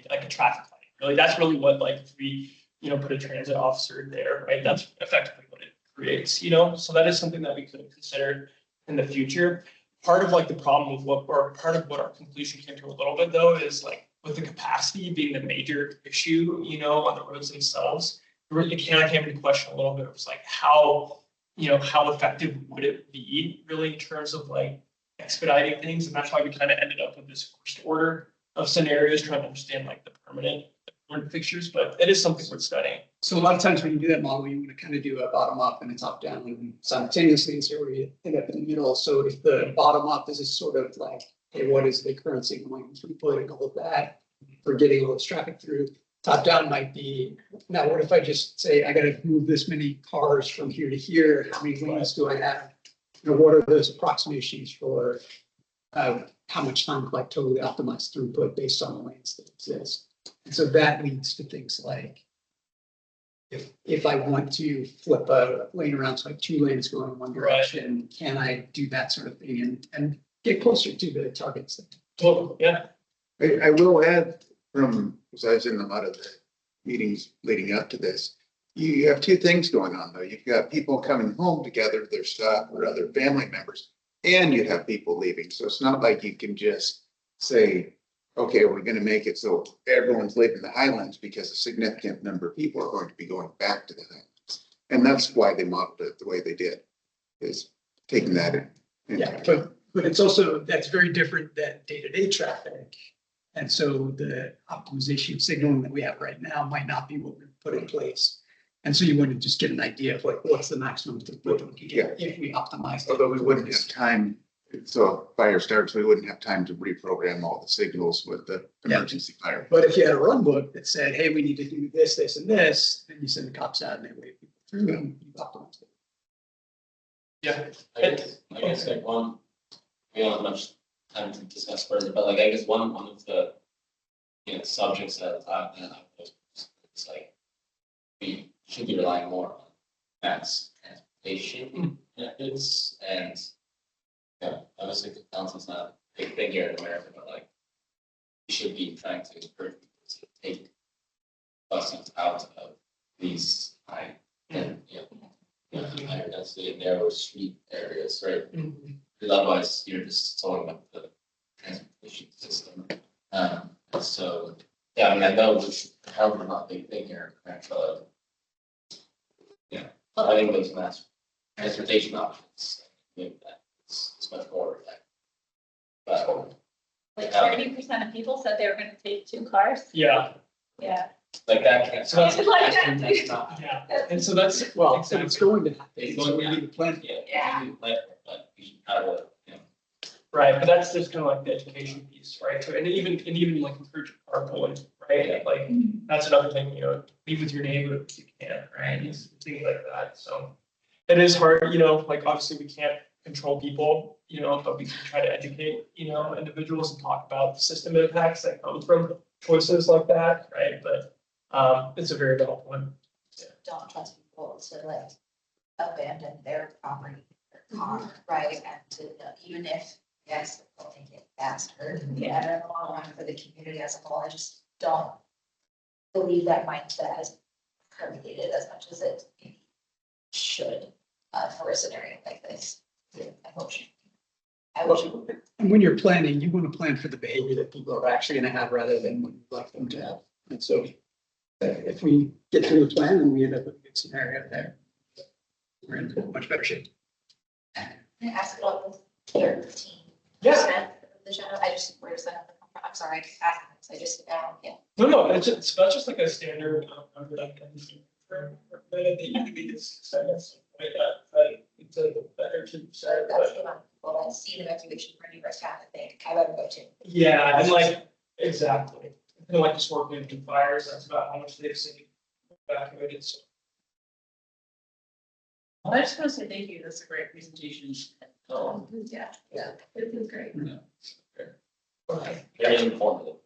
like a traffic light. Really, that's really what, like, if we, put a transit officer there, right? That's effectively what it creates, So that is something that we could consider in the future. Part of like the problem with part of what our conclusion came to a little bit though is like with the capacity being the major issue, on the roads themselves, it really came into question a little bit. It was like how effective would it be really in terms of like expediting things? And that's why we kind of ended up with this first order of scenarios, trying to understand like the permanent fixtures, but it is something we're studying. So a lot of times when you do that model, you want to kind of do a bottom up and a top down and simultaneously, and so we end up in the middle. So if the bottom up is just sort of like, hey, what is the current signaling throughput and all of that for getting all this traffic through? Top down might be, now what if I just say, I got to move this many cars from here to here? How many lanes do I have? What are those approximations for how much time to like totally optimize throughput based on the lanes that exist? And so that leads to things like, if I want to flip a lane around to like 2 lanes going in one direction, can I do that sort of thing and get closer to the targets? Totally, yeah. I will add because I was in a lot of the meetings leading up to this, you have 2 things going on though. You've got people coming home to gather their stuff or other family members, and you have people leaving. So it's not like you can just say, okay, we're going to make it so everyone's leaving the highlands, because a significant number of people are going to be going back to the highlands. And that's why they modeled it the way they did, is taking that in. Yeah, but it's also, that's very different than day-to-day traffic. And so the optimization of signaling that we have right now might not be what we put in place. And so you want to just get an idea of like, what's the maximum throughput we can get if we optimize. Although we wouldn't have time, so fire starts, we wouldn't have time to reprogram all the signals with the emergency fire. But if you had a run book that said, hey, we need to do this, this, and this, then you send the cops out and they wave people through and you optimize it. Yeah. I guess like we don't have much time to discuss further, but like I guess one of the subjects that I've it's like we should be relying more on mass transportation methods, and obviously the council's not a big thing here in America, but like we should be trying to encourage people to take buses out of these high and higher density and narrow street areas, right? Because otherwise you're just slowing up the transportation system. So yeah, I mean, I know this probably not a big thing here, but I think those mass transportation options, maybe that it's much more effective. But Like 30% of people said they were gonna take 2 cars. Yeah. Yeah. like that can't. So that's- Like that's that. not- Yeah, and so that's, Well, exactly. it's going to happen. It's So going we to need to plan. Yeah. But we should have a, Right, but that's just kind of like the education piece, right? So, and even like encourage carpooling, right? Yeah. Like, that's another thing, leave with your neighbor if you can, right? Things like that, so. It is hard, like, obviously we can't control people, but we can try to educate, individuals and talk about the system impacts that come from choices like that, right? But, it's a very valid one. Don't trust people to like abandon their property, their car, right? And to, even if, yes, they'll make it faster, better in the long run for the community as a whole. I just don't believe that mindset has permeated as much as it should for a scenario like this. I wish. And when you're planning, you want to plan for the behavior that people are actually going to have rather than what you'd like them to have. And so if we get through the plan and we end up with a good scenario there, we're in much better shape. Can I ask about the 13%? Yeah. Of the shadow, I just, where does that come I'm sorry, I just, yeah. No, that's just like a standard number that comes for the UVs. Like that, but it's a better to say, That's but the amount of people that see an evacuation for New York County, think, I better go too. yeah, and like, exactly. And like just working into fires, that's about how much they've seen evacuated, so. I just want to say thank you. That's a great presentation. Yeah. Yeah, it was great. Very informative.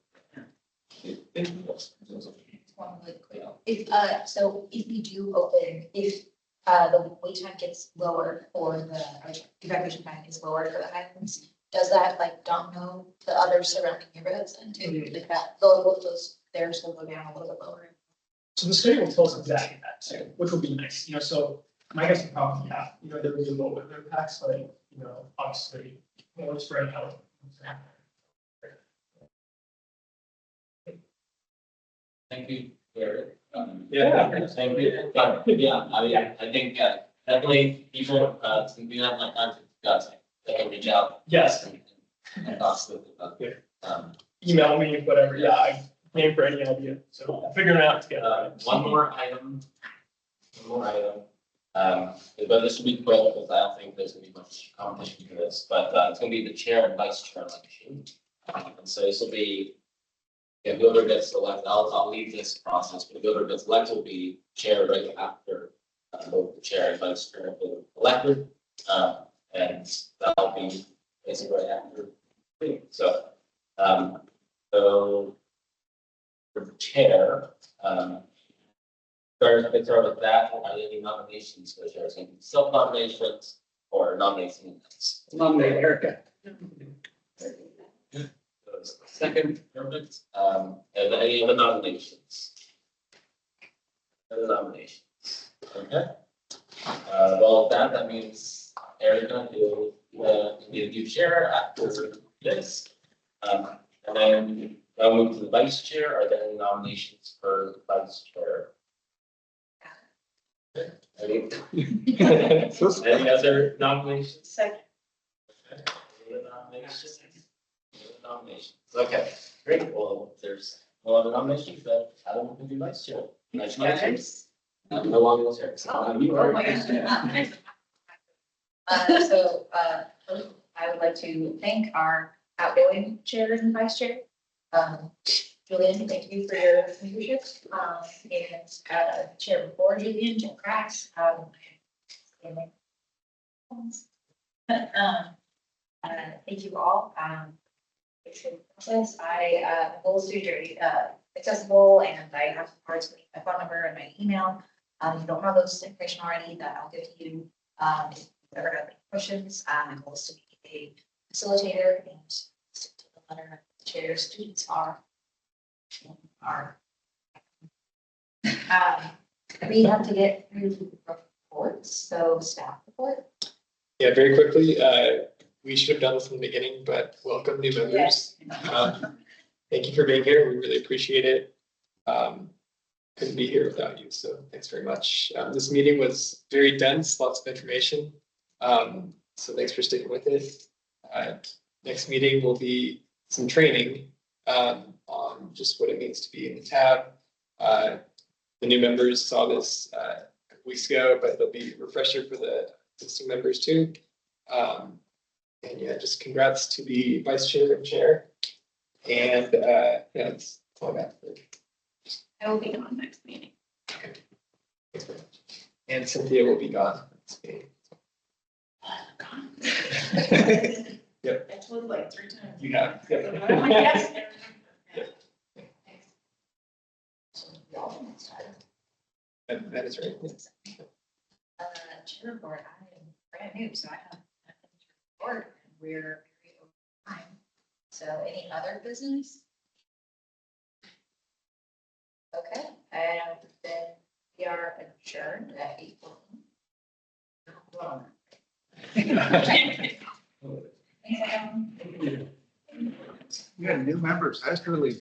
So if we do open, if the wait time gets lower for the evacuation time is lower for the Highlands, does that like domino the other surrounding neighborhoods and too, like that, those theirs will go down a little bit lower? So the study will tell us exactly that too, which will be nice, so my guess is probably, yeah, there will be a little bit of impacts, but, obviously, more spread out. Thank you, Jared. Yeah. Thank you. But, yeah, I mean, I think definitely people, since we don't have enough time to discuss, they can reach out. Yes. And talk with Email me, whatever, yeah, I came for any idea, so I'm figuring it out together. One more item. But this will be quick because I don't think there's gonna be much competition for this, but it's gonna be the chair and vice chair election. And so this will be, if whoever gets elected, I'll leave this process, but whoever gets elected will be chair right after both the chair and vice chair have been elected. And that'll be basically right after. So, so for the chair, start with that. Are there any nominations for the chair? So self-nominations or nominations? Nominate Erica. Second, perfect. And any other nominations? Other nominations? Okay. Well, that means Erica will be the new chair after this. And then I'll move to the vice chair. Are there any nominations for the vice chair? Any other nominations? Second. Any other nominations? Nominations. Okay, great. Well, there's no other nominations that Adam can be vice chair. Congratulations. I'm no longer the chair. You are vice chair. So I would like to thank our outgoing chair and vice chair. Julian, thank you for your leadership. And chair before Julian, Jim Cracks. Thank you all. Process. My goal is to be very accessible, and I have cards with my phone number and my email. If you don't have those information already, that I'll give to you. If you ever have any questions, my goal is to be a facilitator and stick to the letter of the chair. Students are. We have to get through reports, so staff report. Yeah, very quickly, we should have done this in the beginning, but welcome new members. Thank you for being here. We really appreciate it. Couldn't be here without you, so thanks very much. This meeting was very dense, lots of information. So thanks for sticking with it. Next meeting will be some training on just what it means to be in the tab. The new members saw this a couple weeks ago, but there'll be a refresher for the existing members too. And yeah, just congrats to the vice chair and chair. And yeah, that's all I got. I will be on next meeting. Okay. Thanks very much. And Cynthia will be gone next meeting. Yep. I told like 3 times. You have. Yep. Yes. That is right. Chair report, I am brand new, so I have nothing to report, and we're very over time. So any other business? Okay, and then we are adjourned at 8:14. You had new members. That's really